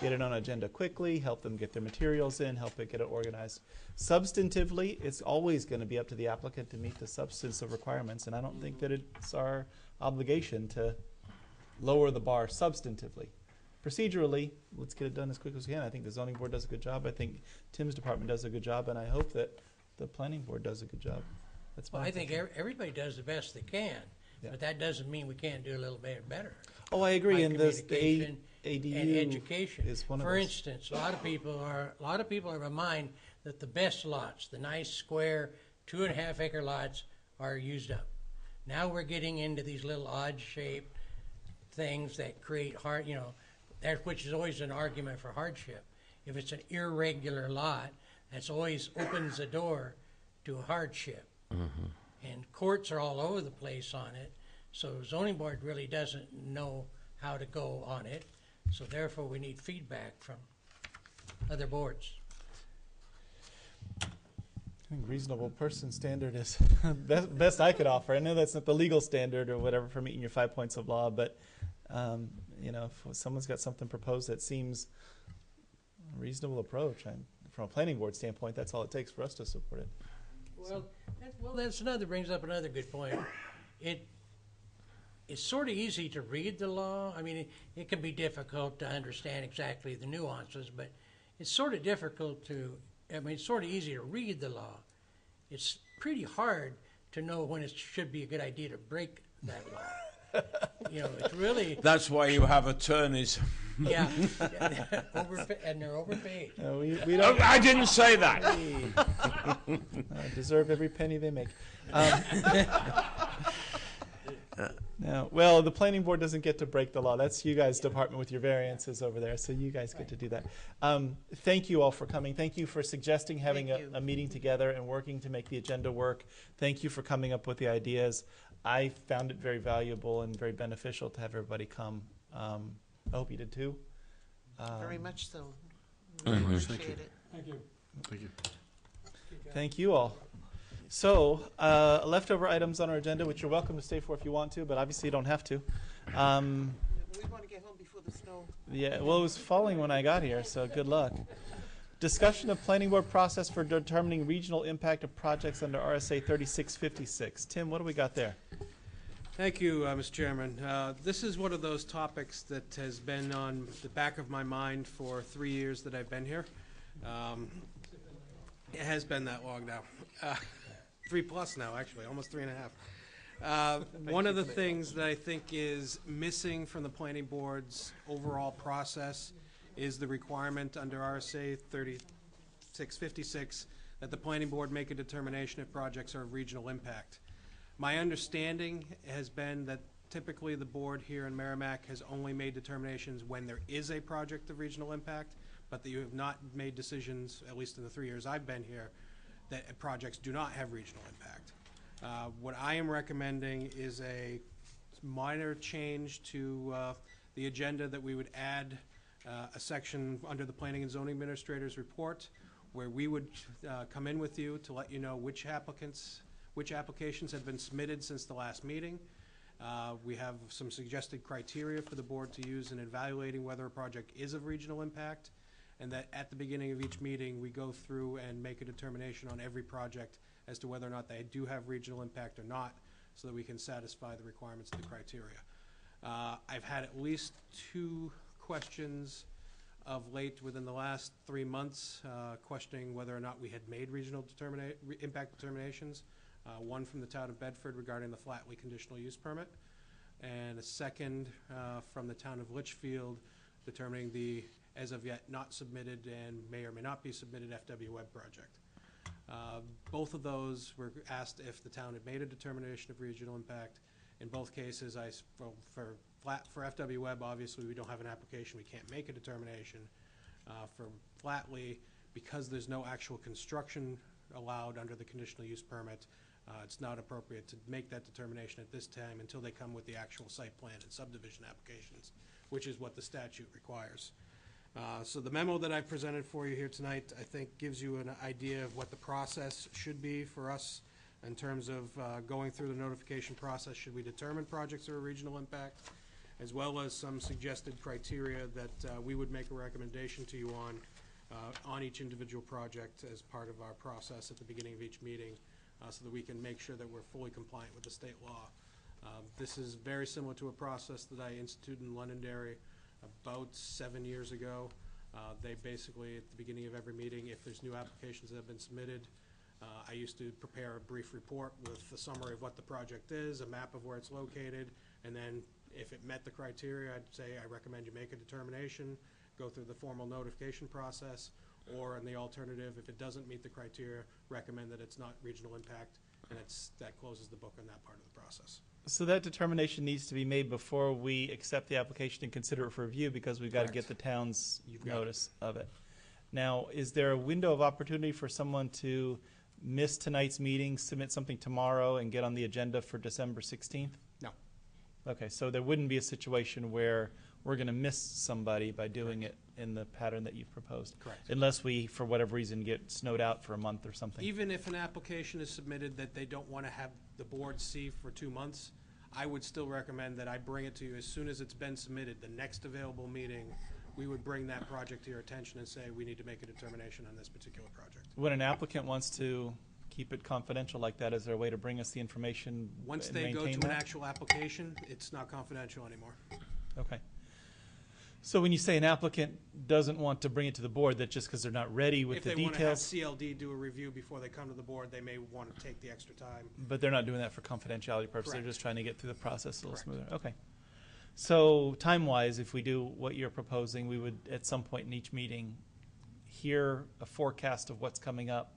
Get it on agenda quickly, help them get their materials in, help it get it organized. Substantively, it's always going to be up to the applicant to meet the substance of requirements, and I don't think that it's our obligation to lower the bar substantively. Procedurally, let's get it done as quick as we can. I think the zoning board does a good job. I think Tim's department does a good job, and I hope that the planning board does a good job. That's my I think everybody does the best they can, but that doesn't mean we can't do a little bit better. Oh, I agree. And the Communication ADU and education is one of For those. instance, a lot of people are of a mind that the best lots, the nice square 2.5 acre lots, are used up. Now we're getting into these little odd shaped things that create which is always an argument for hardship. If it's an irregular lot, that's always opens the door to a hardship. And courts are all over the place on it, so zoning board really doesn't know how to go on it. So therefore, we need feedback from other boards? I think reasonable person standard is best I could offer. I know that's not the legal standard or whatever for meeting your 5 points of law, but you know, if someone's got something proposed that seems a reasonable approach, from a planning board standpoint, that's all it takes for us to support it. Well, that's brings up another good point. It's sort of easy to read the law. I mean, it can be difficult to understand exactly the nuances, but it's sort of difficult it's sort of easy to read the law. It's pretty hard to know when it should be a good idea to break that law. You know, it's really... That's why you have attorneys. Yeah, and they're overpaid. No, we don't. I didn't say that. Deserve every penny they make. No, well, the planning board doesn't get to break the law. That's you guys' department with your variances over there, so you guys get to do that. Thank you all for coming. Thank you for suggesting having a meeting together and working to make the agenda work. Thank you for coming up with the ideas. I found it very valuable and very beneficial to have everybody come. I hope you did too. Very much so. Mm-hmm. Appreciate it. Thank you. Thank you. Thank you all. So, leftover items on our agenda, which you're welcome to stay for if you want to, but obviously you don't have to. We want to get home before the snow. Yeah, well, it was falling when I got here, so good luck. Discussion of planning board process for determining regional impact of projects under RSA 3656. Tim, what do we got there? Thank you, Mr. Chairman. This is one of those topics that has been on the back of my mind for 3 years that I've been here. It has been that long now. 3+ now, actually, almost 3.5. One of the things that I think is missing from the planning board's overall process is the requirement under RSA 3656 that the planning board make a determination if projects are of regional impact. My understanding has been that typically the board here in Merrimack has only made determinations when there is a project of regional impact, but that you have not made decisions, at least in the 3 years I've been here, that projects do not have regional impact. What I am recommending is a minor change to the agenda, that we would add a section under the Planning and Zoning Administrator's report where we would come in with you to let you know which applications have been submitted since the last meeting. We have some suggested criteria for the board to use in evaluating whether a project is of regional impact, and that at the beginning of each meeting we go through and make a determination on every project as to whether or not they do have regional impact or not, so that we can satisfy the requirements of the criteria. I've had at least 2 questions of late within the last 3 months questioning whether or not we had made regional impact determinations. One from the town of Bedford regarding the Flatley conditional use permit, and a second from the town of Litchfield determining the as of yet not submitted and may or may not be submitted FW Web project. Both of those were asked if the town had made a determination of regional impact. In both cases, for FW Web, obviously we don't have an application, we can't make a determination. For Flatley, because there's no actual construction allowed under the conditional use permit, it's not appropriate to make that determination at this time until they come with the actual site plan and subdivision applications, which is what the statute requires. So the memo that I presented for you here tonight, I think, gives you an idea of what the process should be for us in terms of going through the notification process should we determine projects are of regional impact, as well as some suggested criteria that we would make a recommendation to you on each individual project as part of our process at the beginning of each meeting, so that we can make sure that we're fully compliant with the state law. This is very similar to a process that I instituted in Londonderry about 7 years ago. They basically, at the beginning of every meeting, if there's new applications that have been submitted, I used to prepare a brief report with a summary of what the project is, a map of where it's located, and then if it met the criteria, I'd say I recommend you make a determination, go through the formal notification process, or in the alternative, if it doesn't meet the criteria, recommend that it's not regional impact, and that closes the book on that part of the process. So that determination needs to be made before we accept the application and consider it for review, because we've got to get the town's notice of it. Now, is there a window of opportunity for someone to miss tonight's meeting, submit something tomorrow, and get on the agenda for December 16th? No. Okay, so there wouldn't be a situation where we're going to miss somebody by doing it in the pattern that you've proposed. Correct. Unless we, for whatever reason, get snowed out for a month or something. Even if an application is submitted that they don't want to have the board see for 2 months, I would still recommend that I bring it to you as soon as it's been submitted. The next available meeting, we would bring that project to your attention and say, we need to make a determination on this particular project. When an applicant wants to keep it confidential like that, is there a way to bring us the information Once and they go to maintain an that? actual application, it's not confidential anymore. Okay. So when you say an applicant doesn't want to bring it to the board, that just because they're not ready with the If they want to have details, CLD do a review before they come to the board, they may want to take the extra time. but they're not doing that for confidentiality purposes. They're Correct. just trying to get through the process a little Correct. smoother. Okay. So time-wise, if we do what you're proposing, we would at some point in each meeting hear a forecast of what's coming up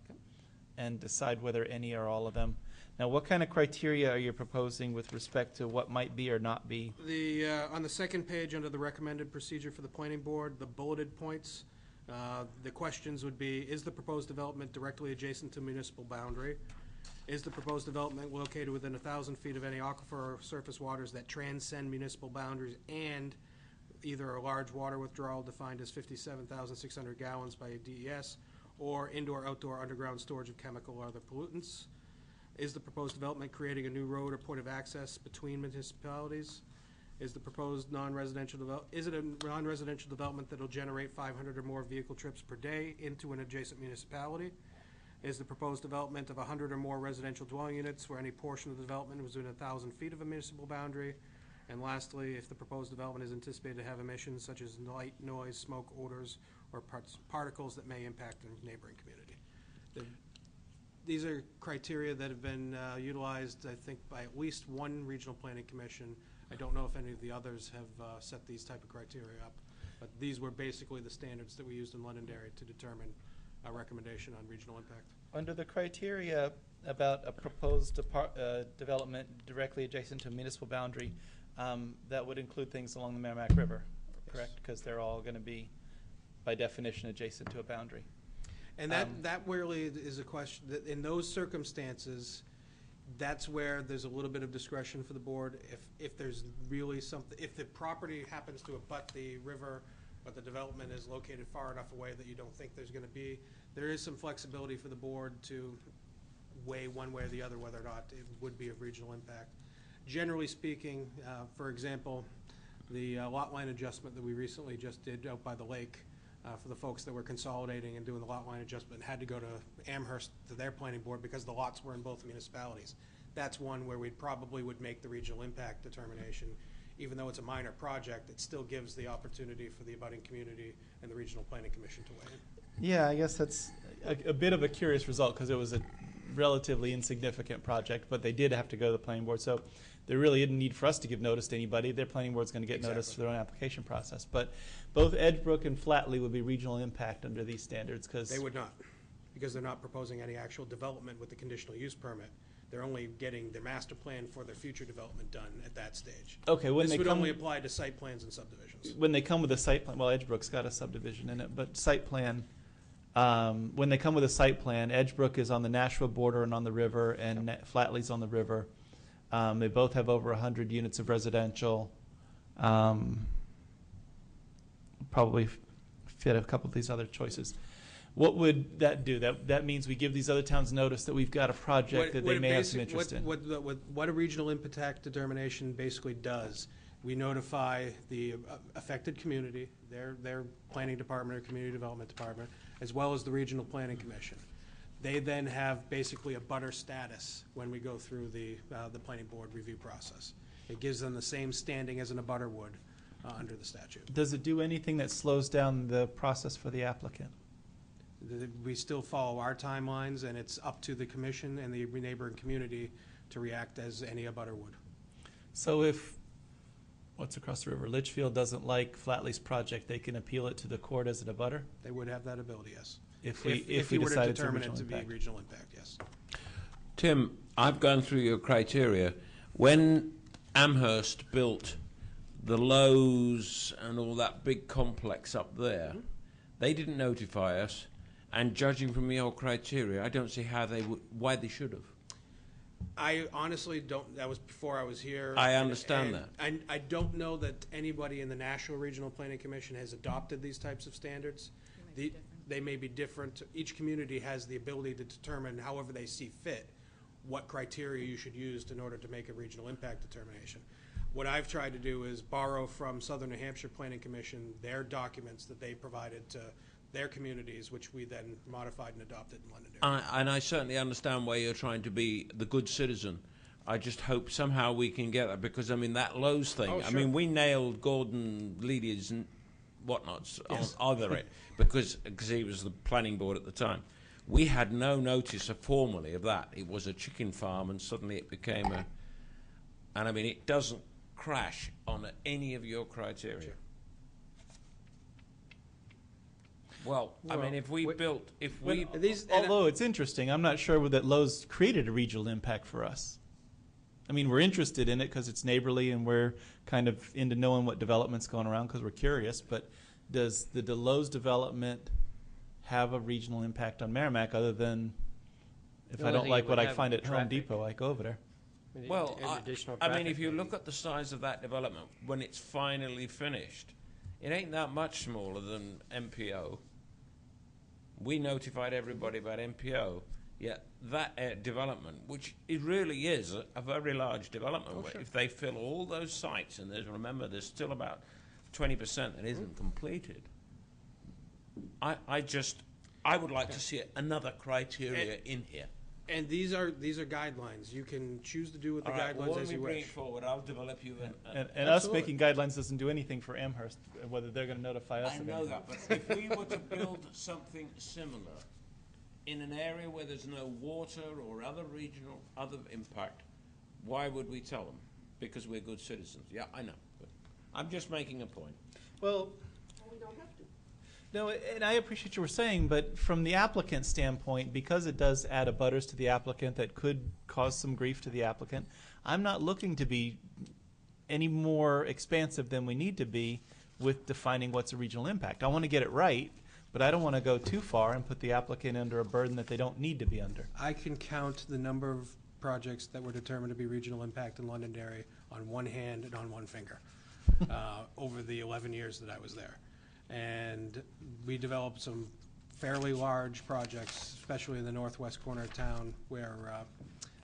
and decide whether any or all of them. Now, what kind of criteria are you proposing with respect to what might be or not be? The, on the second page, under the recommended procedure for the planning board, the bulleted points, the questions would be, is the proposed development directly adjacent to municipal boundary? Is the proposed development located within 1,000 feet of any aquifer or surface waters that transcend municipal boundaries and either a large water withdrawal defined as 57,600 gallons by a DES or indoor-outdoor underground storage of chemical or other pollutants? Is the proposed development creating a new road or point of access between municipalities? Is the proposed non-residential is it a non-residential development that will generate 500 or more vehicle trips per day into an adjacent municipality? Is the proposed development of 100 or more residential dwelling units where any portion of the development was within 1,000 feet of a municipal boundary? And lastly, if the proposed development is anticipated to have emissions such as light, noise, smoke, odors, or particles that may impact the neighboring community. These are criteria that have been utilized, I think, by at least one regional planning commission. I don't know if any of the others have set these type of criteria up, but these were basically the standards that we used in Londonderry to determine a recommendation on regional impact. Under the criteria about a proposed development directly adjacent to a municipal boundary, that would include things along the Merrimack River, correct? Because they're all going to be, by definition, adjacent to a boundary. And that really is a question, that in those circumstances, that's where there's a little bit of discretion for the board. If there's really something, if the property happens to abut the river, but the development is located far enough away that you don't think there's going to be, there is some flexibility for the board to weigh one way or the other whether or not it would be of regional impact. Generally speaking, for example, the lot line adjustment that we recently just did out by the lake, for the folks that were consolidating and doing the lot line adjustment, had to go to Amherst to their planning board because the lots were in both municipalities. That's one where we probably would make the regional impact determination. Even though it's a minor project, it still gives the opportunity for the abutting community and the regional planning commission to weigh in. Yeah, I guess that's a bit of a curious result because it was a relatively insignificant project, but they did have to go to the planning board. So there really isn't need for us to give notice to anybody. Their planning board's going to get notice for their own application process. But both Edgebrook and Flatley would be regional impact under these standards because They would not, because they're not proposing any actual development with the conditional use permit. They're only getting their master plan for their future development done at that stage. Okay, when this they would come, only apply to site plans and subdivisions. when they come with a site plan, well, Edgebrook's got a subdivision in it, but site plan. When they come with a site plan, Edgebrook is on the Nashua border and on the river, and Flatley's on the river. They both have over 100 units of residential. Probably fit a couple of these other choices. What would that do? That means we give these other towns notice that we've got a project that they may have some interest in. What a regional impact determination basically does, we notify the affected community, their planning department or community development department, as well as the regional planning commission. They then have basically a butter status when we go through the planning board review process. It gives them the same standing as an abutter would under the statute. Does it do anything that slows down the process for the applicant? We still follow our timelines, and it's up to the commission and the neighboring community to react as any abutter would. So if, what's across the river, Litchfield doesn't like Flatley's project, they can appeal it to the court as an abutter? They would have that ability, yes. If we were to decide it's a determine regional it to be impact. regional impact, yes. Tim, I've gone through your criteria. When Amherst built the Lowe's and all that big complex up there, they didn't notify us, and judging from your criteria, I don't see how why they should have. I honestly don't, that was before I was here. I understand and that. I don't know that anybody in the National Regional Planning Commission has adopted these types of standards. They may be different. Each community has the ability to determine, however they see fit, what criteria you should use in order to make a regional impact determination. What I've tried to do is borrow from Southern New Hampshire Planning Commission their documents that they provided to their communities, which we then modified and adopted in Londonderry. And I certainly understand why you're trying to be the good citizen. I just hope somehow we can get that, because, I mean, that Lowe's thing, Oh, I sure. mean, we nailed Gordon Leady's and whatnots over it because he was the planning board at the time. We had no notice formally of that. It was a chicken farm, and suddenly it became a... And, I mean, it doesn't crash on any of your criteria. Sure. Well, I mean, if we built... Although it's interesting, I'm not sure that Lowe's created a regional impact for us. I mean, we're interested in it because it's neighborly and we're kind of into knowing what development's going around because we're curious. But does the Lowe's development have a regional impact on Merrimack other than if The I only don't thing like it what would I have find would at be Home traffic. Depot, I go over there. Well, Additional I mean, traffic if you maybe. look at the size of that development, when it's finally finished, it ain't that much smaller than MPO. We notified everybody about MPO, yet that development, which it really is a very large development, where if they fill all those sites, and remember, there's still about 20% that isn't completed. I would like to see another criteria in here. And these are guidelines. You can choose to do with the All right, well, guidelines when as we you bring wish. it forward, I'll develop you And us making guidelines doesn't do anything for Amherst, whether they're going to notify us I of know anything. that, but if we were to build something similar in an area where there's no water or other impact, why would we tell them? Because we're good citizens. Yeah, I know. But I'm just making a point. Well, We don't have to. no, and I appreciate what you were saying, but from the applicant standpoint, because it does add a butters to the applicant that could cause some grief to the applicant, I'm not looking to be any more expansive than we need to be with defining what's a regional impact. I want to get it right, but I don't want to go too far and put the applicant under a burden that they don't need to be under. I can count the number of projects that were determined to be regional impact in Londonderry on one hand and on one finger over the 11 years that I was there. And we developed some fairly large projects, especially in the northwest corner of town where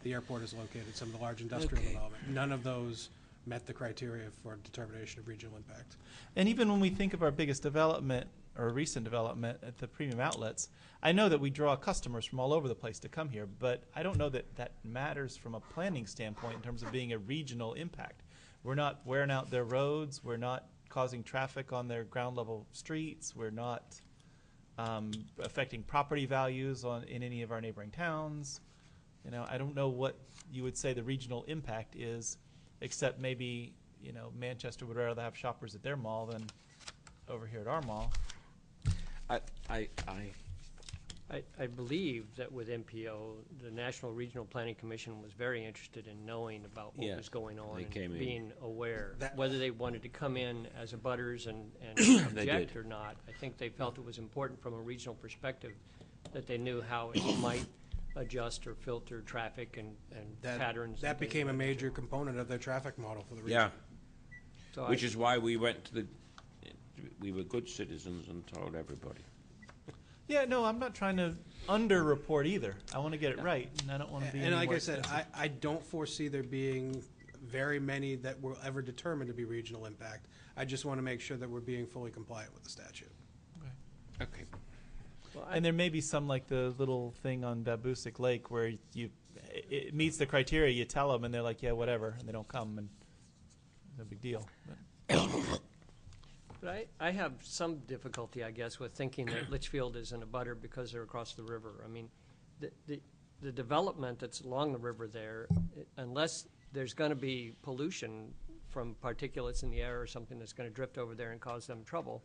the airport is located, some of the large industrial development. None of those met the criteria for determination of regional impact. And even when we think of our biggest development or recent development at the premium outlets, I know that we draw customers from all over the place to come here, but I don't know that that matters from a planning standpoint in terms of being a regional impact. We're not wearing out their roads, we're not causing traffic on their ground level streets, we're not affecting property values in any of our neighboring towns. You know, I don't know what you would say the regional impact is, except maybe, you know, Manchester would rather have shoppers at their mall than over here at our mall. I believe that with MPO, the National Regional Planning Commission was very interested in knowing about what Yes, was going on they came and in. being aware, That- whether they wanted to come in as a butters and object did. or not. I think they felt it was important from a regional perspective that they knew how it might adjust or filter traffic and patterns. That and things became a like major component of their traffic model for the region. Yeah, So which is why we went to we were good citizens and told everybody. Yeah, no, I'm not trying to under-report either. I want to get it right, and I don't want to be And any like more I said, expensive. I don't foresee there being very many that will ever determine to be regional impact. I just want to make sure that we're being fully compliant with the statute. Okay. And there may be some like the little thing on Babusick Lake where it meets the criteria, you tell them, and they're like, yeah, whatever, and they don't come, and no big deal. But I have some difficulty, I guess, with thinking that Litchfield is in a butter because they're across the river. I mean, the development that's along the river there, unless there's going to be pollution from particulates in the air or something that's going to drift over there and cause them trouble,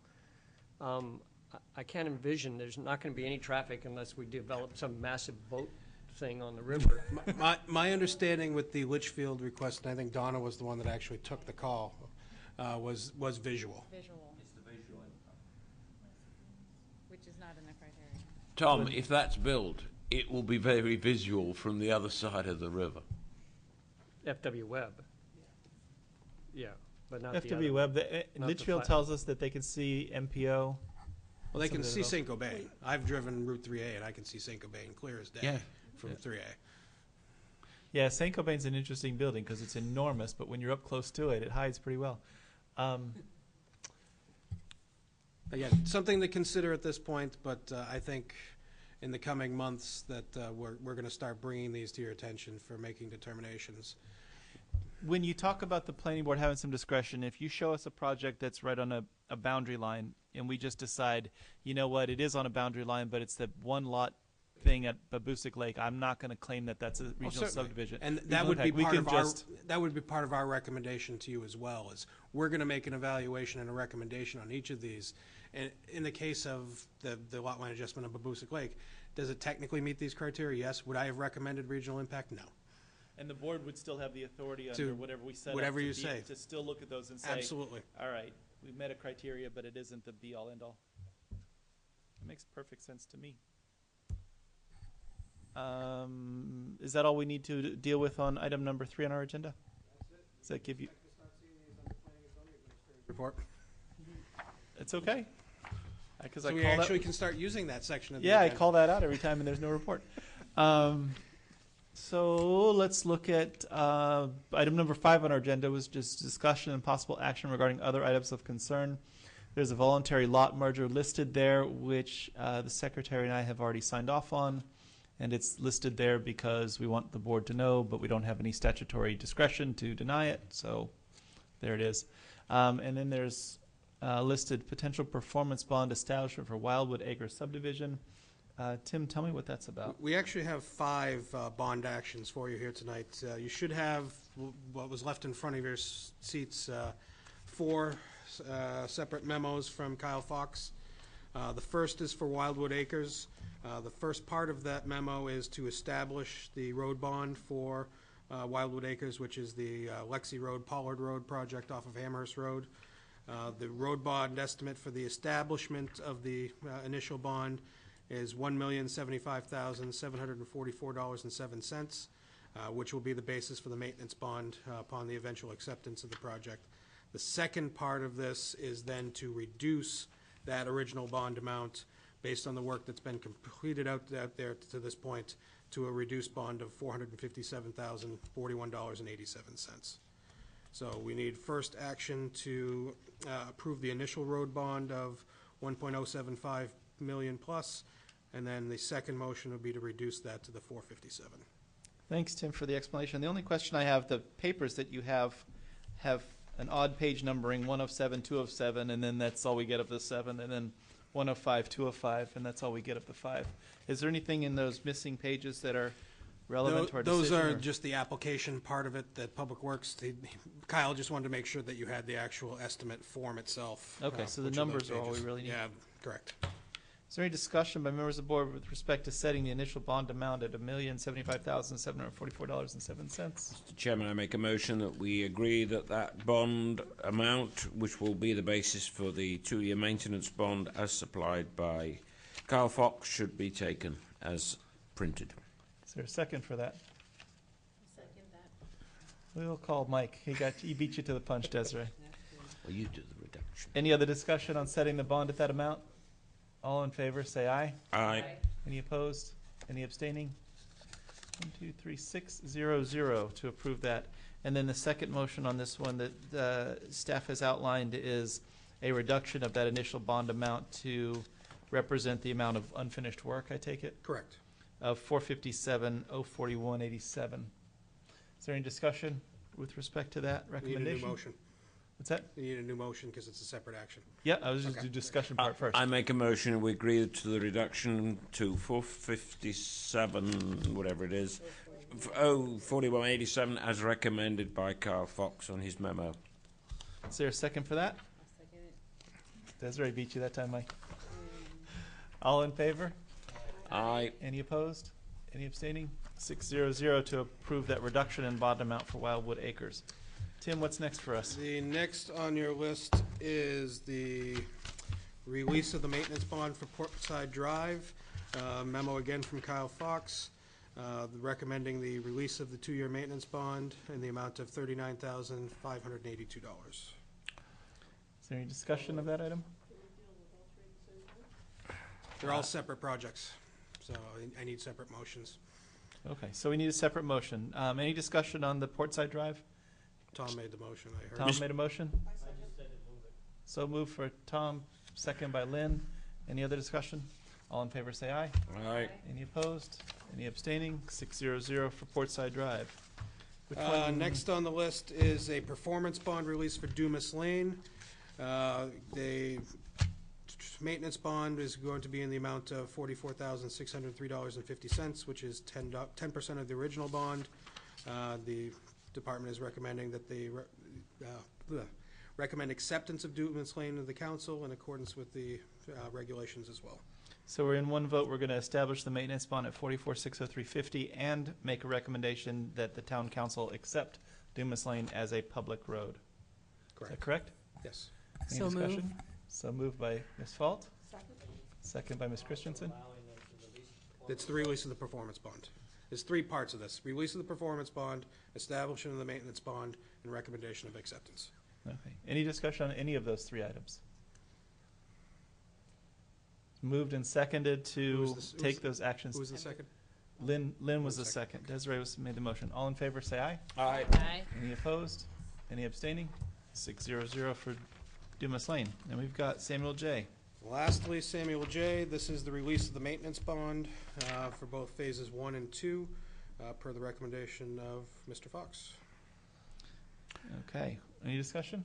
I can't envision there's not going to be any traffic unless we develop some massive boat thing on the river. My understanding with the Litchfield request, and I think Donna was the one that actually took the call, was visual. Visual. It's the visual. Which is not in the criteria. Tom, if that's built, it will be very visual from the other side of the river. FW Webb. Yeah, but not the other. FW Webb, Not the Litchfield flat- tells us that they can see MPO. Well, they can Some of see the- Cinco Bay. I've driven Route 3A, and I can see Cinco Bay clear as day Yeah. from 3A. Yeah, St. Cobain's an interesting building because it's enormous, but when you're up close to it, it hides pretty well. Again, something to consider at this point, but I think in the coming months that we're going to start bringing these to your attention for making determinations. When you talk about the planning board having some discretion, if you show us a project that's right on a boundary line and we just decide, you know what, it is on a boundary line, but it's the one lot thing at Babusick Lake, I'm not going to claim that that's a regional certainly. subdivision. And Regional that would be impact. We part can of our just- that would be part of our recommendation to you as well. Is we're going to make an evaluation and a recommendation on each of these. And in the case of the lot line adjustment on Babusick Lake, does it technically meet these criteria? Yes. Would I have recommended regional impact? No. And the board would still have the authority To under whatever we set whatever up to you be- say. to still look at those and say, Absolutely. all right, we've met a criteria, but it isn't the be all end all. It makes perfect sense to me. Is that all we need to deal with on item number 3 on our agenda? Does that give you? Report. It's okay. Because So we actually can start using that section of the Yeah, I agenda. call that out every time and there's no report. So let's look at item number 5 on our agenda was just discussion and possible action regarding other items of concern. There's a voluntary lot merger listed there, which the secretary and I have already signed off on. And it's listed there because we want the board to know, but we don't have any statutory discretion to deny it. So there it is. And then there's listed potential performance bond establishment for Wildwood Acres subdivision. Tim, tell me what that's about. We actually have 5 bond actions for you here tonight. You should have what was left in front of your seats, 4 separate memos from Kyle Fox. The first is for Wildwood Acres. The first part of that memo is to establish the road bond for Wildwood Acres, which is the Lexi Road, Pollard Road project off of Amherst Road. The road bond estimate for the establishment of the initial bond is $1,075,744.07, which will be the basis for the maintenance bond upon the eventual acceptance of the project. The second part of this is then to reduce that original bond amount based on the work that's been completed out there to this point to a reduced bond of $457,041.87. So we need first action to approve the initial road bond of 1.075 million plus, and then the second motion would be to reduce that to the 457. Thanks, Tim, for the explanation. The only question I have, the papers that you have an odd page numbering, 107, 207, and then that's all we get of the 7, and then 105, 205, and that's all we get of the 5. Is there anything in those missing pages that are relevant to our decision? Those are or- just the application part of it that Public Works, Kyle just wanted to make sure that you had the actual estimate form itself. Okay, so the which of those numbers are all we pages. really need. Yeah, correct. Is there any discussion by members of the board with respect to setting the initial bond amount at $1,075,744.07? Mr. Chairman, I make a motion that we agree that that bond amount, which will be the basis for the 2-year maintenance bond as supplied by Kyle Fox, should be taken as printed. Is there a second for that? Second that. We'll call Mike. He beat you to the punch, Desiree. Well, you do the reduction. Any other discussion on setting the bond at that amount? All in favor, say aye. Aye. Any opposed? Any abstaining? 1, 2, 3, 6, 0, 0 to approve that. And then the second motion on this one that staff has outlined is a reduction of that initial bond amount to represent the amount of unfinished work, I take it? Correct. Of $457,041.87. Is there any discussion with respect to that You need recommendation? a new motion. What's that? You need a new motion because it's a separate action. Yeah, I was just Okay. do discussion part first. I make a motion, we agree to the reduction to 457, whatever it is, 4187 as recommended by Kyle Fox on his memo. Is there a second for that? Desiree beat you that time, Mike. All in favor? Aye. Any opposed? Any abstaining? 600 to approve that reduction in bond amount for Wildwood Acres. Tim, what's next for us? The next on your list is the release of the maintenance bond for Portside Drive. Memo again from Kyle Fox. recommending the release of the 2-year maintenance bond in the amount of $39,582. Is there any discussion of that item? They're all separate projects, so I need separate motions. Okay, so we need a separate motion. Any discussion on the Portside Drive? Tom made the motion, I heard. Tom made a motion? So moved for Tom, second by Lynn. Any other discussion? All in favor say aye. Aye. Any opposed? Any abstaining? 600 for Portside Drive. Which one? Next on the list is a performance bond release for Dumas Lane. The maintenance bond is going to be in the amount of $44,603.50, which is 10% of the original bond. The department is recommending that they recommend acceptance of Dumas Lane to the council in accordance with the regulations as well. So we're in one vote. We're going to establish the maintenance bond at $44,603.50 and make a recommendation that the town council accept Dumas Lane as a public road. Correct. Is that correct? Yes. Any So discussion? moved. So moved by Ms. Fault. Second by Ms. Christensen. It's the release of the performance bond. There's 3 parts of this: release of the performance bond, establishment of the maintenance bond, and recommendation of acceptance. Okay. Any discussion on any of those 3 items? Moved and seconded to take those actions. Who was the second? Lynn was the second. Desiree made the motion. All in favor say aye. Aye. Aye. Any opposed? Any abstaining? 600 for Dumas Lane. And we've got Samuel J. Lastly, Samuel J. This is the release of the maintenance bond for both phases 1 and 2, per the recommendation of Mr. Fox. Okay. Any discussion?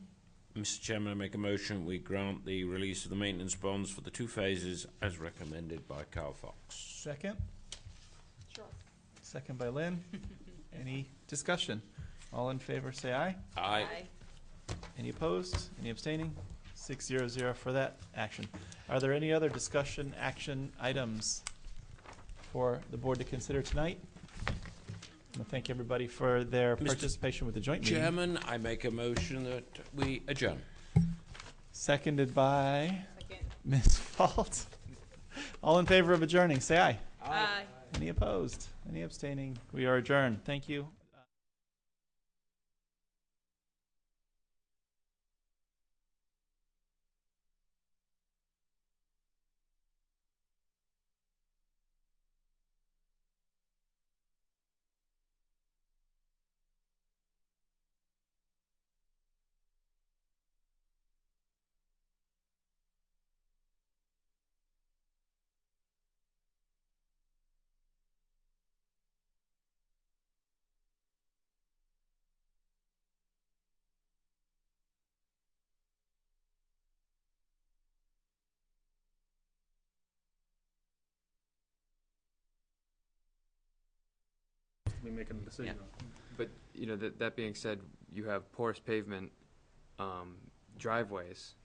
Mr. Chairman, I make a motion we grant the release of the maintenance bonds for the 2 phases as recommended by Carl Fox. Second? Sure. Second by Lynn. Any discussion? All in favor say aye. Aye. Any opposed? Any abstaining? 600 for that action. Are there any other discussion action items for the board to consider tonight? I want to thank everybody for their participation with the joint meeting. Chairman, I make a motion that we adjourn. Seconded by Ms. Fault. All in favor of adjourning, say aye. Aye. Any opposed? Any abstaining? We are adjourned. Thank you. Making a decision. But, you know, that being said, you have porous pavement driveways